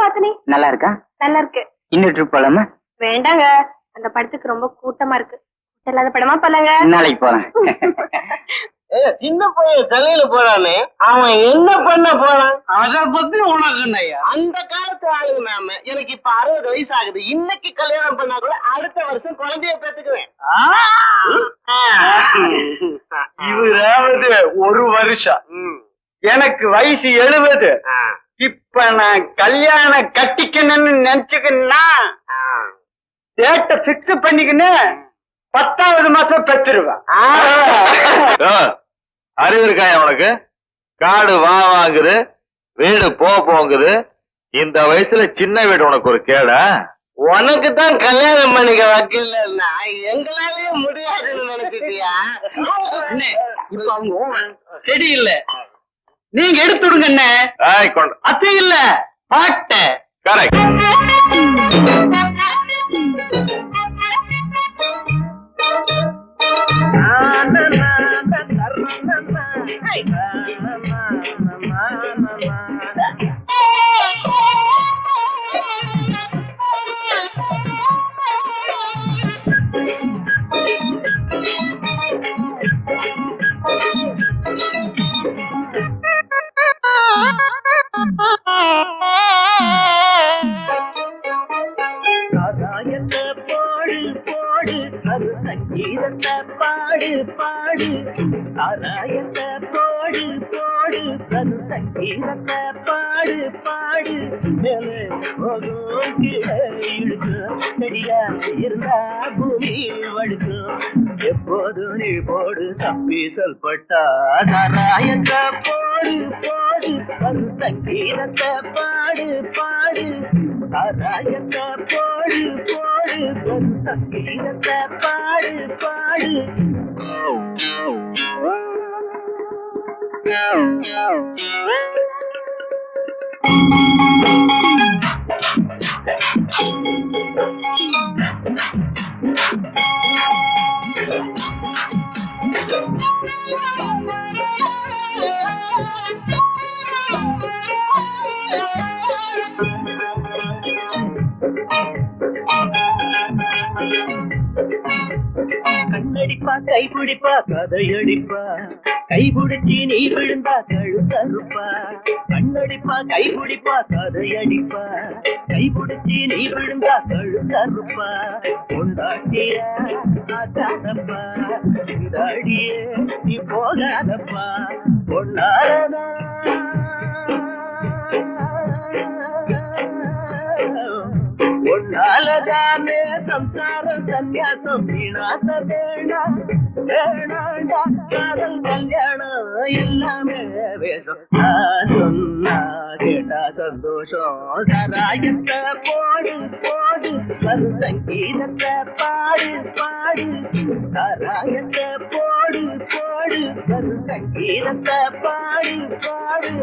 Speaker 1: பாத்தனி
Speaker 4: நல்லா இருக்கா?
Speaker 1: நல்லா இருக்கு.
Speaker 4: இன்னும் ட்ரிப் போலாமா?
Speaker 1: வேண்டாங்க, அந்த படத்துக்கு ரொம்ப கூட்டமா இருக்கு. இல்லாத படமா போலாங்க.
Speaker 4: நாளைக்கு போறேன்.
Speaker 5: சின்ன பையன் தலையில போறானே, அவன் என்ன பண்ண போறான்? அத பத்தி உனக்கு என்னையா? அந்த காலத்து ஆளுங்க நாம. எனக்கு இப்ப 60 வயசு ஆகுது. இன்னைக்கு கல்யாணம் பண்ணா கூட அடுத்த வருஷம் குழந்தைய பெற்றுக்குவேன்.
Speaker 7: இவராவது 1 வருஷம், எனக்கு வயசு 70. இப்ப நான் கல்யாணம் கட்டிக்கணும்னு நினைச்சுக்கன்னா டேட்ட பிக்ஸ் பண்ணிக்கின்னு 10வது மாசம் பெற்றுருவேன்.
Speaker 6: அறிவு இருக்காயா உனக்கு? காடு வாங்குது, வீடு போங்குது. இந்த வயசுல சின்ன வீடு உனக்கு ஒரு கேடா?
Speaker 5: உனக்கு தான் கல்யாணம் பண்ணிக்க வைக்கலன்னா எங்களாலேயே முடியாதுன்னு நினைச்சிட்டியா?
Speaker 7: இப்ப அவங்க செடி இல்ல, நீங்க எடுத்து விடுங்க. என்ன அத்தை இல்ல, பாட்ட
Speaker 6: கரெக்ட்.
Speaker 5: போடு போடு சங்கீதத்தை பாடு பாடு சாராயத்தை போடு போடு வரும் சங்கீதத்தை பாடு பாடு மேலே போகும் கீழே இழுக்கும் செடியா இருந்தா பூமி வழுக்கும் எப்போது நீ போடு சப்பி சொல்பட்டா சாராயத்தை போடு போடு வரும் சங்கீதத்தை பாடு பாடு சாராயத்தை போடு போடு வரும் சங்கீதத்தை பாடு பாடு கண்ணடிப்பா கைப்பிடிப்பா கதையடிப்பா கைபிடிச்சி நீ விழுந்தா கழுத்தறுப்பா கண்ணடிப்பா கைப்பிடிப்பா கதையடிப்பா கைபிடிச்சி நீ விழுந்தா கழுத்தறுப்பா கொண்டாட்டிய ஆகாதப்பா இந்த அடியே நீ போகாதப்பா பொன்னாரதா பொன்னாலதாமே சம்சாரம் சந்நியாசம் வீணாச வேணாம் வேணாண்டா காதல் கல்யாணம் எல்லாமே வேஷம் நான் சொன்னா கேட்டா சந்தோஷம் சாராயத்தை போடு போடு வரு சங்கீதத்தை பாடு பாடு சாராயத்தை போடு போடு வரு சங்கீதத்தை பாடு பாடு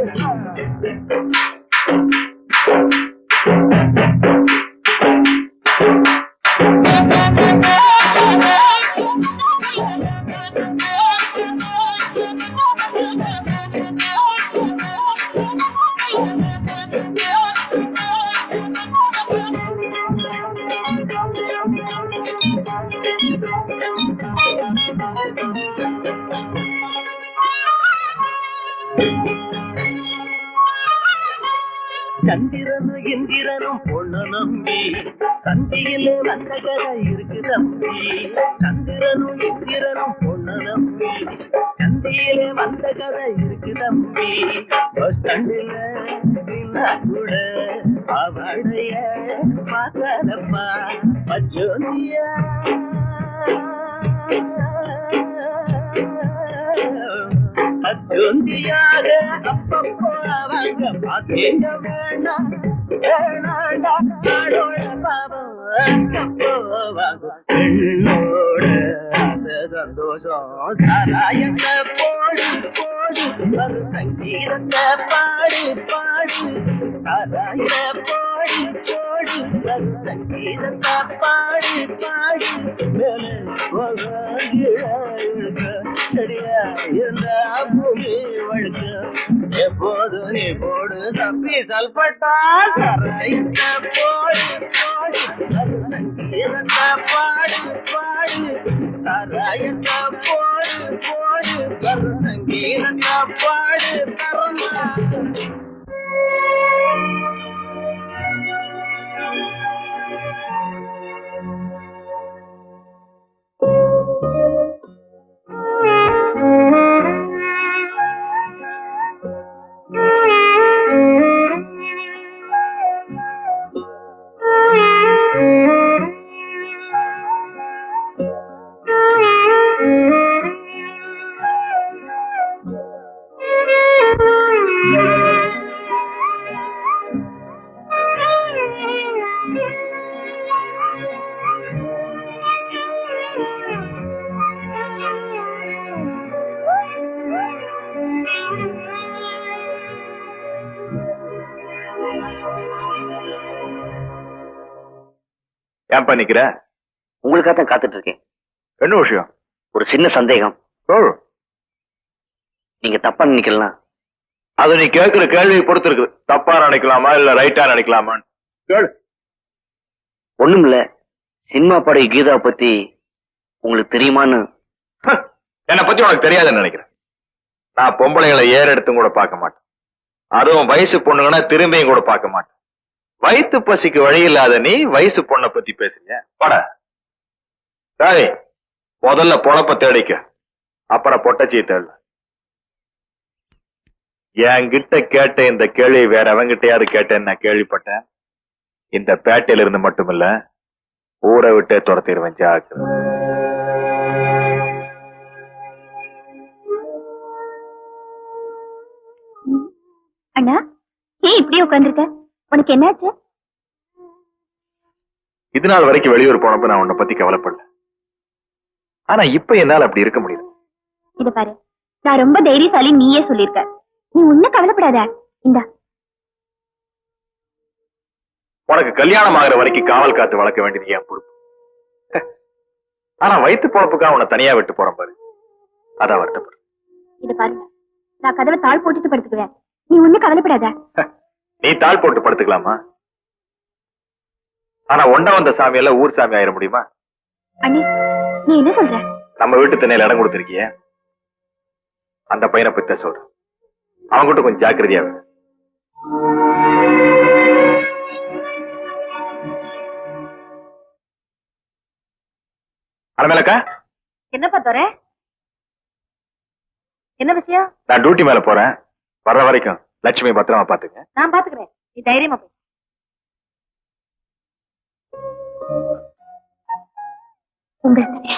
Speaker 5: சந்திரனும் இந்திரனும் பொண்ணு நம்பி சந்தியிலே வந்த கதை இருக்கு தம்பி சந்திரனும் இந்திரனும் பொண்ணு நம்பி சந்தியிலே வந்த கதை இருக்கு தம்பி பஸ் ஸ்டாண்டில நின்னா கூட அவடைய பார்க்காதப்பா பச்சோதியா அச்சொந்தியாக அப்பப்போ அவங்க பாத்தீங்க வேண்டாம் வேணாண்டா நாடோட பாவம் அப்போ வாங்க பெண்ணோட அந்த சந்தோஷம் சாராயத்தை போடு போடு வரு சங்கீதத்தை பாடு பாடு சாராய போடு போடு வரு சங்கீதத்தை பாடு பாடு மேலே சரியா இருந்தா பூமி வழுக்கு எப்போது நீ போடு தப்பி சல்பட்டா சரையத்தை போடு போடு சங்கீதத்தை பாடு பாடு சரையத்தை போடு போடு வரு சங்கீதத்தை பாடு தரமா
Speaker 6: ஏன் பண்ணிக்கிற?
Speaker 4: உங்களுக்காக தான் காத்துட்டு இருக்கேன்.
Speaker 6: என்ன விஷயம்?
Speaker 4: ஒரு சின்ன சந்தேகம். நீங்க தப்பா நினைக்கலாம்.
Speaker 6: அது நீ கேட்கிற கேள்வியை பொறுத்து இருக்கு. தப்பா நினைக்கலாமா இல்ல ரைட்டா நினைக்கலாமான்னு கேளு.
Speaker 4: ஒண்ணும் இல்ல, சினிமா பாடகி கீதா பத்தி உங்களுக்கு தெரியுமான்னு.
Speaker 6: என்னை பத்தி உனக்கு தெரியாதுன்னு நினைக்கிறேன். நான் பொம்பளைகளை ஏறெடுத்தும் கூட பார்க்க மாட்டேன். அதுவும் வயசு பொண்ணுங்கன்னா திரும்பியும் கூட பார்க்க மாட்டேன். வயிற்று பசிக்கு வழி இல்லாத நீ வயசு பொண்ணை பத்தி பேசுறீங்க? பட சரி, முதல்ல பொழப்ப தேடிக்க, அப்புறம் பொட்டச்சியை தேடல. என்கிட்ட கேட்ட இந்த கேள்வி வேற அவங்கிட்டயாவது கேட்டேன்னு நான் கேள்விப்பட்டேன். இந்த பேட்டையில இருந்து மட்டுமில்ல, ஊரை விட்டே துரத்திடுவேன் ஜாக்கு.
Speaker 3: அண்ணா, ஏன் இப்படி உட்கார்ந்திருக்க? உனக்கு என்னாச்சு?
Speaker 6: இது நாள் வரைக்கும் வெளியூர் போனப்ப நான் உன்னை பத்தி கவலைப்படல. ஆனா இப்ப என்னால அப்படி இருக்க முடியல.
Speaker 3: இத பாரு, நான் ரொம்ப தைரியசாலி நீயே சொல்லிருக்க. நீ ஒண்ணும் கவலைப்படாத. இந்தா.
Speaker 6: உனக்கு கல்யாணம் ஆகிற வரைக்கும் காவல் காத்து வளர்க்க வேண்டியது என் பொறுப்பு. ஆனா வயிற்று பொழப்புக்காக உன்னை தனியா விட்டு போறேன் பாரு, அதான் வருத்தப்படுறேன்.
Speaker 3: இத பாருங்க, நான் கதவை தாழ் போட்டுட்டு படுத்துக்குவேன். நீ ஒண்ணும் கவலைப்படாத.
Speaker 6: நீ தாள் போட்டு படுத்துக்கலாமா? ஆனா ஒண்ட வந்த சாமி எல்லாம் ஊர் சாமி ஆயிட முடியுமா?
Speaker 3: அண்ணி, நீ என்ன சொல்ற?
Speaker 6: நம்ம வீட்டு திண்ணையில இடம் கொடுத்திருக்கிய அந்த பையனை பத்தி தான் சொல்றேன். அவன் கிட்ட கொஞ்சம் ஜாக்கிரதையா இரு. அலமேலக்கா,
Speaker 1: என்னப்பா தோற? என்ன விஷயம்?
Speaker 6: நான் டியூட்டி மேல போறேன். வர்ற வரைக்கும் லட்சுமி பத்திரமா பாத்துங்க.
Speaker 1: நான் பாத்துக்கிறேன், நீ தைரியமா போய்.
Speaker 3: உங்களை தவிர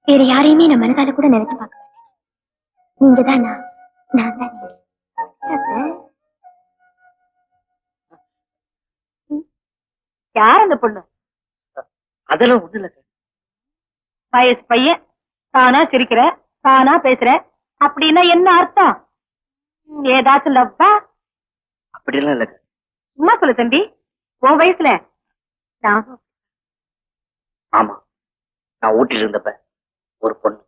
Speaker 3: வேற யாரையுமே நான் மனதால கூட நினைச்சு பார்க்க மாட்டேன். நீங்க தான் நான் தான் நீங்க.
Speaker 1: யார் அந்த பொண்ணு?
Speaker 4: அதெல்லாம் ஒண்ணு இல்ல.
Speaker 1: வயசு பையன், தானா சிரிக்கிற, தானா பேசுற, அப்படின்னா என்ன அர்த்தம்? ஏதாச்சும் லவ்வா?
Speaker 4: அப்படியெல்லாம் இல்ல.
Speaker 1: சும்மா சொல்லு தம்பி, உன் வயசுல நான்
Speaker 4: ஆமா, நான் ஊட்டில இருந்தப்ப ஒரு பொண்ணு,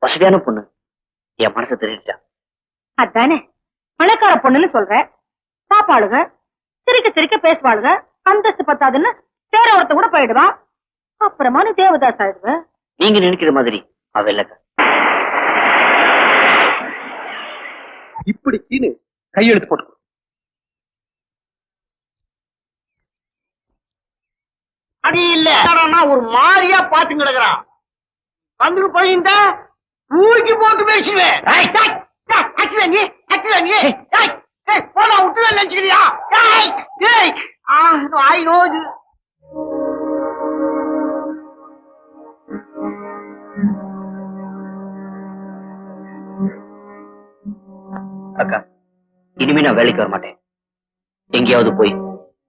Speaker 4: வசதியான பொண்ணு, என் மனசை திருடிட்டா.
Speaker 1: அதானே பணக்கார பொண்ணுன்னு சொல்ற. சாப்பாளுங்க, சிரிக்க சிரிக்க பேசுவாளுங்க, அந்தஸ்து பத்தாதுன்னு வேற ஒருத்த கூட போயிடுவா. அப்புறமா நீ தேவதாஸ் ஆயிடுவ.
Speaker 4: நீங்க நினைக்கிற மாதிரி அவ இல்லக்கா.
Speaker 7: இப்படி கீழே கையெழுத்து போட்டு
Speaker 5: அது இல்ல ஒரு மாதிரியா பாத்து கிடக்குறான். வந்து போயிருந்தா ஊருக்கு போட்டு பேசுவேன். போனா விட்டு நினைச்சுக்கிறியா? ஆய் நோது.
Speaker 4: அக்கா, இனிமே நான் வேலைக்கு வர மாட்டேன். எங்கேயாவது போய்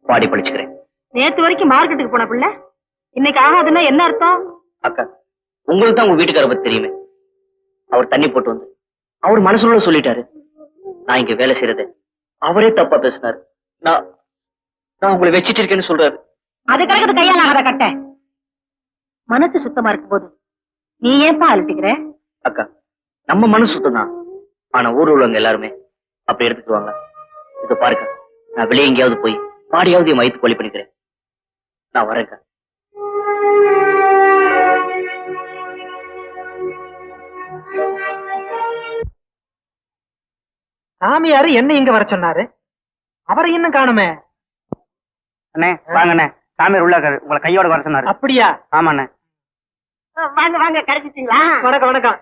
Speaker 4: பாடி படிச்சுக்கிறேன்.
Speaker 1: நேத்து வரைக்கும் மார்க்கெட்டுக்கு போன பிள்ளை இன்னைக்கு ஆகாதுன்னா என்ன அர்த்தம்?
Speaker 4: அக்கா, உங்களுக்கு தான் உங்க வீட்டுக்கார பத்தி தெரியுமே. அவர் தண்ணி போட்டு வந்து அவர் மனசுல சொல்லிட்டாரு. நான் இங்க வேலை செய்யறது அவரே தப்பா பேசினாரு. நான் உங்களை வச்சிட்டு இருக்கேன்னு சொல்றாரு.
Speaker 1: அது கிடக்குது கையால் ஆகாத கட்ட. மனசு சுத்தமா இருக்கும் போது நீ ஏன்பா அழுத்திக்கிற?
Speaker 4: அக்கா, நம்ம மனசு சுத்தம் தான். ஆனா ஊர்ல உள்ளவங்க எல்லாருமே அப்படி எடுத்துக்குவாங்க. இத பாருங்க, நான் வெளியே எங்கேயாவது போய் பாடியாவது என் வயிற்று கொலி பண்ணிக்கிறேன். நான் வரேன்க்கா.
Speaker 5: சாமியாரு என்ன இங்க வர சொன்னாரு? அவரை இன்னும் காணுமே.
Speaker 4: அண்ணே வாங்கண்ணே, சாமியார் உள்ள இருக்காரு, உங்களை கையோட வர சொன்னாரு.
Speaker 5: அப்படியா?
Speaker 4: ஆமாண்ணே.
Speaker 1: வாங்க வாங்க, கிடைச்சிட்டீங்களா?
Speaker 5: வணக்கம் வணக்கம்.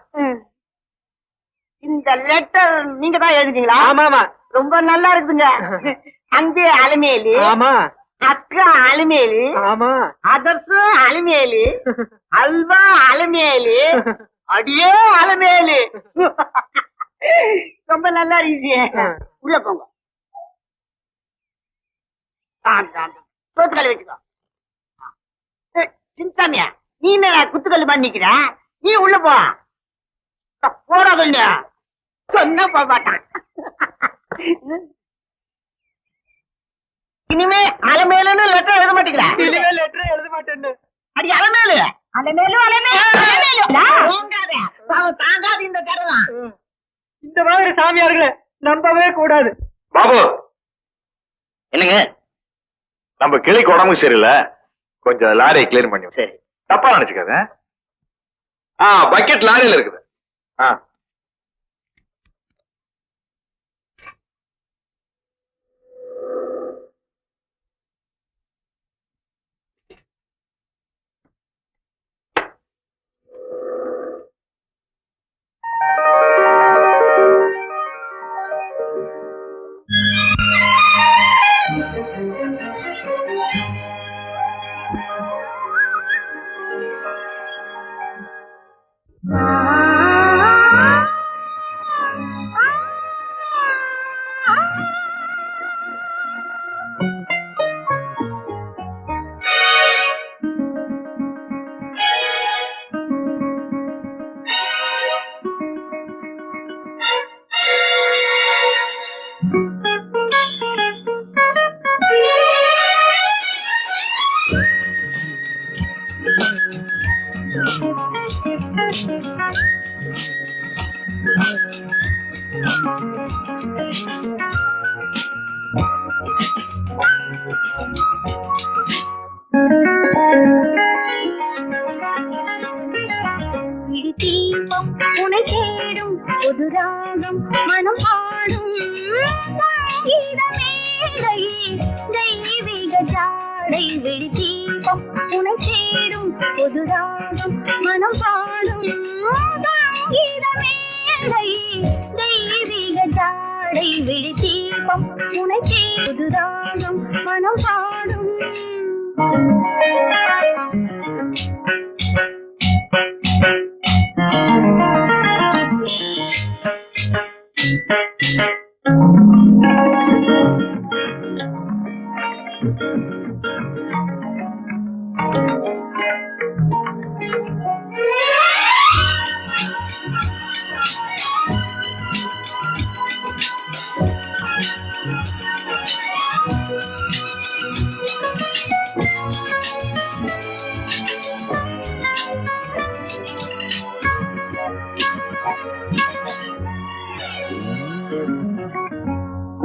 Speaker 1: இந்த லெட்டர் நீங்க தான் எழுதிட்டீங்களா?
Speaker 5: ஆமா ஆமா.
Speaker 1: ரொம்ப நல்லா இருக்குதுங்க. அங்கே அலமேலு,
Speaker 5: ஆமா
Speaker 1: அக்கா அலமேலு,
Speaker 5: ஆமா,
Speaker 1: அதர்சு அலமேலு, அல்வா அலமேலு, அடியே அலமேலு. ரொம்ப நல்லா இருக்குது. உள்ள போங்க. சோத்துக்கல் வச்சுக்கோ. சின்சாமியா, நீ என்ன குத்துக்கல் மாதிரி நிக்கிற? நீ உள்ள போ. போடா சொல்லு. சொன்ன போக மாட்டான். இனிமே அலமேலுன்னு லெட்டர் எழுத மாட்டேங்கிறா?
Speaker 5: இனிமே லெட்டர் எழுத மாட்டேன்னு.
Speaker 1: அடி அலமேலு, அலமேலு, அலமேலு. போங்காத, அவன் தாங்காது இந்த கடலாம்.
Speaker 5: இந்த மாதிரி சாமியார்களை நம்பவே கூடாது.
Speaker 6: பாபு,
Speaker 4: என்னங்க?
Speaker 6: நம்ம கிளிக்கு உடம்பு சரியில்லை, கொஞ்சம் லாரியை கிளீன் பண்ணி.
Speaker 4: சரி.
Speaker 6: தப்பா நினைச்சுக்காத. பக்கெட் லாரியில இருக்குது.
Speaker 3: உனை தேடும் புது ராகம் மனம் பாடும் சங்கீதமேடை தெய்வீக ஜாடை விழி தீபம் உனை தேடும் புது ராகம் மனம் பாடும் சங்கீதமேடை தெய்வீக ஜாடை விழி தீபம் உனை புது ராகம் மனம் பாடும்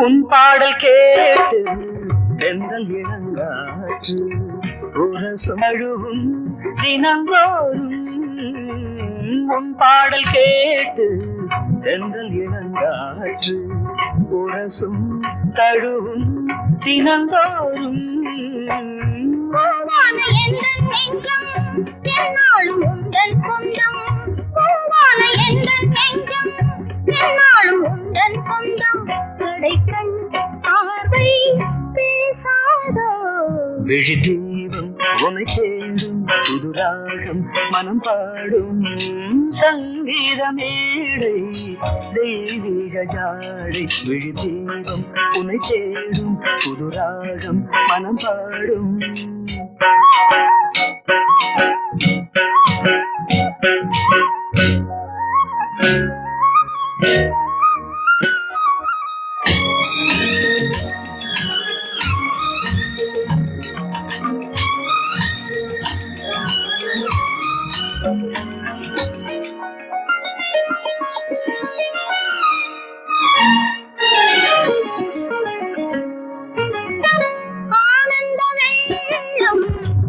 Speaker 5: உன் பாடல் கேட்டு தென்றல் இளங்காற்று உரசும் அழுவும் தினங்கோறும் உன் பாடல் கேட்டு தென்றல் இளங்காற்று உரசும் தழுவும் தினங்கோறும்
Speaker 3: என்னாலும் உந்தன் சொந்தம் பூவான எந்தன் நெஞ்சம் என்னாலும் உந்தன் சொந்தம் கிடைக்கண் பார்வை பேசாதோ
Speaker 5: விழி தீபம் உனை தேடும் புது ராகம் மனம் பாடும் சங்கீத மேடை தெய்வீக ஜாடை விழி தீபம் உனை தேடும் புது ராகம் மனம் பாடும்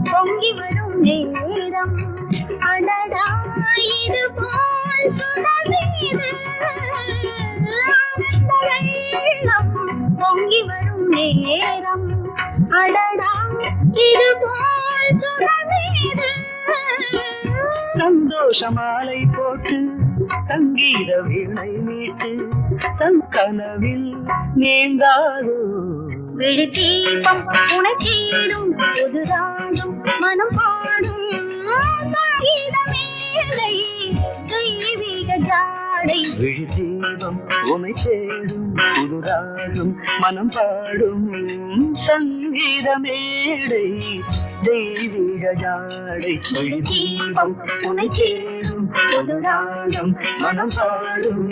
Speaker 3: பொங்கி வரும் நேரம் அடடா இது போல் சுடர்வீது ஆனந்த வெள்ளம் பொங்கி வரும் நேரம் அடடா இது போல் சுடர்வீது
Speaker 5: சந்தோஷ மாலை போட்டு சங்கீத வீணை மீட்டு சங்கனவில் நீங்காதோ
Speaker 3: விழி தீபம் உனை தேடும் புது ராகம் மனம் பாடும் சங்கீதமேடை தெய்வீக ஜாடை
Speaker 5: விழி தீபம் உனை தேடும் புது ராகம் மனம் பாடும் சங்கீத மேடை தெய்வீக ஜாடை விழி தீபம் உனை தேடும் புது ராகம் மனம் பாடும்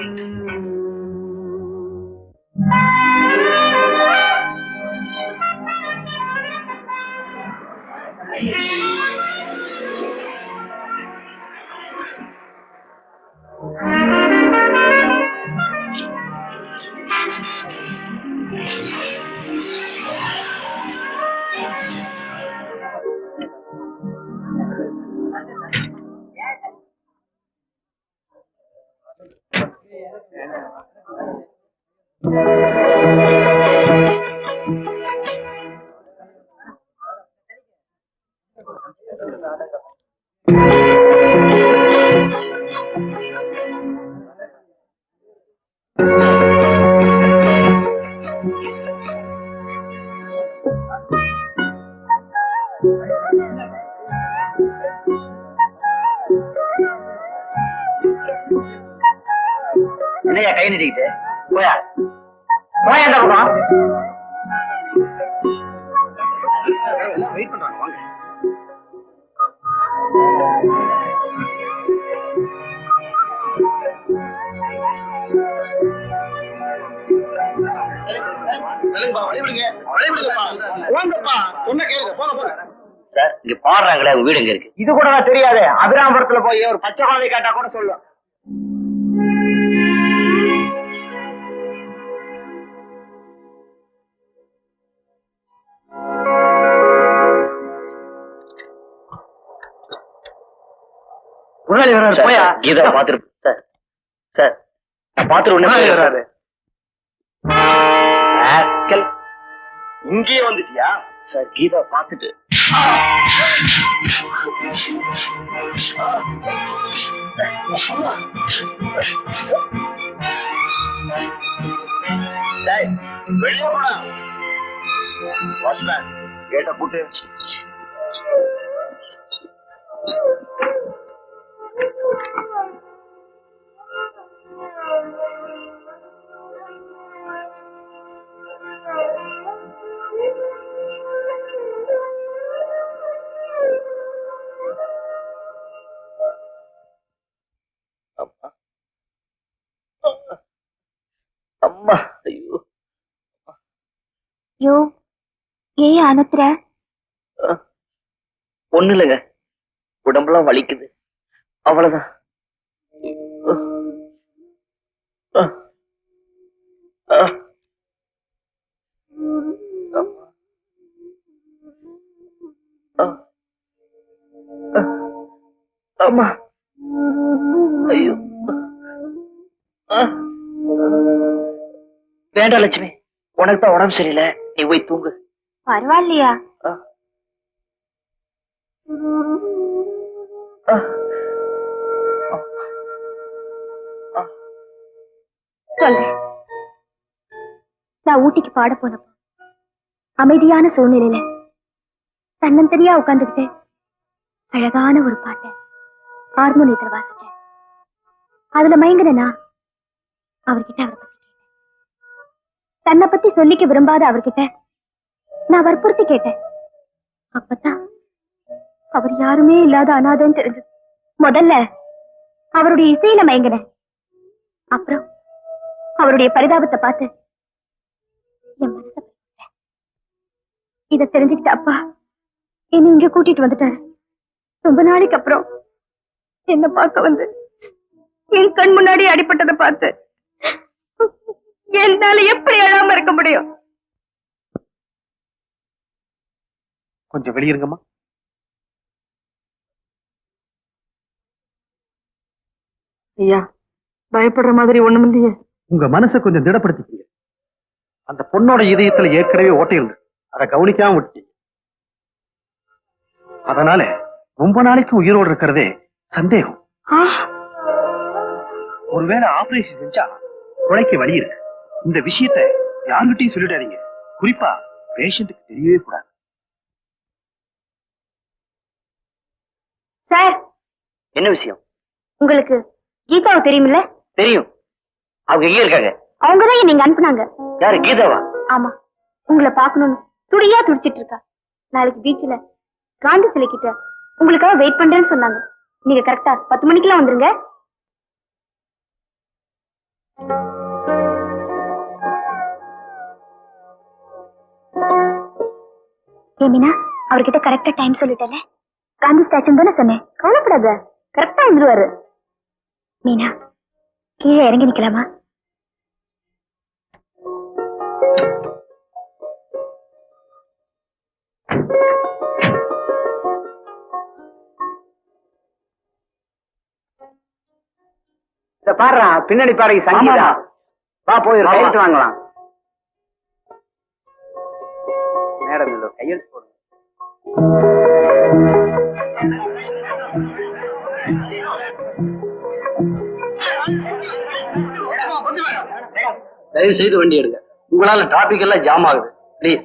Speaker 4: என்னையா கை நீட்டிக்கிட்டு போயா போயா அந்த பக்கம்.
Speaker 7: வெயிட் பண்றாங்க வாங்க.
Speaker 4: சார் இங்க பாடுறாங்களே உங்க வீடு எங்க இருக்கு?
Speaker 7: இது கூட தெரியாது. அபிராமபுரத்துல போய் ஒரு பச்சை குழந்தை கேட்டா கூட சொல்லும். முதலாளி வராரு போயா.
Speaker 4: கீதா பாத்துரு சார். சார் நான்
Speaker 7: முதலாளி வராரு.
Speaker 4: பாத்துரு.
Speaker 7: இங்கேயே வந்துட்டியா?
Speaker 4: சார் கீதா பாத்துட்டு
Speaker 7: வெளியே போடா. வாட்ச்மேன் கேட்ட பூட்டு.
Speaker 4: அம்மா ஐயோ
Speaker 3: யோ ஏன் அனுத்துற?
Speaker 4: ஒண்ணு இல்லைங்க, உடம்புலாம் வலிக்குது, அவ்வளவுதான். அம்மா ஐயோ. வேண்டாம் லட்சுமி, உனக்கு தான் உடம்பு சரியில்லை, நீ போய் தூங்கு.
Speaker 3: பரவாயில்லையா? சொல்றேன். நான் ஊட்டிக்கு பாட போனப்போ அமைதியான சூழ்நிலையில தன்னந்தனியா உட்கார்ந்துகிட்டு அழகான ஒரு பாட்டை ஹார்மோனியத்துல வாசிச்சேன். அதுல மயங்கினா அவர்கிட்ட அவரை பத்தி கேட்டேன். தன்னை பத்தி சொல்லிக்க விரும்பாத அவர்கிட்ட நான் வற்புறுத்தி கேட்டேன். அப்பதான் அவர் யாருமே இல்லாத அனாதைன்னு தெரிஞ்சது. முதல்ல அவருடைய இசையில மயங்கினேன். அப்புறம் அவருடைய பரிதாபத்தை பார்த்து என் மனசை பறிச்சுட்டேன். இத தெரிஞ்சுக்கிட்ட அப்பா என்னை இங்க கூட்டிட்டு வந்துட்டாரு. ரொம்ப நாளைக்கு அப்புறம் என்ன பார்க்க வந்து என் கண் முன்னாடி அடிபட்டதை பார்த்து என்னால எப்படி அழாம இருக்க முடியும்?
Speaker 2: கொஞ்சம் வெளியிருங்கம்மா.
Speaker 1: ஐயா, பயப்படுற மாதிரி ஒண்ணும் இல்லையே.
Speaker 2: உங்க மனசை கொஞ்சம் திடப்படுத்திக்கீங்க. அந்த பொண்ணோட இதயத்துல ஏற்கனவே ஓட்டை இருந்து அதை கவனிக்காம விட்டீங்க. அதனால ரொம்ப நாளைக்கு உயிரோடு இருக்கிறதே சந்தேகம். ஒருவேளை ஆபரேஷன் செஞ்சா குழைக்க வழி இருக்கு. இந்த விஷயத்தை யாருகிட்டையும் சொல்லிடாதீங்க. குறிப்பா பேஷண்ட்டுக்கு தெரியவே கூடாது.
Speaker 3: சார்,
Speaker 4: என்ன விஷயம்?
Speaker 3: உங்களுக்கு கீதாவை தெரியுமில்ல?
Speaker 4: தெரியும். அவங்க எங்க இருக்காங்க?
Speaker 3: அவங்கதான் நீங்க அனுப்புனாங்க.
Speaker 4: யாரு, கீதாவா?
Speaker 3: ஆமா, உங்களை பாக்கணும்னு துடியா துடிச்சிட்டு இருக்கா. நாளைக்கு பீச்ல காந்தி சிலை கிட்ட உங்களுக்காக வெயிட் பண்றேன்னு சொன்னாங்க. நீங்க கரெக்டா 10 மணிக்கெல்லாம் வந்துருங்க. மீனா, அவர்கிட்ட கரெக்டா டைம் சொல்லிட்டேன். காந்தி ஸ்டாச்சு தானே சொன்னேன். கவலைப்படாத, கரெக்டா வந்துருவாரு. மீனா, கீழே இறங்கி நிக்கலாமா?
Speaker 7: இத பாடுறா, பின்னணி பாடகி சங்கீதா. வா போய் ஒரு கையெழுத்து வாங்கலாம். மேடம் இல்ல, கையெழுத்து போடுங்க.
Speaker 2: தயவு செய்து வண்டி எடுங்க. உங்களால டிராபிக் எல்லாம் ஜாம் ஆகுது. ப்ளீஸ்.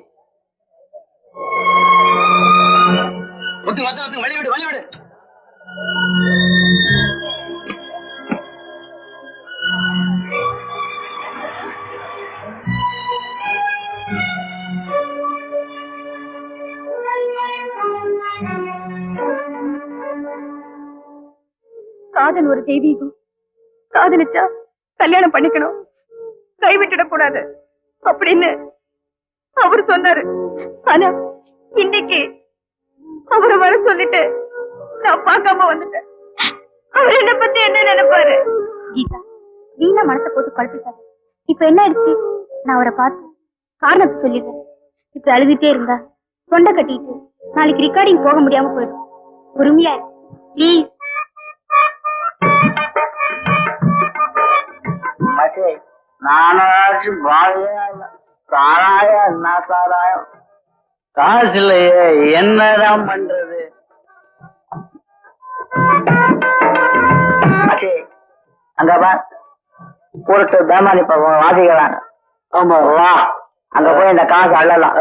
Speaker 4: வழிவிடு வழிவிடு.
Speaker 1: காதல் ஒரு தெய்வீகம். காதலிச்சா கல்யாணம் பண்ணிக்கணும், கைவிட்டுடக் கூடாது அப்படின்னு அவர் சொன்னாரு. ஆனா இன்னைக்கு அவரை வர சொல்லிட்டு நான் பார்க்காம வந்துட்டேன். அவர் என்ன பத்தி என்ன நினைப்பாரு?
Speaker 3: கீதா, வீணா மனசை போட்டு குழப்பிக்காத. இப்ப என்ன ஆயிடுச்சு? நான் அவரை பார்த்து காரணத்தை சொல்லிடுறேன். இப்ப அழுதுட்டே இருந்தா தொண்டை கட்டிட்டு நாளைக்கு ரெக்கார்டிங் போக முடியாம போயிடும். பொறுமையா ப்ளீஸ்.
Speaker 4: நானாச்சும் சாராயம் என்ன சாராயம், காசு இல்லையே, என்னதான் பண்றது? அங்க பா பொருட்டு பேமானி வாசிக்கிறாங்க. ஆமா வா, அங்க போய் இந்த காசு அள்ளலாம்.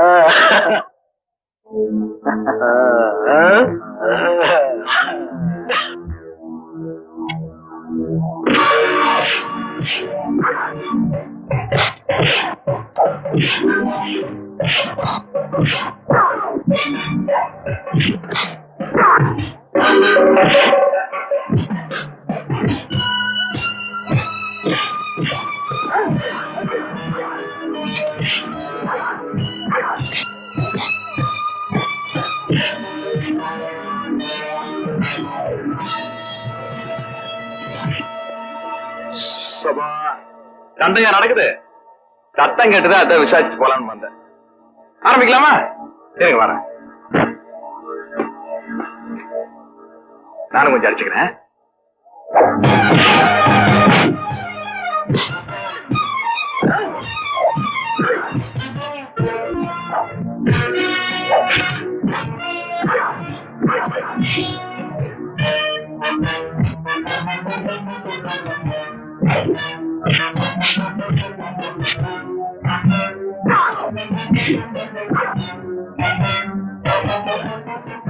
Speaker 6: சண்டையா நடக்குது, சத்தம் கேட்டுதான் அதான் விசாரிச்சுட்டு போலான்னு வந்தேன். ஆரம்பிக்கலாமா? சரிங்க வரேன். நானும் கொஞ்சம் அடிச்சுக்கிறேன்.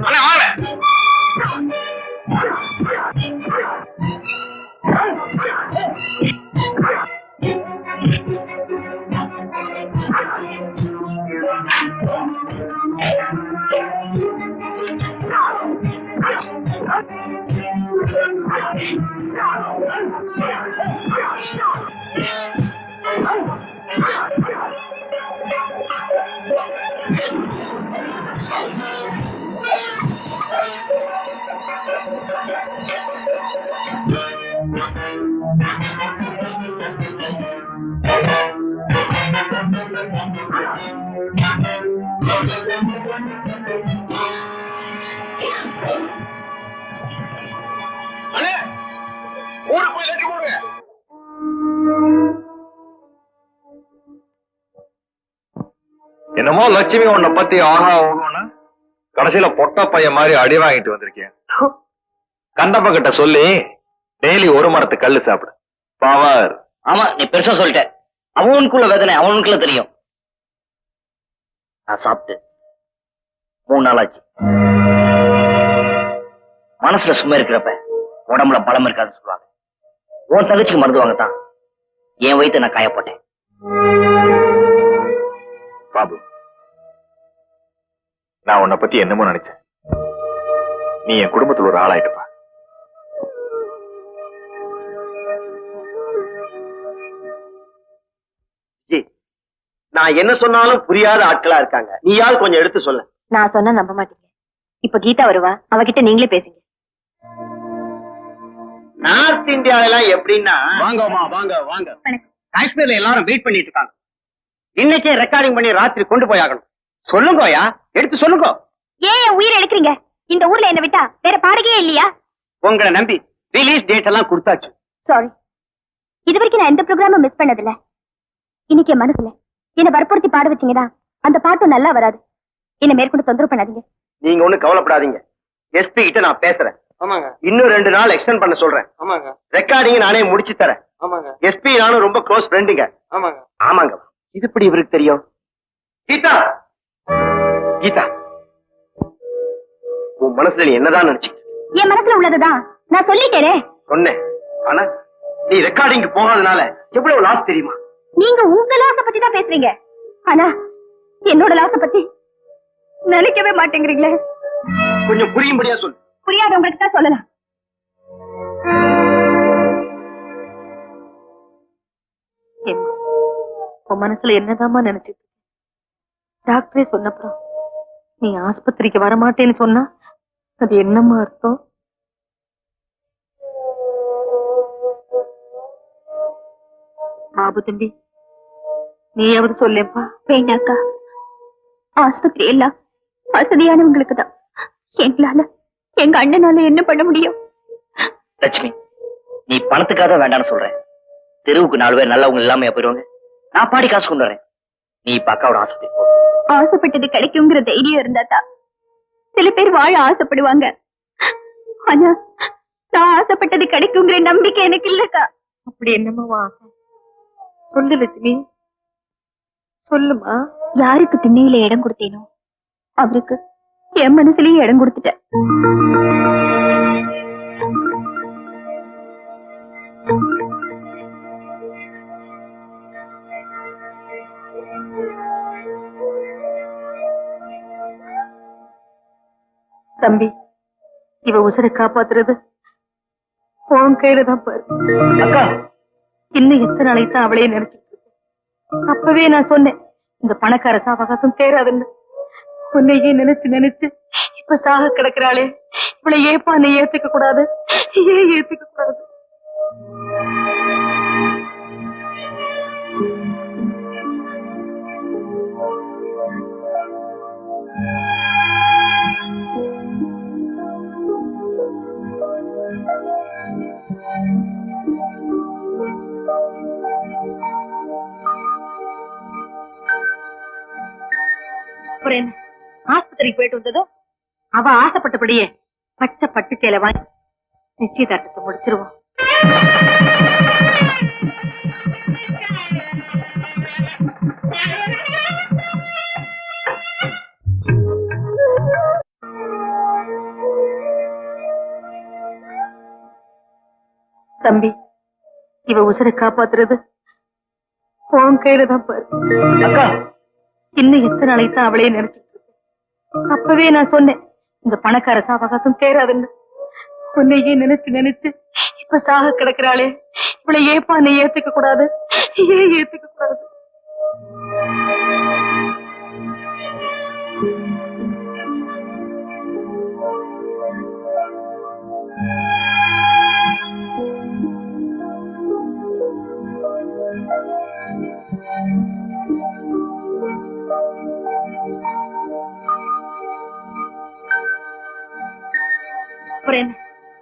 Speaker 6: அண்ணா வாங்க. அண்ணே ஊருக்கு போய் லெட்டர் போடுங்க. என்னமோ லட்சுமி உன்னை பத்தி ஆஹா ஓகோன்னு கடைசியில பொட்ட பையன் மாதிரி அடி வாங்கிட்டு வந்திருக்கேன். கண்டப்ப கிட்ட சொல்லி டெய்லி ஒரு மரத்து கல்லு சாப்பிடு. பவர்.
Speaker 4: ஆமா, நீ பெருசா சொல்லிட்ட. அவனுக்குள்ள வேதனை அவனுக்குள்ள தெரியும். நான் சாப்பிட்டு 3 நாள் ஆச்சு. மனசுல சும்மா இருக்கிறப்ப உடம்புல பலம் இருக்காதுன்னு சொல்லுவாங்க. உன் தங்கச்சிக்கு மருந்து வாங்கத்தான் என் வயித்தை நான் காயப்போட்டேன்.
Speaker 6: பாபு, நான் உன்னை பத்தி என்னமோ நினைச்சேன். நீ என் குடும்பத்துல ஒரு ஆளாயிட்டுப்பா.
Speaker 7: நான் என்ன சொன்னாலும் புரியாத ஆட்களா இருக்காங்க. நீயாவது கொஞ்சம் எடுத்து சொல்ல.
Speaker 3: நான் சொன்னா நம்ப மாட்டீங்க. இப்ப கீதா வருவா, அவகிட்ட நீங்களே பேசுங்க.
Speaker 7: நார்த் இந்தியாவெல்லாம் எப்படின்னா,
Speaker 2: வாங்கம்மா வாங்க வாங்க.
Speaker 7: காஷ்மீர்ல எல்லாரும் வெயிட் பண்ணிட்டு இருக்காங்க. இன்னைக்கே ரெக்கார்டிங் பண்ணி ராத்திரி கொண்டு போய் ஆகணும். சொல்லுங்கயா, எடுத்து சொல்லுங்க.
Speaker 3: ஏன் என் உயிரை எடுக்கிறீங்க? இந்த ஊர்ல என்ன விட்டா வேற பாடகையே இல்லையா?
Speaker 7: உங்களை நம்பி ரிலீஸ் டேட் எல்லாம் கொடுத்தாச்சு.
Speaker 3: சாரி, இது வரைக்கும் நான் எந்த ப்ரோக்ராமும் மிஸ் பண்ணதில்ல. இன்னைக்கு என் மனசுல என்ன வற்புறுத்தி பாட வச்சீங்கன்னா அந்த பாட்டும் நல்லா வராது. என்ன மேற்கொண்டு தொந்தரவு பண்ணாதீங்க.
Speaker 7: நீங்க ஒண்ணு கவலைப்படாதீங்க. எஸ்பி கிட்ட நான் பேசுறேன். ஆமாங்க. இன்னும் 2 நாள் எக்ஸ்டெண்ட் பண்ண சொல்றேன். ஆமாங்க. ரெக்கார்டிங் நானே முடிச்சு தரேன். ஆமாங்க. எஸ்பி நானும் ரொம்ப க்ளோஸ் ஃப்ரெண்டுங்க. ஆமாங்க. ஆமாங்க. இது எப்படி இவருக்கு தெரியும்? கீதா, கீதா, உன் மனசுல நீ என்னதான் நினைச்சு?
Speaker 3: என் மனசுல உள்ளதுதான் நான் சொல்லிட்டேனே.
Speaker 7: சொன்னேன், ஆனா நீ ரெக்கார்டிங் போகாதனால எவ்வளவு லாஸ் தெரியுமா?
Speaker 3: நீங்க உங்க லாச பத்தி தான் பேசுறீங்க, ஆனா என்னோட லாச பத்தி நினைக்கவே மாட்டேங்கிறீங்களே.
Speaker 7: கொஞ்சம் புரியும்படியா சொல்லு.
Speaker 3: புரியாதவங்களுக்கு தான் சொல்லலாம்.
Speaker 1: உன் மனசுல என்னதாமா நினைச்சிட்டு? டாக்டரே சொன்னப்புறம் நீ ஆஸ்பத்திரிக்கு வரமாட்டேன்னு சொன்னா அது என்னம்மா அர்த்தம்? பாபு தம்பி, நீயாவது சொல்லேப்பா.
Speaker 3: வேண்டாக்கா, ஆஸ்பத்திரி எல்லாம் வசதியானவங்களுக்கு தான். எங்களால, எங்க அண்ணனால என்ன பண்ண முடியும்?
Speaker 4: லட்சுமி, நீ பணத்துக்காக வேண்டாம்னு சொல்றேன். தெருவுக்கு 4 பேர் நல்லவங்க இல்லாம போயிடுவாங்க. நான் பாடி காசு கொண்டு வரேன். நீ இப்ப அக்காவோட ஆஸ்பத்திரி போ.
Speaker 3: ஆசைப்பட்டது கிடைக்குங்கிற தைரியம் இருந்தா தான் சில பேர் வாழ ஆசைப்படுவாங்க. ஆனா நான் ஆசைப்பட்டது கிடைக்குங்கிற நம்பிக்கை எனக்கு இல்லக்கா.
Speaker 1: அப்படி என்னம்மா ஆசை? சொல்லு லட்சுமி, சொல்லுமா.
Speaker 3: யாருக்கு திண்ணையில இடம் கொடுத்தேனோ அவருக்கு என் மனசுலயும் இடம் கொடுத்துட்டேன்.
Speaker 1: தம்பி, இவ உசுரை காப்பாத்துறது உன் கையில தான் பாரு.
Speaker 4: அக்கா,
Speaker 1: இன்னும் எத்தனை நாளைக்கு அவளையே நினைச்சிட்டு இருக்கேன். அப்பவே நான் சொன்னேன், இந்த பணக்கார சாவகாசம் தேராதுன்னு. உன்னையே நினைச்சு நினைச்சு இப்ப சாக கிடக்குறாளே, இவளை ஏப்பா நீ ஏத்துக்க கூடாது? ஏன் ஏத்துக்க கூடாது? ஆஸ்பத்திரிக்கு போயிட்டு வந்ததும் அவ ஆசைப்பட்டபடியே பச்சை பட்டு சேலை வாங்கி நிச்சயதார்த்தத்தை முடிச்சிருவோம். தம்பி, இவ உசுரை காப்பாத்துறது உன் கையில தான் பாரு.
Speaker 4: அக்கா,
Speaker 1: இன்னும் எத்தனை நாளைக்கு தான் அவளையே நினைச்சிட்டு இருக்கேன். அப்பவே நான் சொன்னேன், இந்த பணக்கார சாவகாசம் தேராதுன்னு. உன்னையே நினைச்சு நினைச்சு இப்ப சாக கிடக்குறாளே, இவளை ஏப்பா நீ ஏத்துக்க கூடாது? ஏன் ஏத்துக்க கூடாது?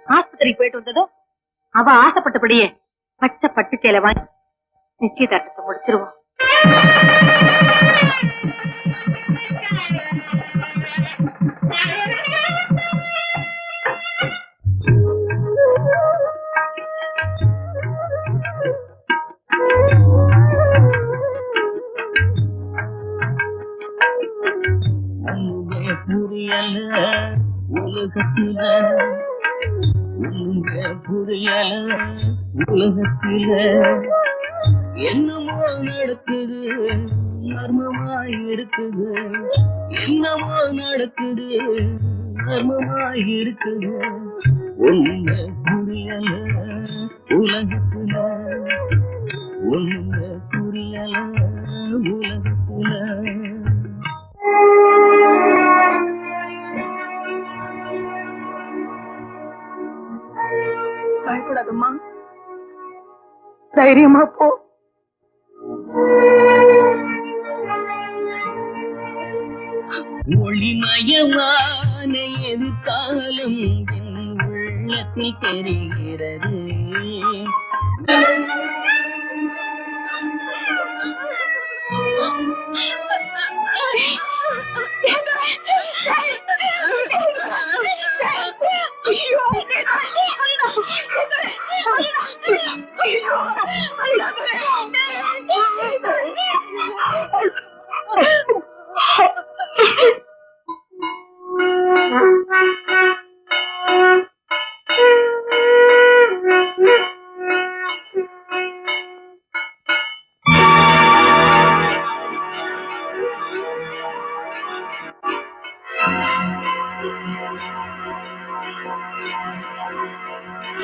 Speaker 1: ஆஸ்பத்திரிக்கு போயிட்டு வந்ததும் அவ ஆசைப்பட்டபடியே பச்சை பட்டு சேலை வாங்கி நிச்சயதார்த்தத்தை முடிச்சிருவோம்.
Speaker 5: புரியல உலகத்தில, புரியல உலகத்தில என்னமோ நடக்குது, மர்மமாய் இருக்குது. என்னமோ நடக்குது, மர்மமாய் இருக்குது. ஒண்ணு புரியல உலகத்தில, ஒண்ணு புரியல உலகத்தில.
Speaker 1: பயப்படாதம்மா, தைரியமா போ.
Speaker 5: ஒளிமயமான எதிர்காலம் என் உள்ளத்தில் தெரிகிறது.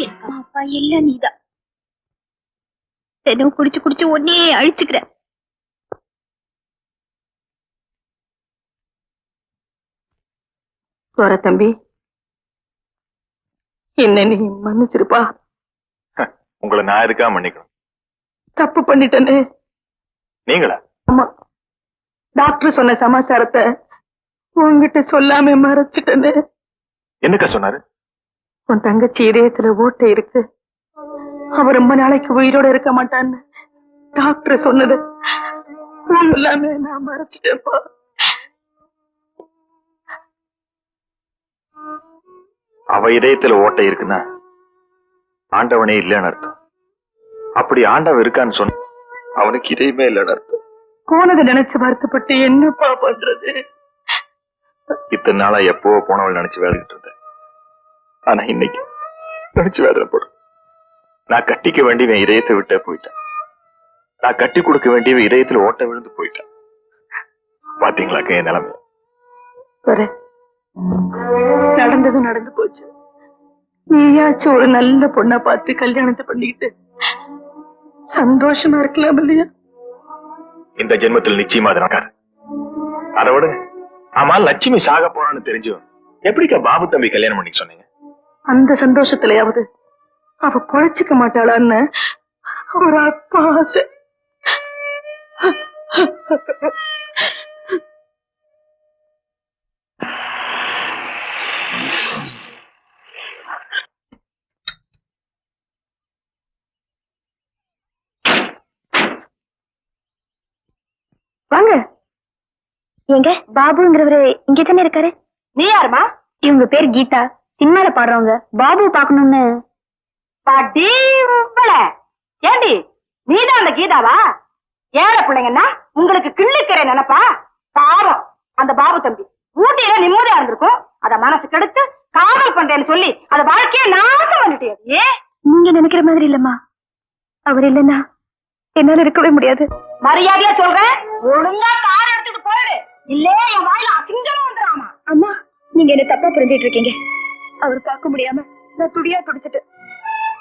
Speaker 3: என் அம்மா அப்பா எல்லாம் நீதான். தினம் குடிச்சு குடிச்சு ஒன்னே அழிச்சுக்கிற.
Speaker 1: வர தம்பி, என்ன நீ மன்னிச்சிருப்பா.
Speaker 6: உங்களை நான் எதுக்காக மன்னிக்கணும்?
Speaker 1: தப்பு பண்ணிட்டேன்னு.
Speaker 6: நீங்களா?
Speaker 1: ஆமா, டாக்டர் சொன்ன சமாச்சாரத்தை உன்கிட்ட சொல்லாம மறைச்சிட்டேன்னு.
Speaker 6: என்னக்கா சொன்னாரு?
Speaker 1: உன் தங்கச்சி இதயத்துல ஓட்டை இருக்கு, அவ ரொம்ப நாளைக்கு உயிரோட இருக்க மாட்டான்னு டாக்டர் சொன்னது எல்லாமே நான் மறைச்சிட்டேன்ப்பா.
Speaker 6: அவ இதயத்துல ஓட்டை இருக்குன்னா ஆண்டவனே இல்லைன்னு அர்த்தம். அப்படி ஆண்டவன் இருக்கான்னு சொன்ன அவனுக்கு இதயமே இல்லைன்னு அர்த்தம்.
Speaker 1: போனதை நினைச்சு வருத்தப்பட்டு என்னப்பா பண்றது?
Speaker 6: இத்தனை நாளா எப்போ போனவள் நினைச்சு வேலைக்கிட்டு இருந்தேன். ஆனா இன்னைக்கு நினைச்சு வேதனைப்படும். நான் கட்டிக்க வேண்டியவன் இதயத்தை விட்டே போயிட்டேன். நான் கட்டி கொடுக்க வேண்டியவன் இதயத்துல ஓட்ட விழுந்து போயிட்டேன். பாத்தீங்களாக்க என் நிலைமை.
Speaker 1: நடந்தது நடந்து போச்சு. நீயாச்சும் ஒரு நல்ல பொண்ணை பார்த்து கல்யாணத்தை பண்ணிக்கிட்டு சந்தோஷமா இருக்கலாம் இல்லையா?
Speaker 6: இந்த ஜென்மத்தில் நிச்சயமா அது நடக்காது. அதை விட ஆமா, லட்சுமி சாக போறான்னு தெரிஞ்சும் எப்படிக்கா பாபு தம்பி கல்யாணம் பண்ணி சொன்னீங்க?
Speaker 1: அந்த சந்தோஷத்திலேயாவது அவ பொழைச்சுக்க மாட்டாளான்னு ஒரு அப்பா ஆசை.
Speaker 3: வாங்க. எங்க பாபுங்கிறவரு இங்க தானே இருக்காரு?
Speaker 1: நீ யாருமா?
Speaker 3: இவங்க பேர் கீதா, சினிமால பாடுறவங்க. பாபு பாக்கணும்னு.
Speaker 1: ஏண்டி நீதான் அந்த கீதாவா? ஏழை பிள்ளைங்கன்னா உங்களுக்கு கிள்ளிக்கிற நினைப்பா? பாவம் அந்த பாபு தம்பி ஊட்டியில நிம்மதியா இருந்திருக்கும், அத மனசு கெடுத்து காதல் பண்றேன்னு சொல்லி அத வாழ்க்கையை நாசம் பண்ணிட்டே. ஏன்
Speaker 3: நீங்க நினைக்கிற மாதிரி இல்லம்மா. அவர் இல்லைன்னா என்னால இருக்கவே முடியாது.
Speaker 1: மரியாதையா சொல்றேன், ஒழுங்கா கார் எடுத்துட்டு போயிடு, இல்லே என் வாயில அசிங்கமா வந்துடாமா.
Speaker 3: அம்மா, நீங்க என்ன தப்பா புரிஞ்சிட்டு இருக்கீங்க. அவர் பார்க்க முடியாம நான் துடியா துடிச்சிட்டு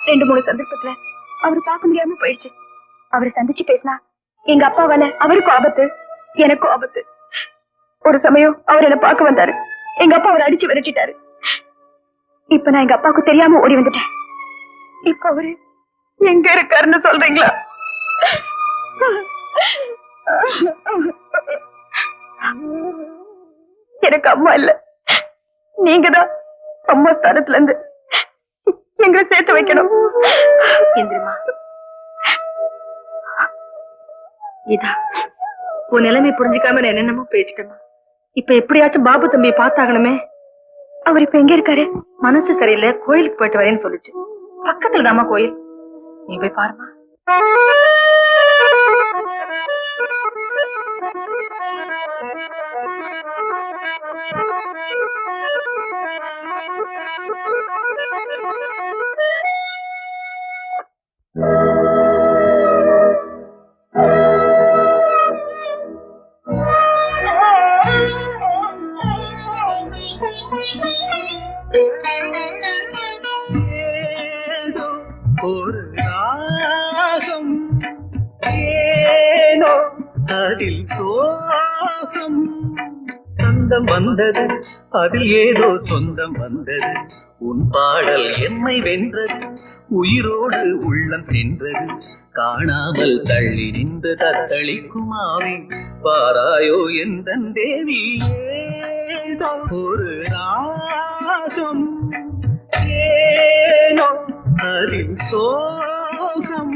Speaker 3: 2-3 சந்தர்ப்பத்துல அவர் பார்க்க முடியாம போயிடுச்சு. அவரை சந்திச்சு பேசினா எங்க அப்பாவால அவருக்கும் ஆபத்து, எனக்கும் ஆபத்து. ஒரு சமயம் அவர் என்ன பார்க்க வந்தாரு. எங்க அப்பா அவரை அடிச்சு விரட்டிட்டாரு. இப்ப நான் எங்க அப்பாவுக்கு தெரியாம ஓடி வந்துட்டேன். இப்ப அவரு எங்க இருக்காருன்னு சொல்றீங்களா? எனக்கு அம்மா இல்ல, நீங்கதான் அம்மா ஸ்தானத்துல இருந்து எங்களை சேர்த்து வைக்கணும்.
Speaker 1: இந்திரமா, இதா உன் நிலைமை புரிஞ்சுக்காம நான் என்னென்னமோ பேசிட்டேமா. இப்ப எப்படியாச்சும் பாபு தம்பியை பார்த்தாகணுமே.
Speaker 3: அவர் இப்ப எங்க இருக்காரு?
Speaker 1: மனசு சரியில்லை, கோயிலுக்கு போயிட்டு வரேன்னு சொல்லிச்சு. பக்கத்துல தாமா கோயில், நீ போய் பாருமா.
Speaker 5: ஒரு ராகம் ஏனோ அதில் சோகம். சொந்தம் வந்தது, அதில் ஏதோ சொந்தம் வந்தது. உன் பாடல் என்னை வென்றது, உயிரோடு உள்ளம் சென்றது. காணாமல் தள்ளி நின்று தத்தளிக்குமாவி பாராயோ எந்தன் தேவி. ஏதோ ஒரு ராகம் ஏனோ அதில் சோகம்.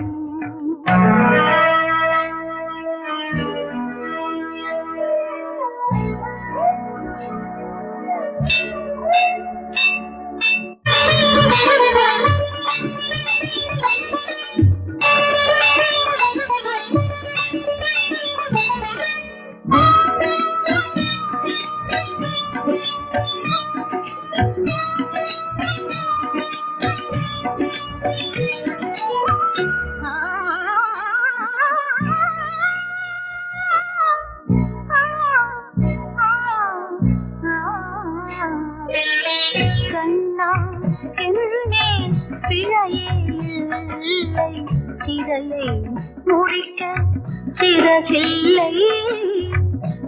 Speaker 3: கண்ணா ஆசையை முறிக்க சிறகில்லை,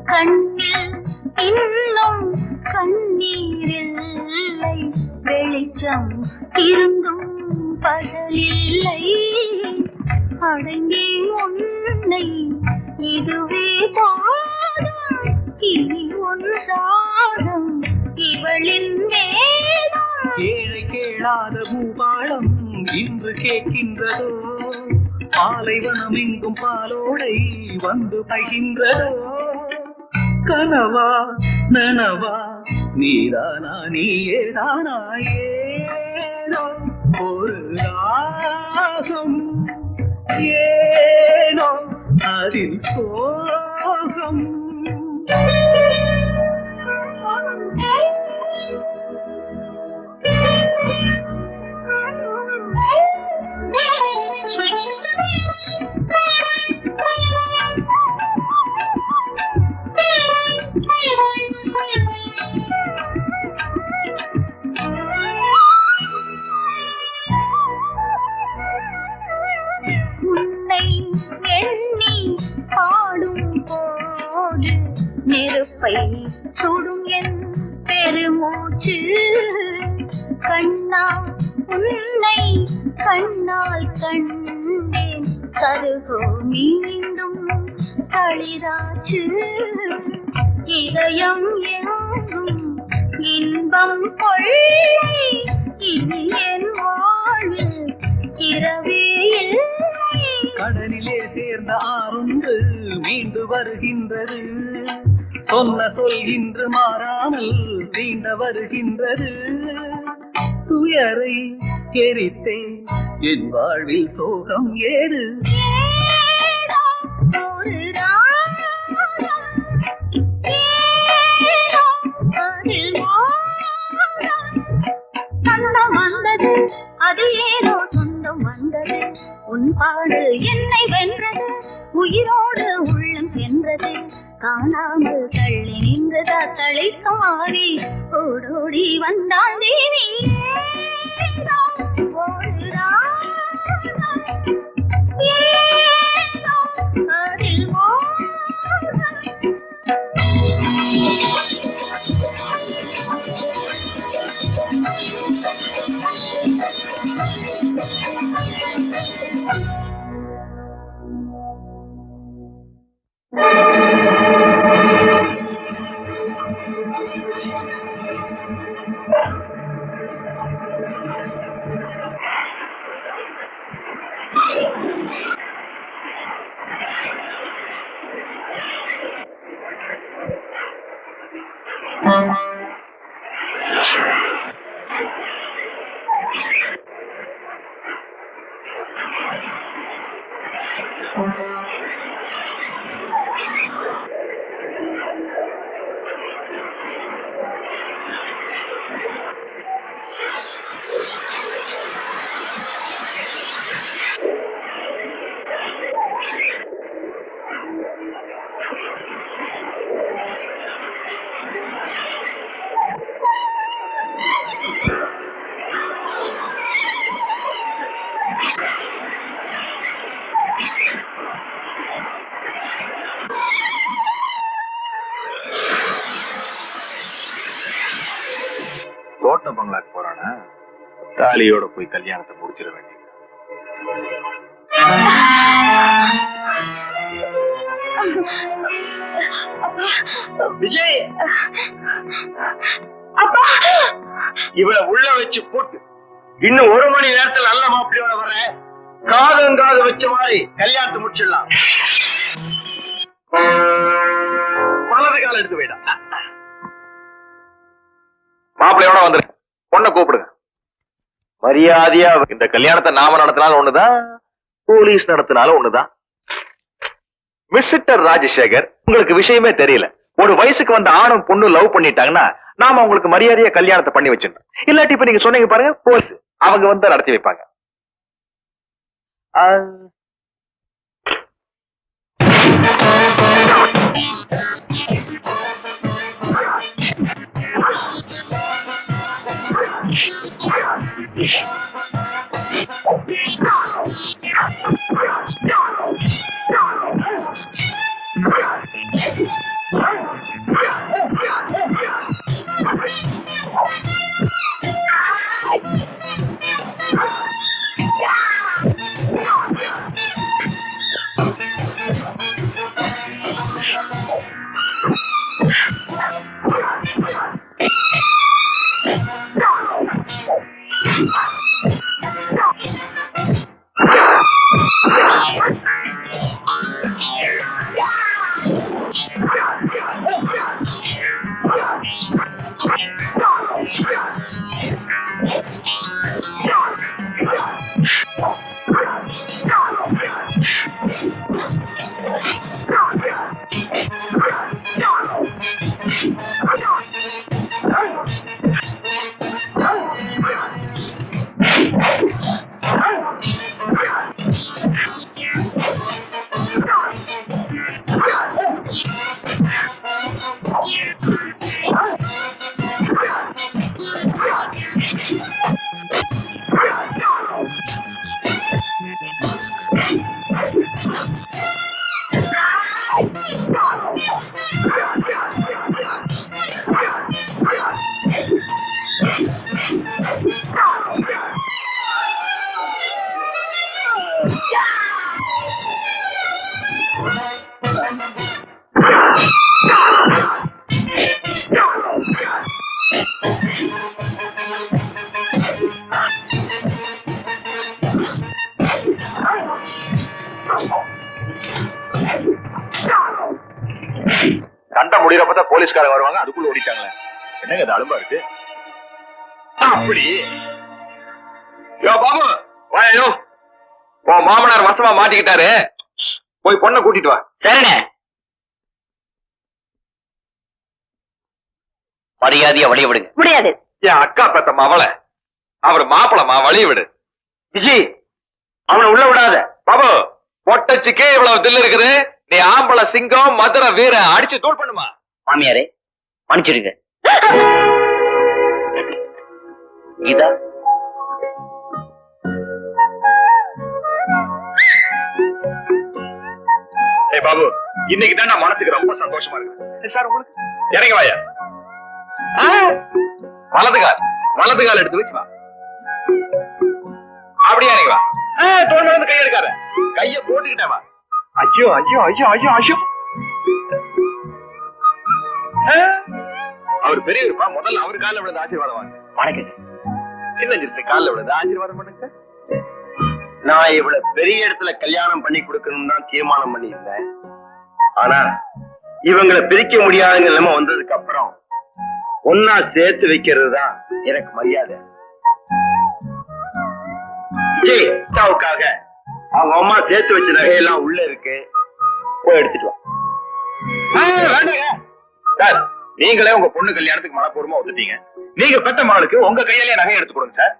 Speaker 3: கண்ணில் இன்னும் கண்ணீரில்லை, வெளிச்சம் இருந்தும் பகலில்லை, அடங்கி உன்னை இதுவே பாதம், இனி ஒன்றாகும் இவளின் வேதம்.
Speaker 5: ஏழை கேளாத பூபாலம் இன்று கேட்கின்றதோ, பாலைவனம் எங்கும் பாலோடை வந்து பகின்றதோ, கனவா நனவா நீதானா நீயேதானா, ஏனோ ஒரு ராகம், ஏனோ அதில் சோகம்.
Speaker 3: உன்னை எண்ணி பாடும் போது நெருப்பை சுடும் என் பெருமூச்சு, கண்ணா உன்னை கண்ணால் கண்டேன், சருகோ மீண்டும் களிராச்சு, இதயம் எங்கும் இன்பம் கொள்ளை, இனி என் வாழ்வில் இரவே இல்லை.
Speaker 5: கடலிலே சேர்ந்த ஆறுண்டு மீண்டு வருகின்றது, சொன்ன சொல் இன்று மாறாமல் தீண்ட வருகின்றது, துயரை எரித்தே என் வாழ்வில் சோகம் ஏது.
Speaker 3: ஏதோ ஒரு ராகம், ஏதோ அதில் மோகம், சொந்தம் வந்தது அது ஏதோ சொந்தம் வந்தது, உன் பாடு என்னை வென்றது, உயிரோடு உள்ளம் சென்றது, காணாமல் தள்ளி நின்றதா தழைத்து மாறி ஓடோடி வந்தாள் தேவி. ஏதோ ஒரு ராகம், ஏதோ அதில் மோகம்.
Speaker 6: தோட்ட பங்களாக்கு போறானா, தாலியோட போய் கல்யாணத்தை முடிச்சிட வேண்டியது.
Speaker 7: விஜய், இவளை உள்ள வச்சு போட்டு இன்னும் 1 மணி நேரத்துல நல்ல மாப்பிள்ளையோட வர, காது வச்ச மாதிரி கல்யாணத்தை முடிச்சிடலாம். வலது கால எடுத்து போயிடா.
Speaker 6: மாப்பிள்ளையோட வந்துரு, பொண்ணை கூப்பிடுங்க.
Speaker 7: மரியாதையா
Speaker 6: இந்த கல்யாணத்தை நாம நடத்தினாலும் ஒண்ணுதான், போலீஸ் நடத்தினாலும் ஒண்ணுதான். மிஸ்டர் ராஜசேகர், உங்களுக்கு விஷயமே தெரியல. ஒரு வயசுக்கு வந்த ஆணும் பொண்ணு லவ் பண்ணிட்டாங்கன்னா நாம உங்களுக்கு மரியாதையா கல்யாணத்தை பண்ணி வச்சிடணும். இல்லாட்டி இப்ப நீங்க சொன்னீங்க பாருங்க, போலீஸ் அவங்க வந்து நடத்தி வைப்பாங்க. சண்டை முடியறப்பதான் போலீஸ்காரங்க வருவாங்க, அதுக்குள்ள ஓடிட்டாங்களே. என்னங்க இது அலும்பா இருக்கு? அப்படி யோ பாபு, வாயோ. உன் மாமனார் வசமா மாட்டிக்கிட்டாரு, போய் பொண்ணை கூட்டிட்டு வா.
Speaker 4: சரிண்ணே. மரியாதையா வழிய விடுங்க.
Speaker 1: முடியாது.
Speaker 6: என் அக்கா பெத்தம்மா அவளை, அவர் மாப்பிளமா, வழி விடு.
Speaker 7: விஜய், அவனை உள்ள விடாத.
Speaker 6: பாபு, பொட்டச்சுக்கே இவ்வளவு தில்லு இருக்குது, நீ ஆம்பளை சிங்கம், மதுரை வீர, அடிச்சு தூள் பண்ணுமா.
Speaker 4: மாமியாரே மன்னிச்சிடுங்க. கீதா,
Speaker 6: ஏய் பாபு, இன்னைக்கு தான் நான் மனசுக்கு ரொம்ப சந்தோஷமா இருக்கு. சார் உங்களுக்கு இறங்கி வாயா. வலது கால் எடுத்து வச்சு வா. அப்படியே இறங்கி வா. தோல்ல வந்து கை எடுக்காத, கைய போட்டுக்கிட்டே வா. ஐயோ ஐயோ ஐயோ ஐயோ ஐயோ. அவர் பெரியவருப்பா, முதல்ல அவர் காலில் விழுந்து ஆசீர்வாதம் வாங்க.
Speaker 4: வணக்கங்க.
Speaker 6: சின்ன சிறுத்தை காலில் விழுந்து ஆசீர்வாதம் பண்ணுங்க.
Speaker 7: நான் இவ்வளவு பெரிய இடத்துல கல்யாணம் பண்ணி கொடுக்கணும்னு தான் தீர்மானம் பண்ணியிருந்தேன். ஆனா இவங்களை பிரிக்க முடியாத நிலைமை வந்ததுக்கு அப்புறம் ஒன்னா சேர்த்து வைக்கிறது தான் எனக்கு மரியாதை. விஜய், அக்காவுக்காக அவங்க அம்மா சேர்த்து வச்ச நகையெல்லாம் உள்ள இருக்கு, போய் எடுத்துட்டு வா.
Speaker 6: வேண்டாங்க சார், நீங்களே உங்க பொண்ணு கல்யாணத்துக்கு மனப்பூர்வமா ஒத்துட்டீங்க. நீங்க பெத்த மகளுக்கு உங்க கையிலேயே நகை எடுத்து கொடுங்க சார்.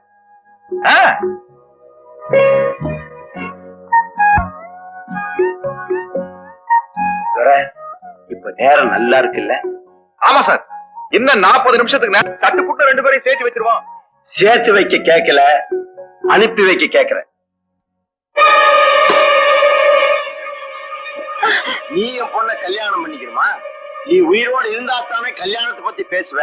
Speaker 7: இப்ப நேரம் நல்லா இருக்குல்ல?
Speaker 6: ஆமா சார், இன்னும் 40 நிமிஷத்துக்கு சட்டு புட்டு 2 பேரையும் சேர்த்து வச்சிருவோம்.
Speaker 7: சேர்த்து வைக்க கேட்கல, அனுப்பி வைக்க கேட்கிறேன். நீ என் பொண்ண கல்யாணம் பண்ணிக்கிறமா? நீ உயிரோடு இருந்தா தானே கல்யாணத்தை பத்தி பேசுவ.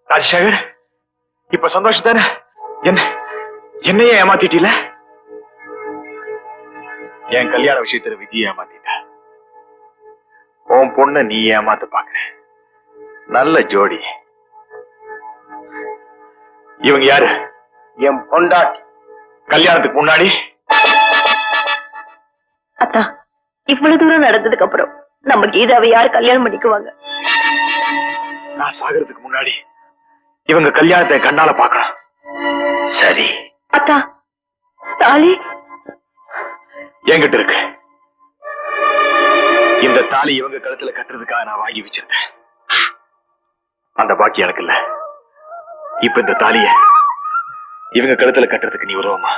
Speaker 6: ராஜசேகர், இப்ப சந்தோஷம் தானே? என்னையே ஏமாத்திட்டீல? என் கல்யாண விஷயத்துல விதியை ஏமாத்திட்ட. உன் பொண்ண நீ ஏமாத்த பாக்குற. நல்ல ஜோடி. இவங்க யாரு?
Speaker 7: என் பொண்டாட்டி.
Speaker 6: கல்யாணத்துக்கு முன்னாடி
Speaker 1: அத்தா, இவ்வளவு தூரம் நடந்ததுக்கு அப்புறம் நம்ம கீதாவை யார் கல்யாணம் பண்ணிக்குவாங்க?
Speaker 6: நான் சாகிறதுக்கு முன்னாடி இவங்க கல்யாணத்தை கண்ணால பாக்கலாம்.
Speaker 7: சரி.
Speaker 1: அத்தா, தாலி
Speaker 6: என்கிட்ட இருக்கு. இந்த தாலி இவங்க கழுத்துல கட்டுறதுக்காக நான் வாங்கி வச்சிருந்தேன். அந்த பாக்கி எனக்கு இல்ல. இப்ப இந்த தாலிய இவங்க கழுத்துல கட்டுறதுக்கு நீ உதவுமா?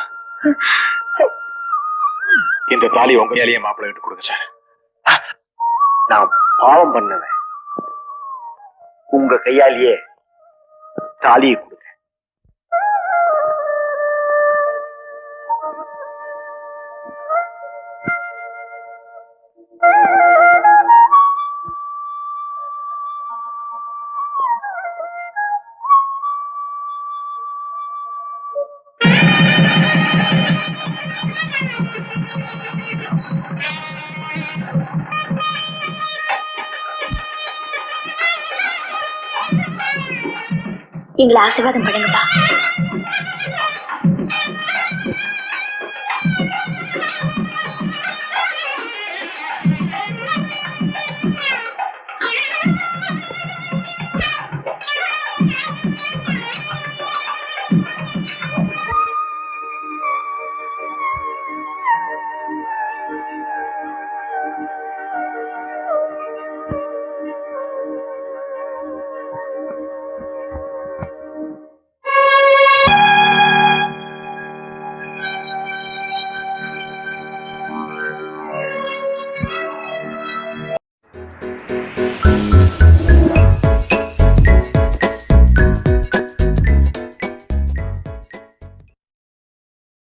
Speaker 6: இந்த தாலி உங்க கையாலேயே மாப்பிள்ளை கிட்ட கொடுங்க சார்.
Speaker 7: நான் பாவம் பண்ணுவேன், உங்க கையாலேயே தாலியை கொடுங்க.
Speaker 3: எங்களை ஆசீர்வாதம் பண்ணுங்கப்பா.